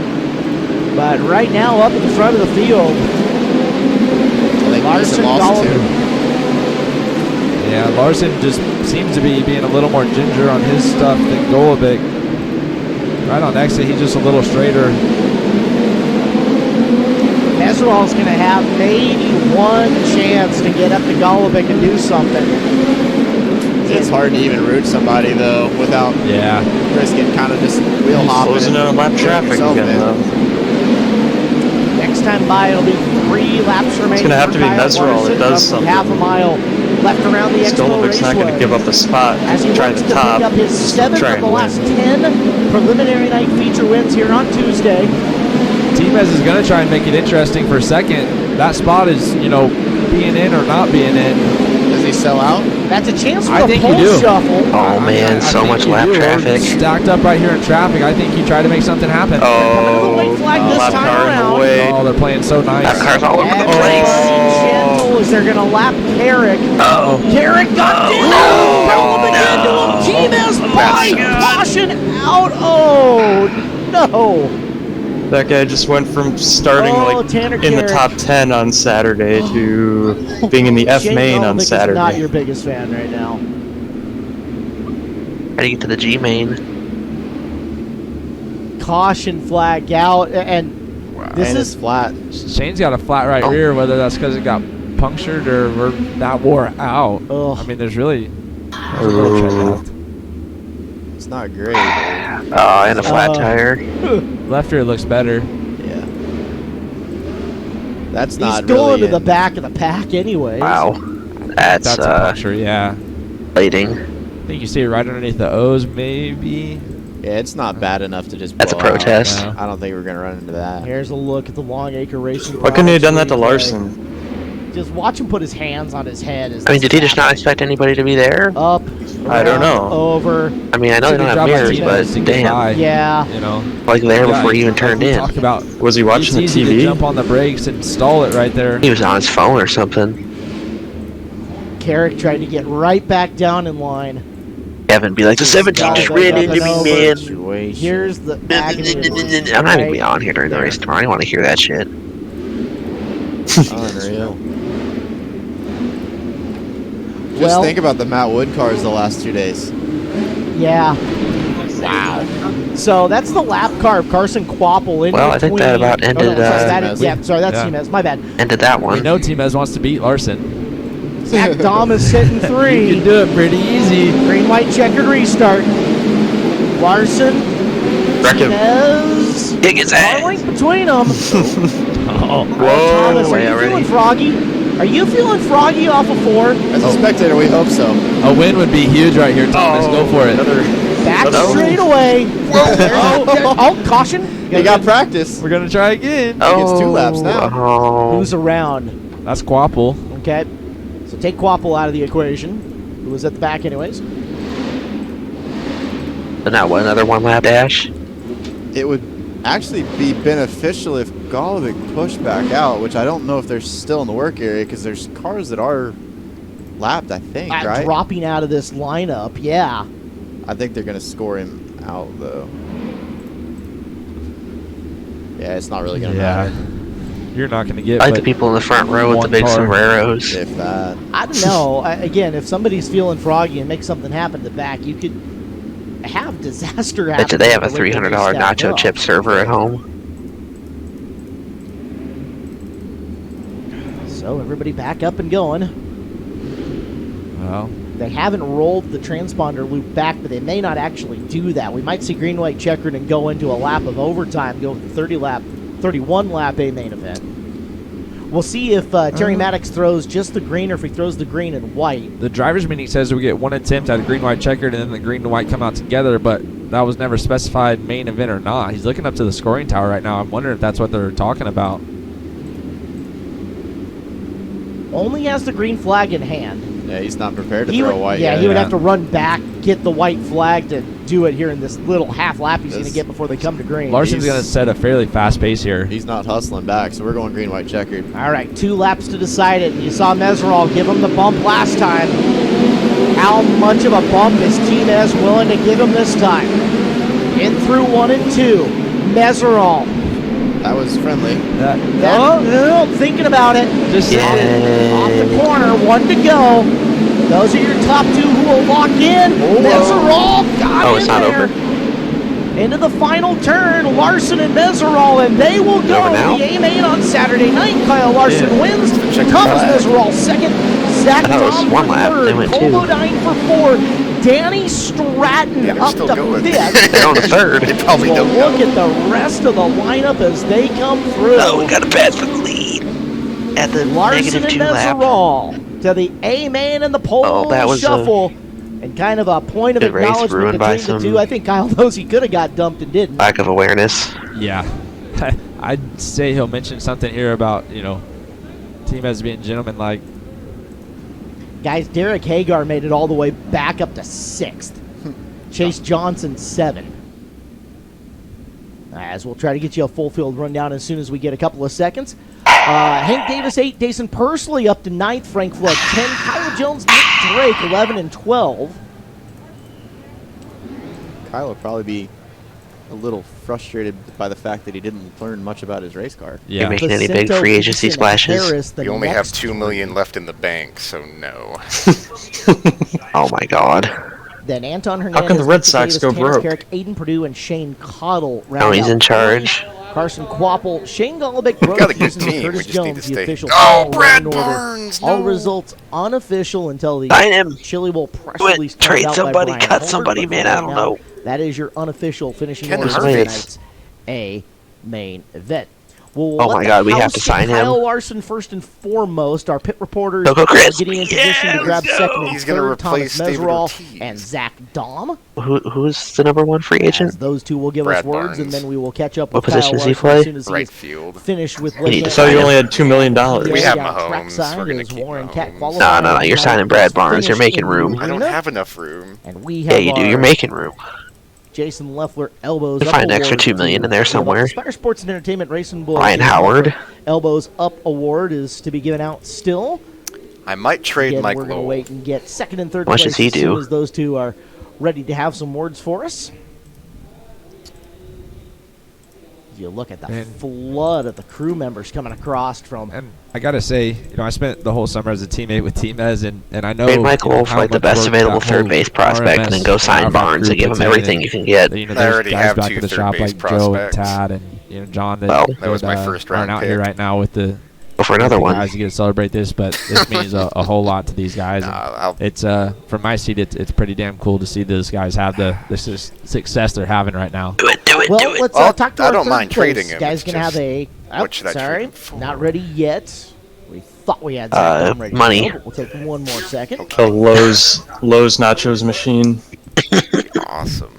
S7: But right now, up at the front of the field, Larson, Golovic.
S6: Yeah, Larson just seems to be being a little more ginger on his stuff than Golovic. Right on exit, he's just a little straighter.
S7: Meserol's going to have maybe one chance to get up to Golovic and do something.
S8: It's hard to even root somebody, though, without risking kind of just wheel hopping.
S1: Closing in on lap traffic again, though.
S7: Next time by, it'll be 3 laps remaining.
S1: It's going to have to be Meserol that does something.
S7: Half a mile left around the Expo
S1: Stolovic's not going to give up the spot.
S7: As he
S1: try
S7: works
S1: the
S7: to
S1: top.
S7: pick up his 7th of the last 10 preliminary night feature wins here on Tuesday.
S6: T-Mez is going to try and make it interesting for second. That spot is, being in or not being in.
S8: Does he sell out?
S7: That's a chance for
S6: I
S7: a
S6: think
S7: pole
S6: you do.
S7: shuffle.
S2: Oh man, so much lap traffic.
S6: Stacked up right here in traffic. I think you try to make something happen.
S7: Oh, white flag this
S1: lap
S7: time
S1: car in the
S7: around.
S1: way.
S6: Oh, they're playing so nice.
S2: That car's all over the
S7: Everybody
S2: place.
S7: gentle as they're going to lap Carrick.
S2: Uh-oh.
S7: Carrick got down. Pelham into him. T-Mez by caution out. Oh, no.
S1: That guy just went from starting
S7: Tanner
S1: in the
S7: Carrick.
S1: top 10 on Saturday to being in the F
S7: Shane
S1: main on
S7: Melnick is not
S1: Saturday.
S7: your biggest fan right now.
S2: How do you get to the G main?
S7: Caution flag out, and this
S8: And
S7: is
S8: it's flat.
S6: Shane's got a flat right rear, whether that's because it got punctured or that wore out.
S7: Ugh.
S6: I mean, there's a little tread left.
S8: It's not great.
S2: Oh, and a flat tire.
S6: Left rear looks better.
S8: Yeah. That's
S7: he's
S8: not
S7: going
S8: really
S7: to the back of the pack anyways.
S2: Wow. That's
S6: a puncture, yeah.
S2: plating.
S6: I think you see it right underneath the O's, maybe.
S8: Yeah, it's not bad enough to just.
S2: That's a
S8: blow out.
S2: protest.
S6: No.
S8: I don't think we're gonna run into that.
S7: Here's a look at the Long Acre Racing.
S1: Why couldn't he have done that to
S7: replay.
S1: Larson?
S7: Just watch him put his hands on his head. As
S2: I mean,
S7: this
S2: did he just not
S7: happens.
S2: expect anybody to be there?
S7: Up?
S1: I don't know.
S7: around, Over.
S2: I mean, I know they don't have mirrors, but damn.
S7: Yeah.
S2: Like there before he even turned in.
S6: Talk about
S1: Was he watching the
S6: it's easy to
S1: TV?
S6: jump on the brakes and stall it right there.
S2: He was on his phone or something.
S7: Carrick tried to get right back down in line.
S2: Kevin be like, the 17 just ran into me, man.
S7: Here's the agony of it.
S2: I'm not even gonna be on here during the race tomorrow. I don't want to hear that shit.
S8: Unreal. Just
S7: Well-
S8: think about the Matt Wood cars the last 2 days.
S7: Yeah. Wow. So that's the lap car of Carson Quapple in
S2: Well, I think that
S7: between-
S2: about ended,
S7: sorry, that
S8: T-Mez.
S7: is, yeah, sorry, that's
S6: Yeah.
S7: T-Mez. My bad.
S2: Ended that
S6: We
S2: one.
S6: know T-Mez wants to beat Larson.
S7: Zach Dom is sitting 3.
S6: You can do it pretty easy.
S7: Green, white, checkered restart. Larson,
S1: Wreck him.
S7: Nez,
S2: Kick his ass.
S7: link between them.
S1: Whoa.
S7: Thomas, are
S2: way
S7: you
S2: already.
S7: feeling froggy? Are you feeling froggy off of 4?
S8: As a spectator, we hope so.
S6: A win would be huge right here, Thomas. Go for it.
S7: Back
S1: Oh.
S7: straight away. Oh, caution.
S8: He got practice.
S6: We're going to try again.
S8: gets 2 laps now.
S2: Oh.
S7: Who's around?
S6: That's Quapple.
S7: Okay. So take Quapple out of the equation, who was at the back anyways.
S2: And now what, another one lap dash?
S8: It would actually be beneficial if Golovic pushed back out, which I don't know if they're still in the work area because there's cars that are lapped, I think, right?
S7: Dropping out of this lineup, yeah.
S8: I think they're going to score him out, though. Yeah, it's not really going to matter.
S6: You're not going to get
S2: I like the
S6: but
S2: people in the front row with the
S6: one
S2: big
S6: car.
S2: sombreros.
S8: If that.
S7: I don't know. Again, if somebody's feeling froggy and makes something happen at the back, you could have disaster happen.
S2: Bet you they have a
S7: the way
S2: $300
S7: they stack
S2: nacho
S7: up.
S2: chip server at home.
S7: So everybody back up and going.
S6: Well,
S7: They haven't rolled the transponder loop back, but they may not actually do that. We might see green, white, checkered and go into a lap of overtime, go with the 31 lap A main event. We'll see if Terry Maddox throws just the green or if he throws the green and white.
S6: the driver's meeting says we get one attempt at a green, white, checkered, and then the green and white come out together, but that was never specified main event or not. He's looking up to the scoring tower right now. I'm wondering if that's what they're talking about.
S7: Only has the green flag in hand.
S8: Yeah, he's not prepared to
S7: He
S8: throw
S7: would,
S8: a white
S7: yeah,
S8: yet.
S7: he would have to run back, get the white flag to do it here in this little half lap he's going to
S8: This-
S7: get before they come to green.
S6: Larson's going to set a fairly fast pace here.
S8: He's not hustling back, so we're going green, white, checkered.
S7: All right, 2 laps to decide it. You saw Meserol give him the bump last time. How much of a bump is T-Mez willing to give him this time? In through 1 and 2. Meserol.
S8: That was friendly.
S7: Thinking about it.
S6: Just
S7: Off the corner, 1 to go. Those are your top 2 who will lock in. Meserol got in
S2: it's not
S7: there.
S2: over.
S7: Into the final turn, Larson and Meserol, and they will go
S2: Over now?
S7: the A main on Saturday night. Kyle Larson wins.
S2: Check the
S7: Thomas
S2: flag.
S7: Meserol second. Zach
S2: That was
S7: Dom
S2: one
S7: for
S2: lap. They
S7: third.
S2: went
S7: Colbo
S2: two.
S7: Dine for fourth. Danny Stratton
S5: Yeah, they're
S7: up
S5: still
S7: to
S5: going.
S7: fifth.
S2: They're on the third.
S5: They probably
S7: We'll
S5: don't
S7: look
S5: know.
S7: at the rest of the lineup as they come through.
S2: Oh, we got a bad for the lead at the
S7: Larson and
S2: -2 lap.
S7: Mesereau to the A-main and the pole
S2: Oh, that was
S7: shuffle. And kind of a point of
S2: good race
S7: acknowledgement
S2: ruined by
S7: between the
S2: some
S7: two. I think Kyle knows he could have got dumped and didn't.
S2: lack of awareness.
S6: Yeah. I'd say he'll mention something here about, team as being gentlemanlike.
S7: Guys, Derek Hagar made it all the way back up to 6th. Chase Johnson 7th. As we'll try to get you a full field rundown as soon as we get a couple of seconds. Hank Davis 8, Jason Pursley up to 9th, Frank Flood 10, Kyle Jones, Nick Drake 11 and 12.
S8: Kyle will probably be a little frustrated by the fact that he didn't learn much about his race car.
S2: Yeah. You making any big free agency splashes?
S5: We only have $2 million left in the bank, so no.
S2: Oh my God.
S7: Then Anton Hernandez,
S1: How can the Red Sox
S7: Davis,
S1: go
S7: Terrence
S1: broke?
S7: Carrick, Aiden Purdue, and Shane Cottle.
S2: Oh, he's in charge.
S7: Carson Quapple, Shane Golobic,
S5: We've got a
S7: Brooke
S5: good
S7: Houston, and
S5: team.
S7: Curtis
S5: We just need
S7: Jones,
S5: to
S7: the
S5: stay.
S7: official.
S5: Oh,
S7: final
S5: Brad
S7: running order.
S5: Barnes!
S7: All
S5: No.
S7: results unofficial until the
S2: Sign him.
S7: Chili Bowl press
S2: Do it.
S7: release.
S2: Trade
S7: out
S2: somebody,
S7: by Brian
S2: cut
S7: Holbert,
S2: somebody,
S7: but
S2: man,
S7: for
S2: I
S7: right
S2: don't
S7: now,
S2: know.
S7: That is your unofficial finishing
S5: Ken
S7: order for
S5: Harvey.
S7: tonight's A main event. We'll
S2: Oh
S7: let
S2: my
S7: the
S2: God, we have
S7: house
S2: to
S7: get
S2: sign him.
S7: Kyle Larson first and foremost. Our pit reporters
S2: Go,
S7: are
S2: Chris.
S7: getting in position to grab
S2: let's
S7: second
S2: go.
S7: and
S5: He's gonna
S7: third.
S5: replace
S7: Thomas
S5: David
S7: Mesereau
S5: Ortiz.
S7: and Zach Dom.
S2: Who's the number 1 free
S7: As
S2: agent?
S7: those two will give us
S5: Brad
S7: words, and
S5: Barnes.
S7: then we will catch up
S2: What
S7: with Kyle
S2: position does he
S7: Larson
S2: play?
S7: as soon as he
S5: Right
S7: is
S5: field.
S7: finished with
S2: We need to
S1: I saw you only had $2 million.
S5: We have
S7: down
S5: Mahomes.
S7: trackside
S5: We're gonna
S7: as
S5: keep
S7: Warren
S5: Mahomes.
S7: Cat
S2: No,
S7: qualified
S2: no, no. You're signing Brad Barnes. You're
S7: finished
S2: making
S7: in the
S2: room.
S5: I don't
S7: arena.
S5: have enough room.
S7: And we
S2: Yeah,
S7: have
S2: you do.
S7: our
S2: You're making room.
S7: Jason Leffler elbows
S2: You'll
S7: up
S2: find an extra
S7: award
S2: $2 million
S7: to
S2: in there
S7: give up.
S2: somewhere.
S7: The Spire Sports and Entertainment Racing Boys.
S2: Ryan
S7: Jason
S2: Howard.
S7: Leffler elbows up award is to be given out still.
S5: I might trade
S7: Again,
S5: Mike
S7: we're going to
S5: Lowell.
S7: wait and get second and third
S2: How much
S7: place
S2: does he
S7: as soon
S2: do?
S7: as those two are ready to have some words for us. You look at the
S6: Man.
S7: flood of the crew members coming across from.
S6: And I got to say, I spent the whole summer as a teammate with Teamez, and I know
S2: Trade Michael Wolf
S6: how
S2: for like the
S6: much
S2: best
S6: work
S2: available
S6: that
S2: third
S6: whole
S2: base prospect, and then go
S6: RMS
S2: sign Barnes and
S6: group
S2: give
S6: puts
S2: him
S6: in,
S2: everything
S6: and,
S2: you can get.
S6: there's
S5: I already
S6: guys
S5: have
S6: back
S5: two
S6: at the
S5: third
S6: shop
S5: base
S6: like Joe and
S5: prospects.
S6: Tad and John that,
S2: Well,
S5: that was my first round
S6: aren't out
S5: pick.
S6: here right now with the
S2: Go for another one.
S6: guys to get to celebrate this, but this means a whole lot to these guys.
S5: Nah,
S6: and it's from my seat, it's pretty damn cool to see those guys have the success they're having right now.
S2: Do it, do it,
S7: Well,
S2: do it.
S7: let's
S5: Well,
S7: talk to
S5: I
S7: our
S5: don't
S7: third
S5: mind
S7: place.
S5: trading him,
S7: Guys
S5: it's
S7: gonna have
S5: just
S7: a.
S5: what should I trade
S7: sorry,
S5: him for?
S7: not ready yet. We thought we had Zach Dom ready
S2: money.
S7: to go, but we'll take one more second.
S1: The Lowe's Nachos machine.
S5: Awesome.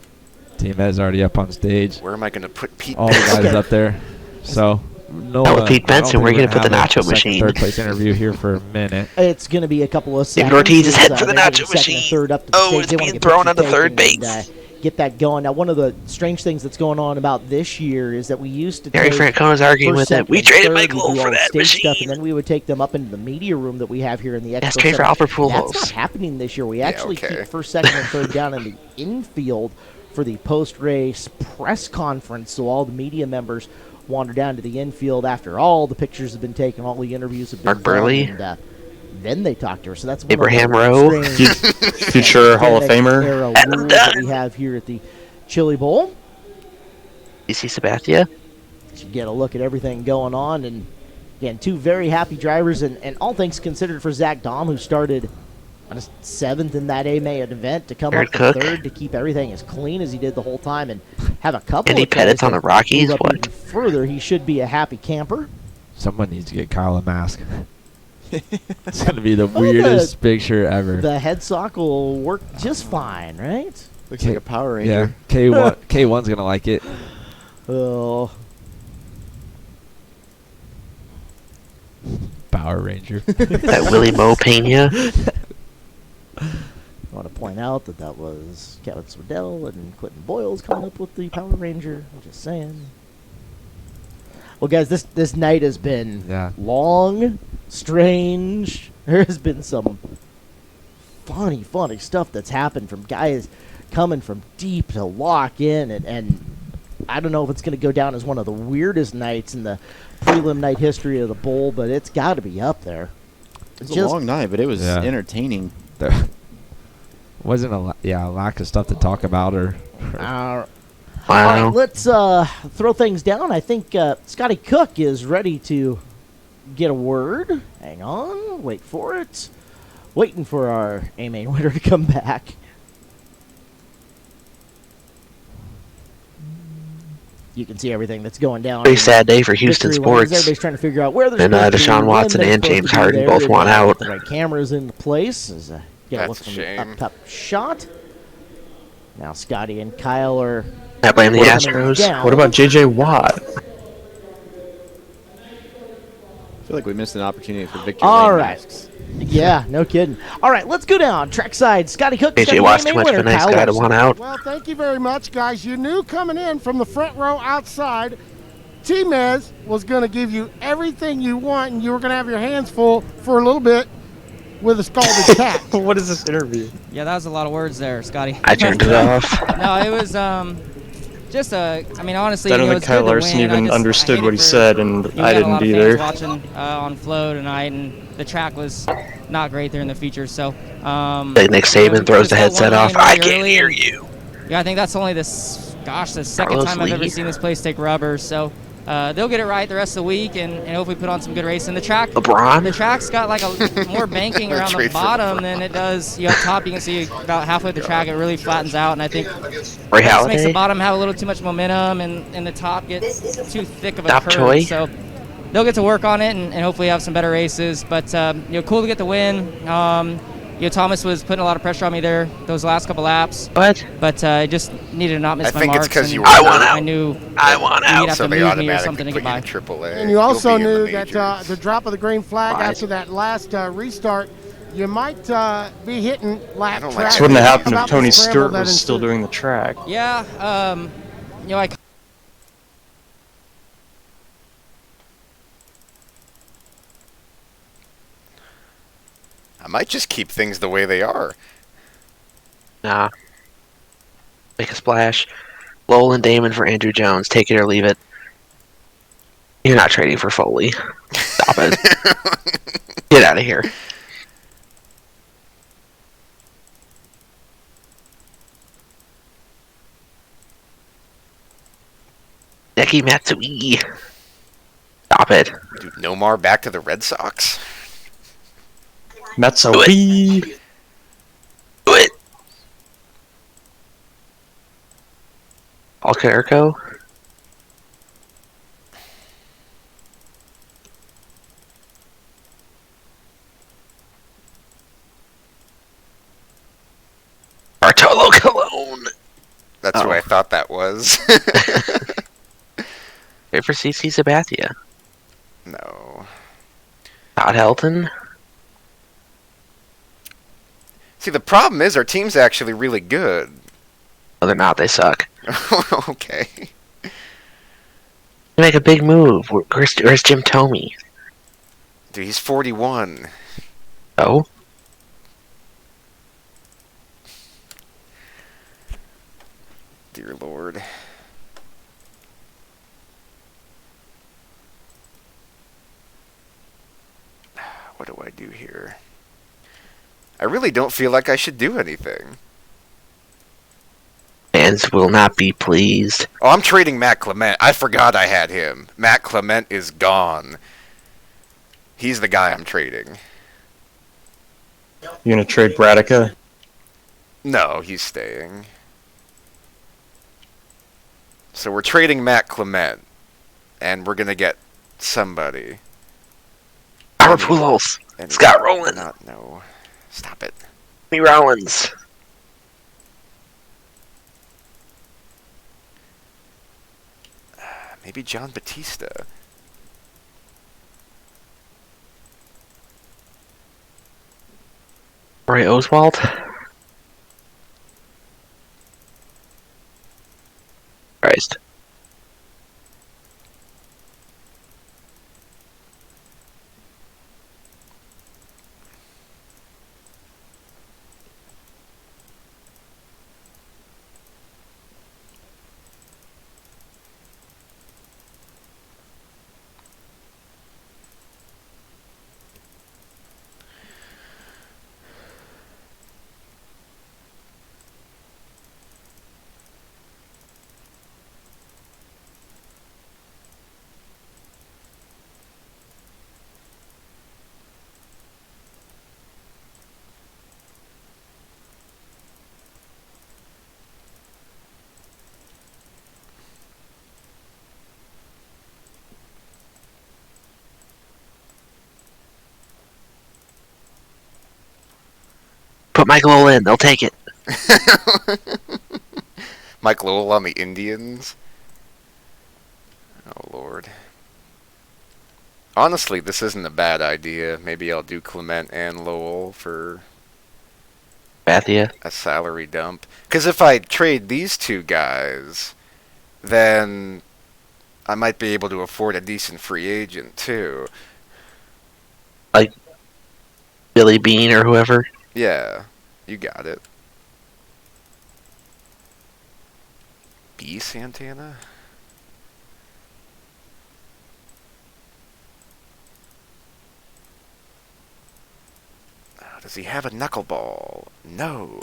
S6: Team is already up on stage.
S5: Where am I going to put Pete?
S6: All the guys
S7: Okay.
S6: up there. So, no.
S2: Not with Pete
S6: I don't
S2: Benson,
S6: think
S2: we're gonna put the
S6: have a
S2: nacho
S6: second,
S2: machine.
S6: Third place interview here for a minute.
S7: It's going to be a couple of seconds.
S2: David Ortiz is
S7: as,
S2: heading for the
S7: they're getting
S2: nacho
S7: second and
S2: machine.
S7: third up to the
S2: Oh,
S7: stage.
S2: it's
S7: They wanna
S2: being
S7: get
S2: thrown
S7: pictures
S2: on the third
S7: taken
S2: base.
S7: and, get that going. Now, one of the strange things that's going on about this year is that we used to
S2: Gary
S7: take
S2: Francona's arguing
S7: first,
S2: with him.
S7: second,
S2: We
S7: and
S2: traded
S7: third,
S2: Mike
S7: we
S2: Lowell
S7: do
S2: for
S7: all the
S2: that
S7: stage stuff,
S2: machine.
S7: and then we would take them up into the media room that we have here in the Expo
S2: Yes, trade for
S7: Center.
S2: Albert
S7: That's
S2: Pujols.
S7: not happening this year. We actually
S5: okay.
S7: keep first, second, and third down in the infield for the post-race press conference, so all the media members wander down to the infield after all the pictures have been taken, all the interviews have been
S2: Mark Burley.
S7: done, and then they talk to her. So that's one
S2: Abraham
S7: of the
S2: Rowe.
S7: strange
S1: Future Hall of
S7: pandemic
S1: Famer.
S7: era
S2: Adam
S7: rules that
S2: Dunn.
S7: we have here at the Chili Bowl.
S2: DC Sabathia.
S7: You get a look at everything going on, and again, two very happy drivers, and all things considered for Zach Dom, who started on a 7th in that A-May event, to come
S2: Jared
S7: up to
S2: Cook.
S7: 3rd to keep everything as clean as he did the whole time, and have a couple
S2: Andy
S7: of guys
S2: Pettit's on
S7: that
S2: the Rockies?
S7: move up
S2: What?
S7: even further. He should be a happy camper.
S6: Someone needs to get Kyle a mask. It's going to be the
S7: Well,
S6: weirdest picture ever.
S7: The head sock will work just fine, right?
S8: Looks like a Power
S6: Yeah,
S8: Ranger.
S6: K1's going to like it.
S7: Oh,
S6: Power Ranger.
S2: That Willie Mo Pena.
S7: I want to point out that was Kevin Swedell and Clinton Boyles coming up with the Power Ranger. I'm just saying. Well, guys, this night has been long, strange. There has been some funny stuff that's happened from guys coming from deep to lock in, and I don't know if it's going to go down as one of the weirdest nights in the prelim night history of the bowl, but it's got to be up there.
S8: It was a long night, but it was entertaining.
S6: There wasn't a lack of stuff to talk about or
S7: All right, let's throw things down. I think Scotty Cook is ready to get a word. Hang on, wait for it. Waiting for our A-main winner to come back. You can see everything that's going down.
S2: Pretty sad day for Houston
S7: Victory lanes.
S2: sports.
S7: Everybody's trying to figure out where they're
S2: And
S7: supposed to
S2: Deshaun
S7: be,
S2: Watson
S7: when they're
S2: and
S7: supposed
S2: James
S7: to be
S2: Harden
S7: there,
S2: both
S7: and,
S2: want out.
S7: get the right cameras into place. Get a look
S5: That's a
S7: from
S5: shame.
S7: the up top shot. Now Scotty and Kyle are
S2: I blame the
S7: coming
S2: Astros.
S7: down.
S1: What about J.J. Watt?
S8: I feel like we missed an opportunity for victory
S7: All
S8: lane
S7: right.
S8: masks.
S7: Yeah, no kidding. All right, let's go down. Trackside, Scotty Cook.
S2: AJ Watt's too much of a nice guy to want out.
S12: Well, thank you very much, guys. You knew coming in from the front row outside, T-Mez was going to give you everything you want, and you were going to have your hands full for a little bit with a scalded cat.
S1: What is this interview?
S13: Yeah, that was a lot of words there, Scotty.
S2: I turned it off.
S13: No, it was just I mean, honestly,
S1: I don't
S13: you know,
S1: think
S13: it's
S1: Kyle
S13: good to
S1: Larson
S13: win.
S1: even understood
S13: hate
S1: what he
S13: for-
S1: said, and
S13: we
S1: I
S13: had a lot
S1: didn't
S13: of
S1: either.
S13: fans watching on Flow tonight, and the track was not great there in the features. So,
S2: Like Nick Saban throws the headset off. I can't
S13: early,
S2: hear
S13: and-
S2: you.
S13: Yeah, I think that's only the second
S2: Carlos
S13: time I've ever
S2: Lee.
S13: seen this place take rubbers. So they'll get it right the rest of the week, and hopefully put on some good racing. The track,
S2: LeBron?
S13: The track's got like a more banking around the
S5: Trade for
S13: bottom than it does. Up top, you can see about halfway up the track it really flattens out, and I think
S2: Ray
S13: it just makes the
S2: Halladay?
S13: bottom have a little too much momentum, and the top gets too thick of a
S2: Top
S13: curve.
S2: Choi?
S13: So they'll get to work on it, and hopefully have some better races. But cool to get the win. Thomas was putting a lot of pressure on me there those last couple laps.
S2: What?
S13: But I just needed to not miss
S5: I
S13: my
S5: think it's
S13: marks.
S5: 'cause
S13: and
S5: you were-
S2: I want
S5: out.
S2: out.
S13: knew
S2: I want
S13: we'd
S2: out.
S13: have
S5: So
S13: to
S5: they
S13: move me or
S5: automatically
S13: something to
S5: put
S13: get
S5: you
S13: by.
S5: in AAA.
S12: And you also
S5: You'll be in
S12: knew
S5: the
S12: that
S5: majors.
S12: the drop of the green flag
S2: Right.
S12: after that last restart, you might be hitting lap
S5: don't like
S12: track.
S1: This wouldn't have happened
S12: About
S1: if
S12: the
S1: Tony
S12: scramble
S1: Stewart
S12: that
S1: was still
S12: ensued.
S1: doing the track.
S13: Yeah, I
S5: I might just keep things the way they are.
S2: Nah. Make a splash. Lowell and Damon for Andrew Jones. Take it or leave it. You're not trading for Foley. Stop it. Get out of here. Neki Matsui. Stop it.
S5: Dude, Nomar back to the Red Sox?
S1: Mets a
S2: Do it.
S1: wee.
S2: Do it. Alcarco. Bartolo Colon.
S5: That's
S2: Oh.
S5: who I thought that was.
S2: Wait for CC Sabathia.
S5: No.
S2: Todd Helton.
S5: See, the problem is our team's actually really good.
S2: No, they're not. They suck.
S5: Okay.
S2: Make a big move. Where's Jim Tomey?
S5: Dude, he's 41.
S2: Oh?
S5: Dear Lord. What do I do here? I really don't feel like I should do anything.
S2: Fans will not be pleased.
S5: Oh, I'm trading Matt Clement. I forgot I had him. Matt Clement is gone. He's the guy I'm trading.
S1: You gonna trade Bradica?
S5: No, he's staying. So we're trading Matt Clement, and we're gonna get somebody.
S2: Albert Pujols.
S5: And
S2: Scott Rowland.
S5: No. Stop it.
S2: Me Rollins.
S5: Maybe John Batista.
S2: Roy Oswald. Christ. put Mike Lowell in. They'll take it.
S5: Mike Lowell on the Indians. Oh, Lord. Honestly, this isn't a bad idea. Maybe I'll do Clement and Lowell for
S2: Bathia.
S5: a salary dump. Because if I trade these two guys, then I might be able to afford a decent free agent, too.
S2: Like Billy Bean or whoever.
S5: Yeah, you got it. B. Santana? Does he have a knuckleball? No.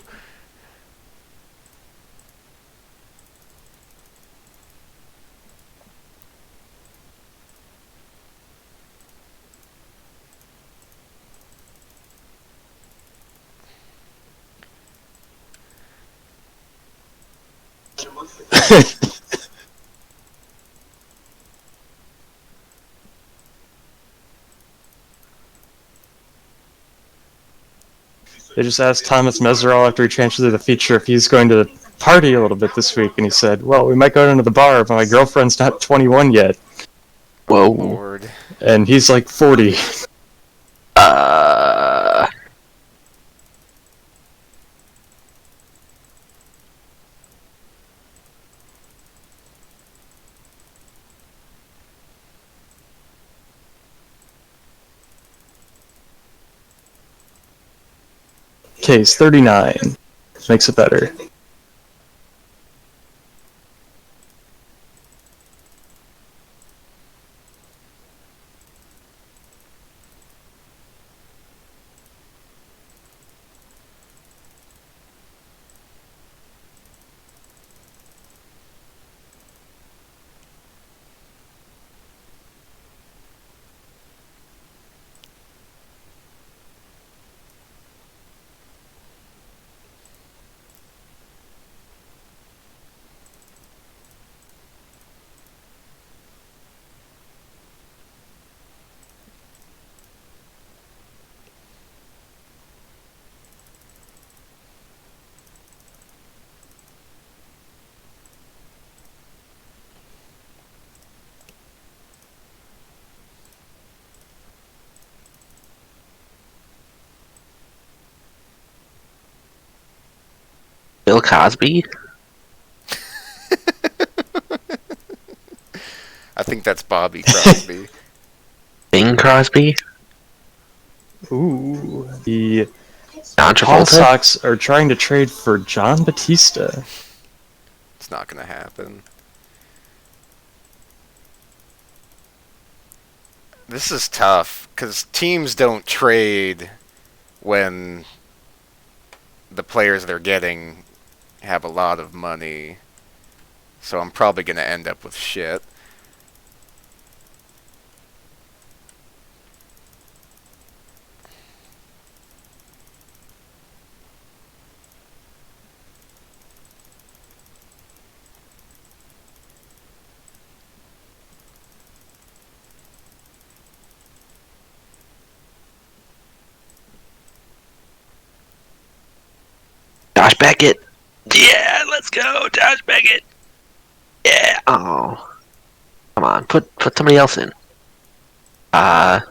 S1: They just asked Thomas Meserol after he transferred to the feature if he's going to party a little bit this week, and he said, well, we might go down to the bar, but my girlfriend's not 21 yet.
S2: Whoa.
S5: Lord.
S1: And he's like 40. Case 39. Makes it better.
S2: Bill Cosby?
S5: I think that's Bobby Crosby.
S2: Bing Crosby?
S1: Ooh. The
S2: John
S1: Paul
S2: Travolta?
S1: Sox are trying to trade for John Batista.
S5: It's not going to happen. This is tough, because teams don't trade when the players they're getting have a lot of money. So I'm probably going to end up with shit.
S2: Josh Beckett. Yeah, let's go, Josh Beckett. Yeah. Oh. Come on, put somebody else in. God.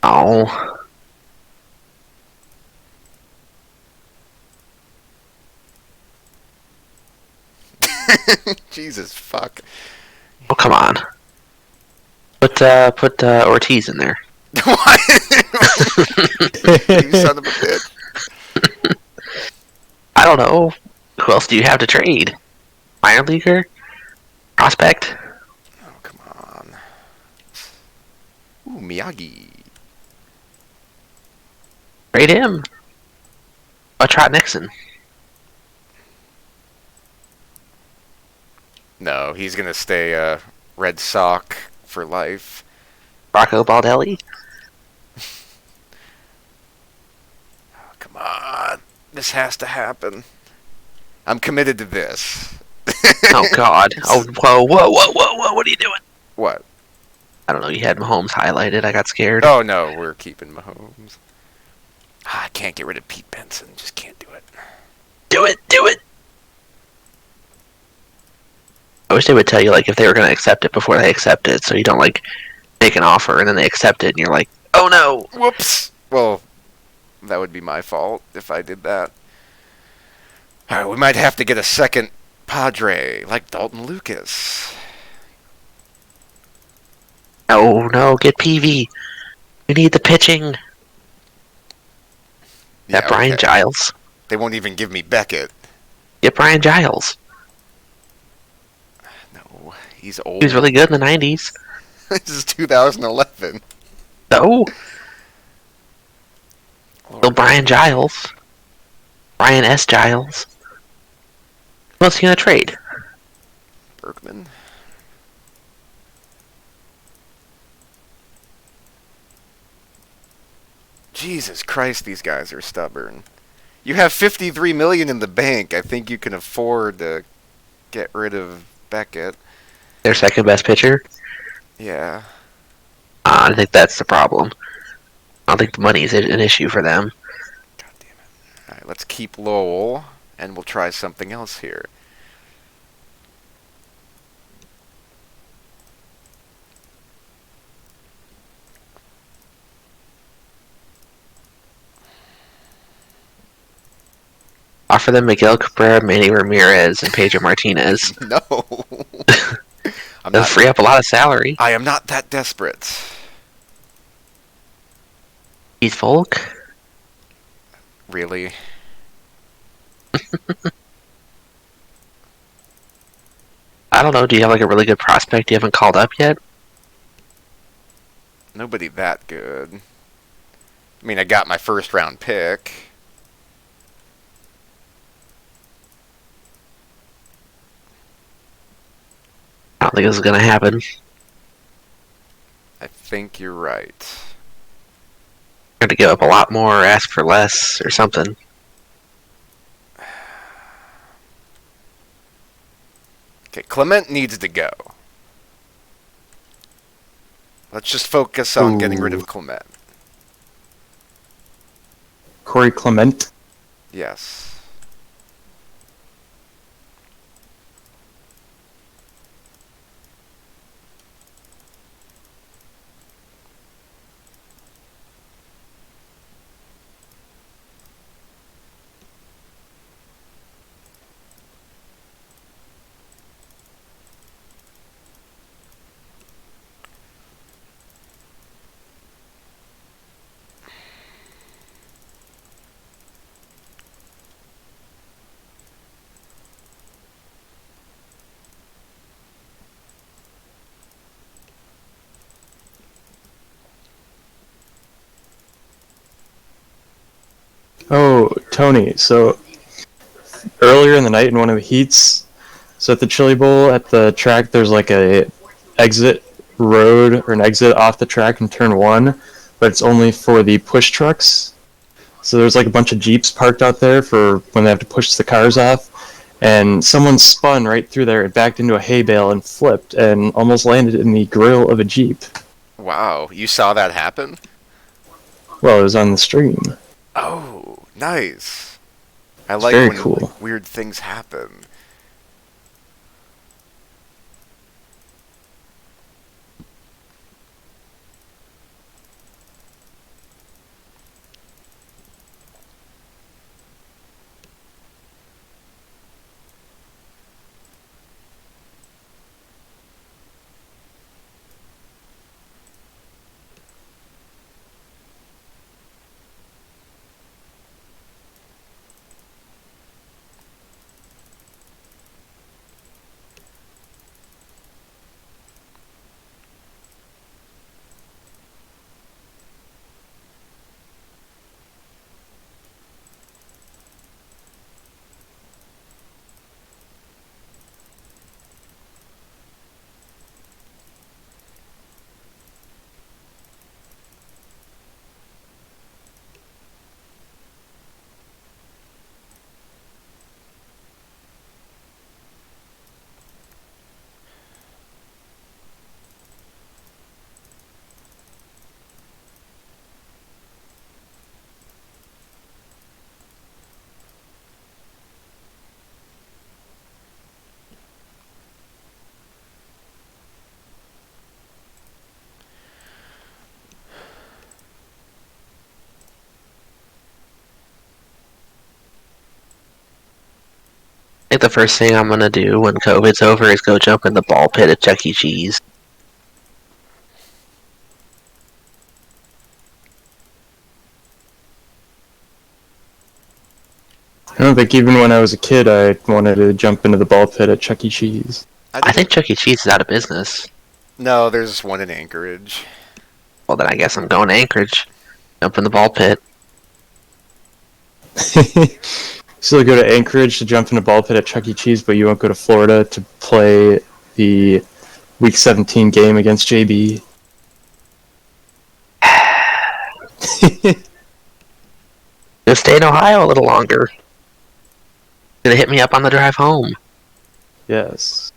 S2: Oh.
S5: Jesus fuck.
S2: Oh, come on. Put Ortiz in there.
S5: What? You son of a bitch.
S2: I don't know. Who else do you have to trade? Minor leaguer? Prospect?
S5: Oh, come on. Ooh, Miyagi.
S2: Trade him. Trot Nixon.
S5: No, he's going to stay a Red Sox for life.
S2: Rocco Baldelli?
S5: Oh, come on. This has to happen. I'm committed to this.
S2: Oh, God. Oh, whoa. What are you doing?
S5: What?
S2: I don't know. You had Mahomes highlighted. I got scared.
S5: Oh no, we're keeping Mahomes. I can't get rid of Pete Benson. Just can't do it.
S2: Do it. Do it. I wish they would tell you like if they were going to accept it before they accept it, so you don't like make an offer and then they accept it and you're like, oh no.
S5: Whoops. Well, that would be my fault if I did that. All right, we might have to get a second Padre like Dalton Lucas.
S2: No, get PV. You need the pitching. That Brian Giles.
S5: They won't even give me Beckett.
S2: Get Brian Giles.
S5: No, he's old.
S2: He was really good in the 90s.
S5: This is 2011.
S2: No. Still Brian Giles. Brian S. Giles. Who else are you going to trade?
S5: Bergman. Jesus Christ, these guys are stubborn. You have $53 million in the bank. I think you can afford to get rid of Beckett.
S2: Their second best pitcher?
S5: Yeah.
S2: I think that's the problem. I don't think the money is an issue for them.
S5: God damn it. Alright, let's keep Lowell, and we'll try something else here.
S2: Offer them Miguel Cabrera, Manny Ramirez, and Pedro Martinez.
S5: No.
S2: They'll free up a lot of salary.
S5: I am not that desperate.
S2: Keith Folk?
S5: Really?
S2: I don't know. Do you have like a really good prospect you haven't called up yet?
S5: Nobody that good. I mean, I got my first round pick.
S2: I don't think this is going to happen.
S5: I think you're right.
S2: Going to give up a lot more or ask for less or something.
S5: Okay, Clement needs to go. Let's just focus on getting rid of Clement.
S1: Corey Clement.
S5: Yes.
S1: Oh, Tony, so earlier in the night in one of the heats, so at the Chili Bowl at the track, there's like a exit road or an exit off the track in turn 1, but it's only for the push trucks. So there's like a bunch of Jeeps parked out there for when they have to push the cars off, and someone spun right through there and backed into a hay bale and flipped and almost landed in the grill of a Jeep.
S5: Wow, you saw that happen?
S1: Well, it was on the stream.
S5: Oh, nice. I
S1: It's
S5: like
S1: very
S5: when
S1: cool.
S5: weird things happen.
S2: think the first thing I'm gonna do when COVID's over is go jump in the ball pit at Chuck E. Cheese.
S1: I don't think even when I was a kid I wanted to jump into the ball pit at Chuck E. Cheese.
S2: I think Chuck E. Cheese is out of business.
S5: No, there's one in Anchorage.
S2: Well, then I guess I'm going to Anchorage. Jump in the ball pit.
S1: So go to Anchorage to jump in a ball pit at Chuck E. Cheese, but you won't go to Florida to play the Week 17 game against JB.
S2: Just stay in Ohio a little longer. Gonna hit me up on the drive home.
S1: Yes.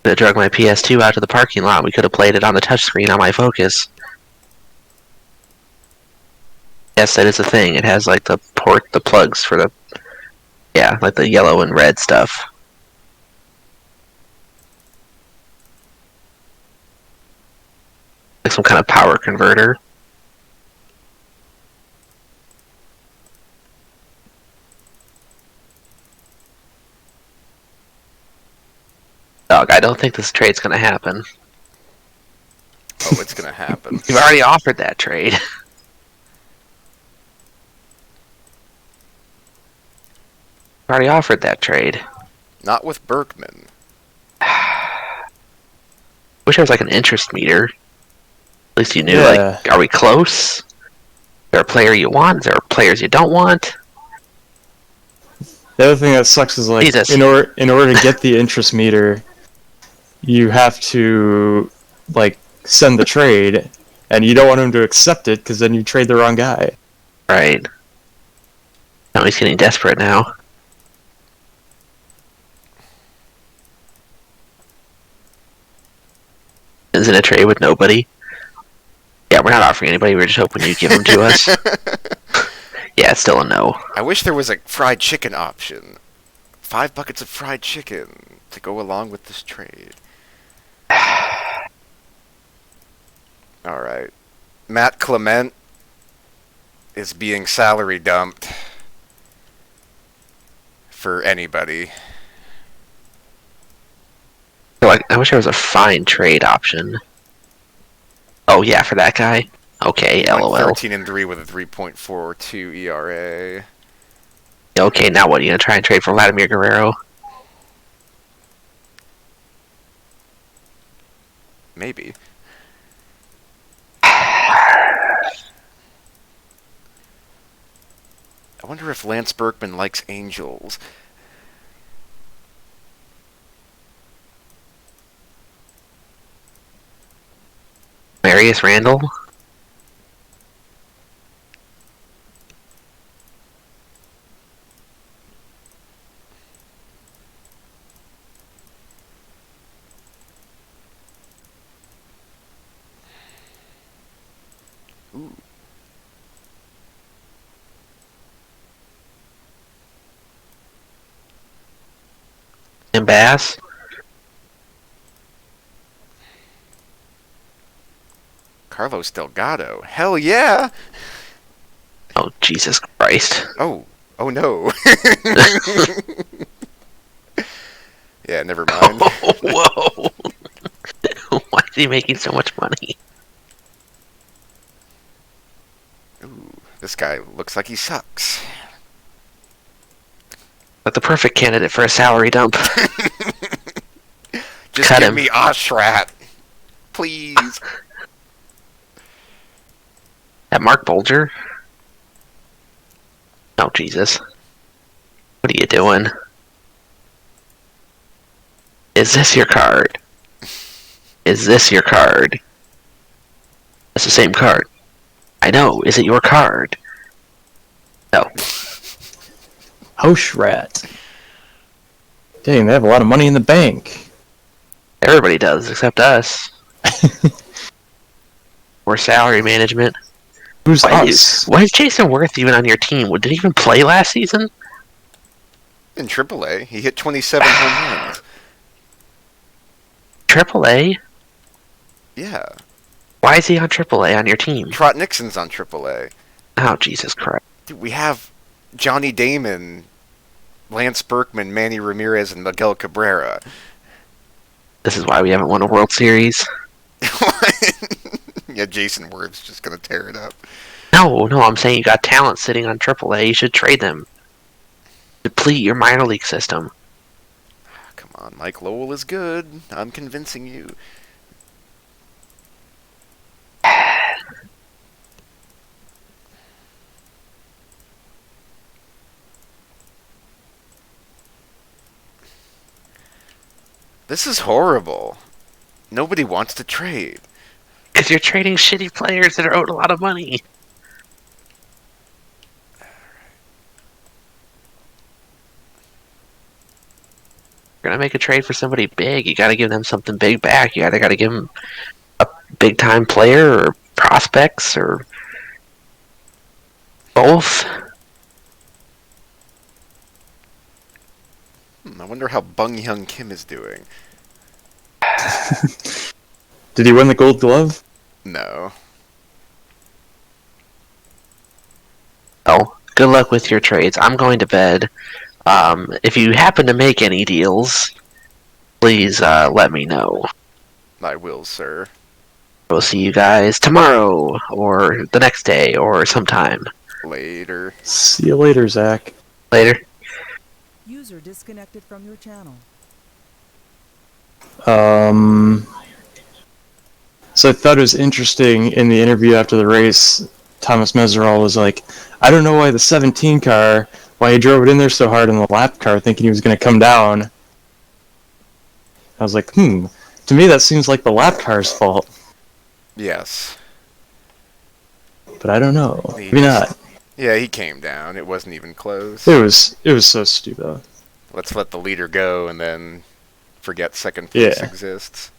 S2: I drug my PS2 out to the parking lot. We could have played it on the touchscreen on my Focus. Yes, that is a thing. It has like the plugs for the, yeah, like the yellow and red stuff. Like some kind of power converter. Dog, I don't think this trade's gonna happen.
S5: Oh, it's gonna happen.
S2: You've already offered that trade. Already offered that trade.
S5: Not with Berkman.
S2: Wish there was like an interest meter. At least you knew,
S1: Yeah.
S2: like, are we close? Is there a player you want? Is there players you don't want?
S1: The other thing that sucks is like
S2: Jesus.
S1: in order to get the interest meter, you have to like send the trade, and you don't want him to accept it because then you trade the wrong guy.
S2: Right. Now he's getting desperate now. Is it a trade with nobody? Yeah, we're not offering anybody. We're just hoping you give them to us. Yeah, it's still a no.
S5: I wish there was a fried chicken option. 5 buckets of fried chicken to go along with this trade. Alright. Matt Clement is being salary dumped for anybody.
S2: I wish there was a fine trade option. Oh yeah, for that guy? Okay, LOL.
S5: 13-3 with a 3.42 ERA.
S2: Okay, now what? Are you gonna try and trade for Vladimir Guerrero?
S5: Maybe. I wonder if Lance Berkman likes Angels.
S2: Marius Randall?
S5: Ooh.
S2: And Bass?
S5: Carlos Delgado. Hell yeah!
S2: Oh, Jesus Christ.
S5: Oh no. Yeah, never mind.
S2: Whoa. Why is he making so much money?
S5: Ooh, this guy looks like he sucks.
S2: Like the perfect candidate for a salary dump.
S5: Just
S2: Cut
S5: give
S2: him.
S5: me Oshrat. Please.
S2: That Mark Bolger? Oh, Jesus. What are you doing? Is this your card? Is this your card? It's the same card. I know. Is it your card? No.
S1: Hoshrat. Dang, they have a lot of money in the bank.
S2: Everybody does, except us. We're salary management.
S1: Who's us?
S2: Why is Jason Worth even on your team? Did he even play last season?
S5: In AAA, he hit 27 home runs.
S2: AAA?
S5: Yeah.
S2: Why is he on AAA on your team?
S5: Trot Nixon's on AAA.
S2: Oh, Jesus Christ.
S5: Dude, we have Johnny Damon, Lance Berkman, Manny Ramirez, and Miguel Cabrera.
S2: This is why we haven't won a World Series.
S5: Yeah, Jason Ward's just going to tear it up.
S2: No, I'm saying you got talent sitting on AAA. You should trade them. Deplete your minor league system.
S5: Come on, Mike Lowell is good. I'm convincing you. This is horrible. Nobody wants to trade.
S2: Because you're trading shitty players that are owed a lot of money. You're going to make a trade for somebody big. You got to give them something big back. You got to give them a big-time player or prospects or both.
S5: I wonder how Bung Hyung Kim is doing.
S1: Did he win the Gold Glove?
S5: No.
S2: Oh, good luck with your trades. I'm going to bed. If you happen to make any deals, please let me know.
S5: I will, sir.
S2: We'll see you guys tomorrow, or the next day, or sometime.
S5: Later.
S1: See you later, Zach.
S2: Later.
S14: User disconnected from your channel.
S1: So I thought it was interesting in the interview after the race, Thomas Meserol was like, I don't know why the 17 car, why he drove it in there so hard in the lap car thinking he was going to come down. I was like, to me that seems like the lap car's fault.
S5: Yes.
S1: But I don't know. Maybe not.
S5: Yeah, he came down. It wasn't even close.
S1: It was so stupid.
S5: Let's let the leader go and then forget second place exists.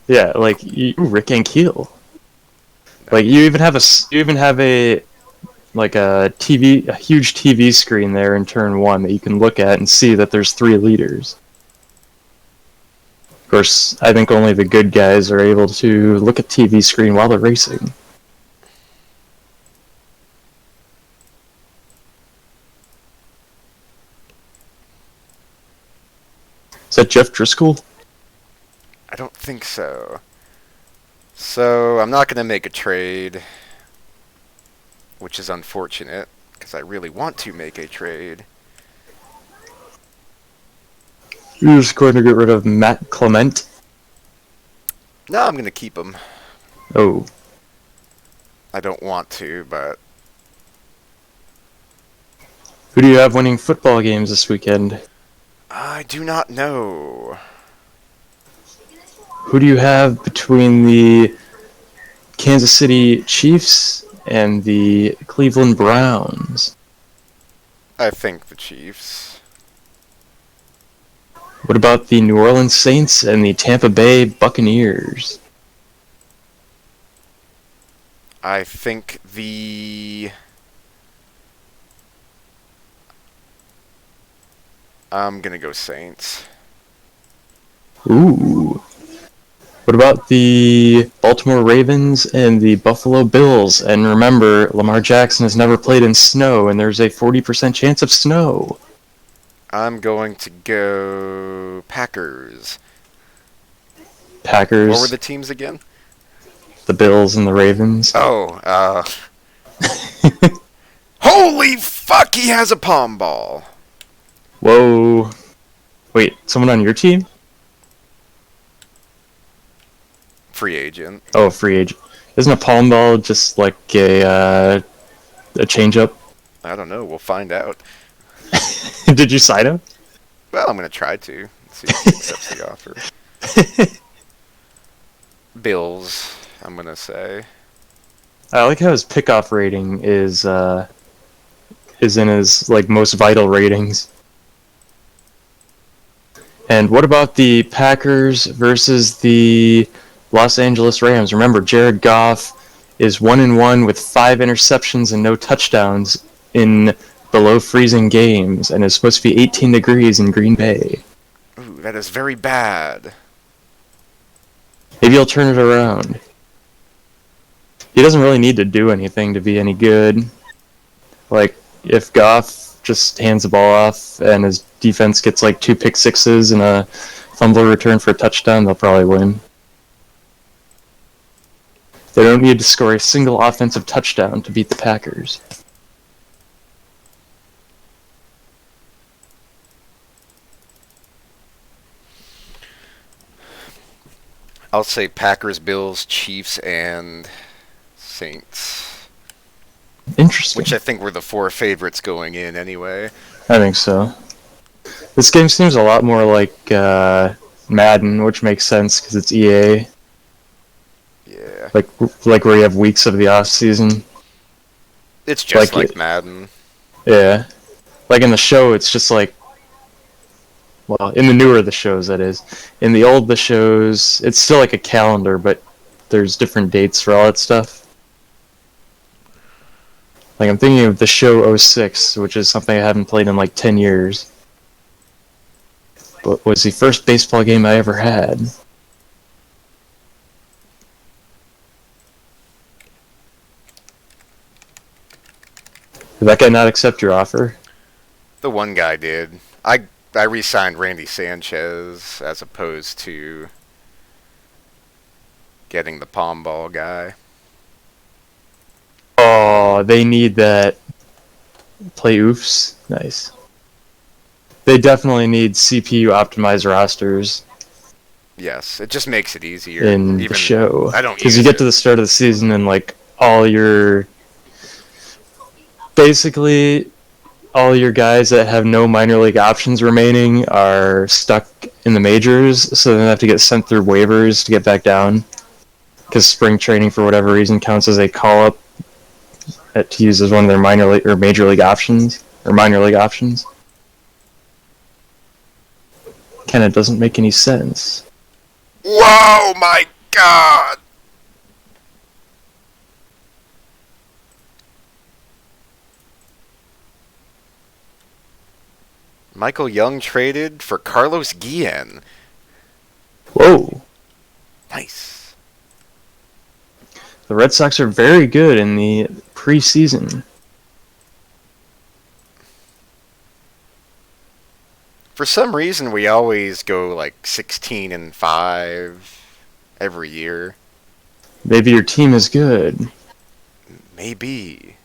S1: Yeah, like Rick Ankiel. Like you even have a huge TV screen there in turn 1 that you can look at and see that there's 3 leaders. Of course, I think only the good guys are able to look at TV screen while they're racing. Is that Jeff Driscoll?
S5: I don't think so. So, I'm not going to make a trade, which is unfortunate, because I really want to make a trade.
S1: You're just going to get rid of Matt Clement?
S5: No, I'm going to keep him.
S1: Oh.
S5: I don't want to, but...
S1: Who do you have winning football games this weekend?
S5: I do not know.
S1: Who do you have between the Kansas City Chiefs and the Cleveland Browns?
S5: I think the Chiefs.
S1: What about the New Orleans Saints and the Tampa Bay Buccaneers?
S5: I think the... I'm gonna go Saints.
S1: Ooh. What about the Baltimore Ravens and the Buffalo Bills? And remember, Lamar Jackson has never played in snow, and there's a 40% chance of snow.
S5: I'm going to go Packers.
S1: Packers.
S5: What were the teams again?
S1: The Bills and the Ravens.
S5: Oh, holy fuck, he has a palm ball.
S1: Whoa. Wait, someone on your team?
S5: Free agent.
S1: Oh, free agent. Isn't a palm ball just like a change-up?
S5: I don't know, we'll find out.
S1: Did you sign him?
S5: Well, I'm going to try to. See if he accepts the offer. Bills, I'm going to say.
S1: I like how his pickoff rating is in his most vital ratings. And what about the Packers versus the Los Angeles Rams? Remember, Jared Goff is 1-1 with 5 interceptions and no touchdowns in below freezing games, and it's supposed to be 18 degrees in Green Bay.
S5: Ooh, that is very bad.
S1: Maybe he'll turn it around. he doesn't really need to do anything to be any good. Like, if Goff just hands the ball off and his defense gets like 2 pick sixes and a fumble return for a touchdown, they'll probably win. They don't need to score a single offensive touchdown to beat the Packers.
S5: I'll say Packers, Bills, Chiefs, and Saints.
S1: Interesting.
S5: Which I think were the 4 favorites going in anyway.
S1: I think so. This game seems a lot more like Madden, which makes sense because it's EA.
S5: Yeah.
S1: Like where you have weeks of the off season.
S5: It's just like Madden.
S1: Yeah. Like in the show, it's just like, well, in the newer the shows, that is. In the old the shows, it's still like a calendar, but there's different dates for all that stuff. Like, I'm thinking of the show 06, which is something I haven't played in like 10 years. But was the first baseball game I ever had. Did that guy not accept your offer?
S5: The one guy did. I re-signed Randy Sanchez as opposed to getting the palm ball guy.
S1: Oh, they need that. Play oofs? Nice. They definitely need CPU optimized rosters.
S5: Yes, it just makes it easier.
S1: In the show.
S5: I don't
S1: Because you get to the start of the season and like all your... Basically, all your guys that have no minor league options remaining are stuck in the majors, so they have to get sent through waivers to get back down. Because spring training, for whatever reason, counts as a call-up to use as one of their minor league or major league options, or minor league options. Kinda doesn't make any sense.
S5: Whoa, my God! Michael Young traded for Carlos Guillen.
S1: Whoa.
S5: Nice.
S1: The Red Sox are very good in the preseason.
S5: For some reason, we always go like 16-5 every year.
S1: Maybe your team is good.
S5: Maybe.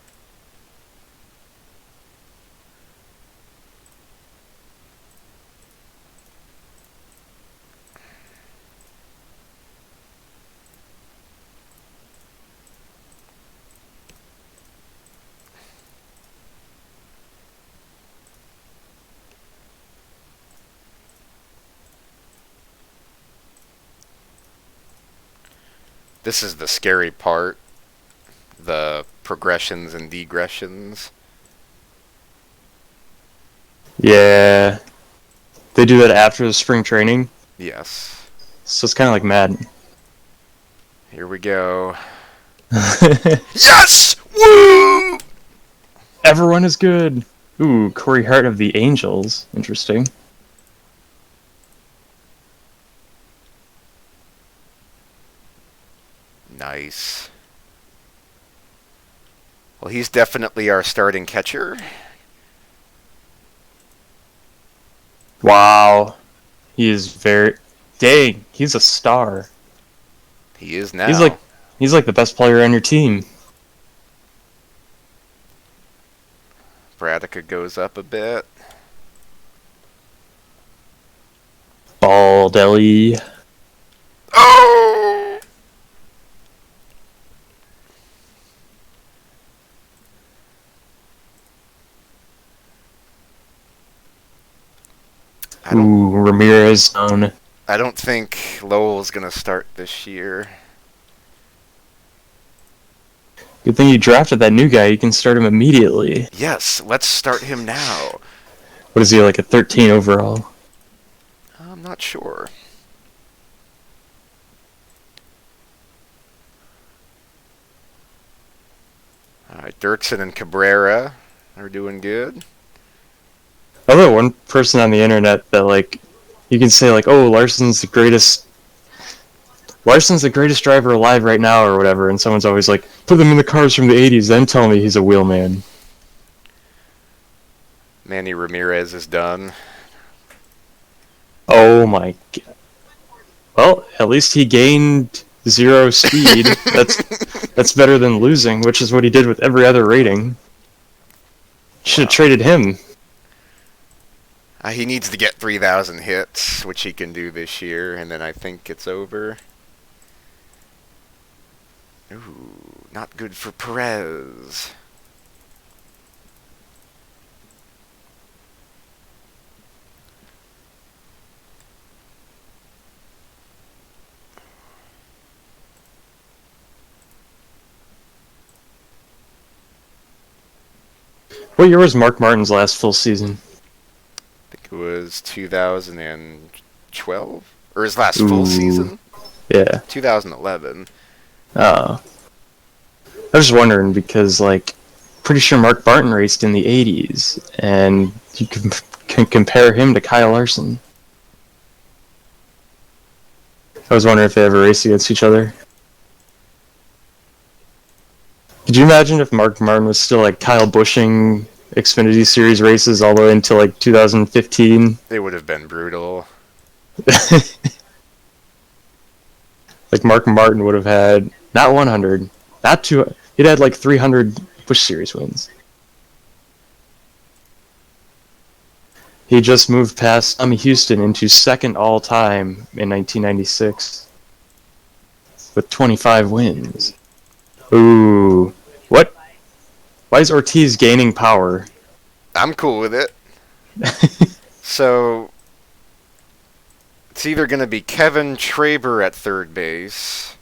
S5: This is the scary part. The progressions and degressions.
S1: Yeah. They do that after the spring training.
S5: Yes.
S1: So it's kind of like Madden.
S5: Here we go. Yes! Woo!
S1: Everyone is good. Ooh, Corey Hart of the Angels. Interesting.
S5: Nice. Well, he's definitely our starting catcher.
S1: Wow. He is very... Dang, he's a star.
S5: He is now.
S1: He's like the best player on your team.
S5: Bradica goes up a bit.
S1: Baldelli.
S5: Oh!
S1: Ooh, Ramirez zone.
S5: I don't think Lowell's going to start this year.
S1: Good thing you drafted that new guy. You can start him immediately.
S5: Yes, let's start him now.
S1: What is he, like a 13 overall?
S5: I'm not sure. Alright, Dirksen and Cabrera are doing good.
S1: I know one person on the internet that, like, you can say, like, oh, Larson's the greatest Larson's the greatest driver alive right now or whatever, and someone's always like, put them in the cars from the 80s, then tell me he's a wheelman.
S5: Manny Ramirez is done.
S1: Oh my god. Well, at least he gained 0 speed. That's better than losing, which is what he did with every other rating. Should have traded him.
S5: He needs to get 3,000 hits, which he can do this year, and then I think it's over. Ooh, not good for Perez.
S1: What year was Mark Martin's last full season?
S5: I think it was 2012? Or his last full season?
S1: Yeah.
S5: 2011.
S1: I was just wondering because, like, pretty sure Mark Martin raced in the 80s, and you can compare him to Kyle Larson. I was wondering if they ever raced against each other. Could you imagine if Mark Martin was still like Kyle Busching Xfinity Series races all the way until like 2015?
S5: It would have been brutal.
S1: Like Mark Martin would have had not 100, not 200. He'd had like 300 Busch Series wins. He just moved past Tommy Houston into second all time in 1996 with 25 wins. Ooh. What? Why is Ortiz gaining power?
S5: I'm cool with it. So, it's either going to be Kevin Traber at third base,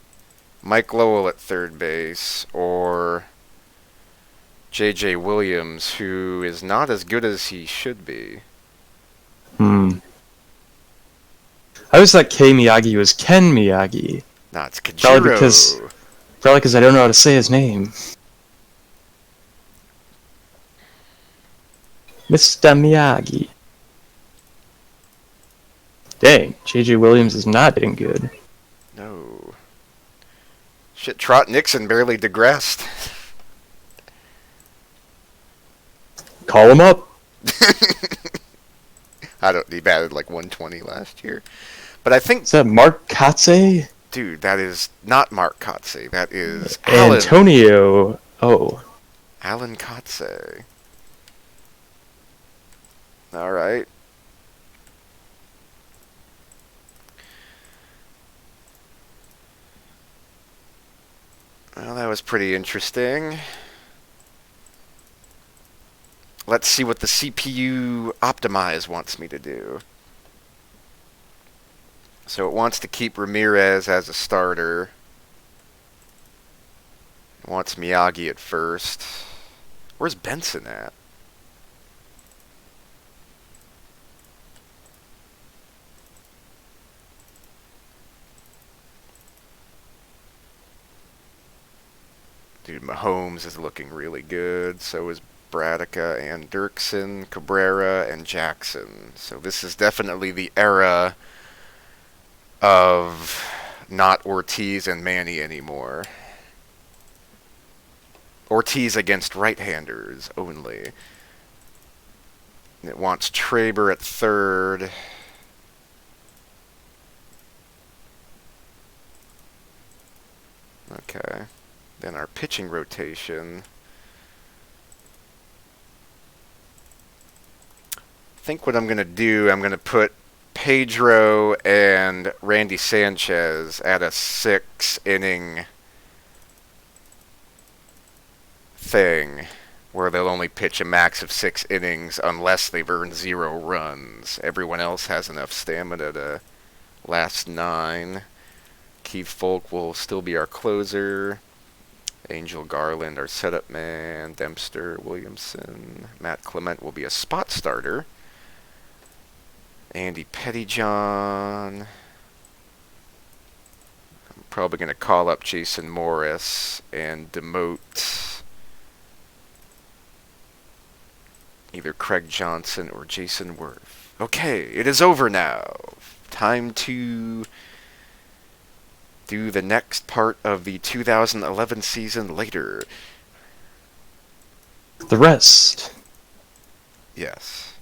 S5: Mike Lowell at third base, or J.J. Williams, who is not as good as he should be.
S1: I always thought Kei Miyagi was Ken Miyagi.
S5: No, it's Kajiro.
S1: Probably because I don't know how to say his name. Mr. Miyagi. Dang, J.J. Williams is not getting good.
S5: No. Shit, Trot Nixon barely digressed.
S1: Call him up.
S5: He batted like 120 last year. But I think...
S1: Is that Mark Kotze?
S5: Dude, that is not Mark Kotze. That is
S1: Antonio. Oh.
S5: Alan Kotze. Alright. Well, that was pretty interesting. Let's see what the CPU Optimize wants me to do. So it wants to keep Ramirez as a starter. It wants Miyagi at first. Where's Benson at? Dude, Mahomes is looking really good. So is Bradica and Dirksen, Cabrera, and Jackson. So this is definitely the era of not Ortiz and Manny anymore. Ortiz against right-handers only. It wants Traber at third. Okay. Then our pitching rotation. I think what I'm going to do, I'm going to put Pedro and Randy Sanchez at a 6-inning thing where they'll only pitch a max of 6 innings unless they've earned 0 runs. Everyone else has enough stamina to last 9. Keith Folk will still be our closer. Angel Garland, our setup man. Dempster, Williamson. Matt Clement will be a spot starter. Andy Pettyjohn. I'm probably going to call up Jason Morris and demote either Craig Johnson or Jason Worth. Okay, it is over now. Time to do the next part of the 2011 season later.
S1: The rest.
S5: Yes.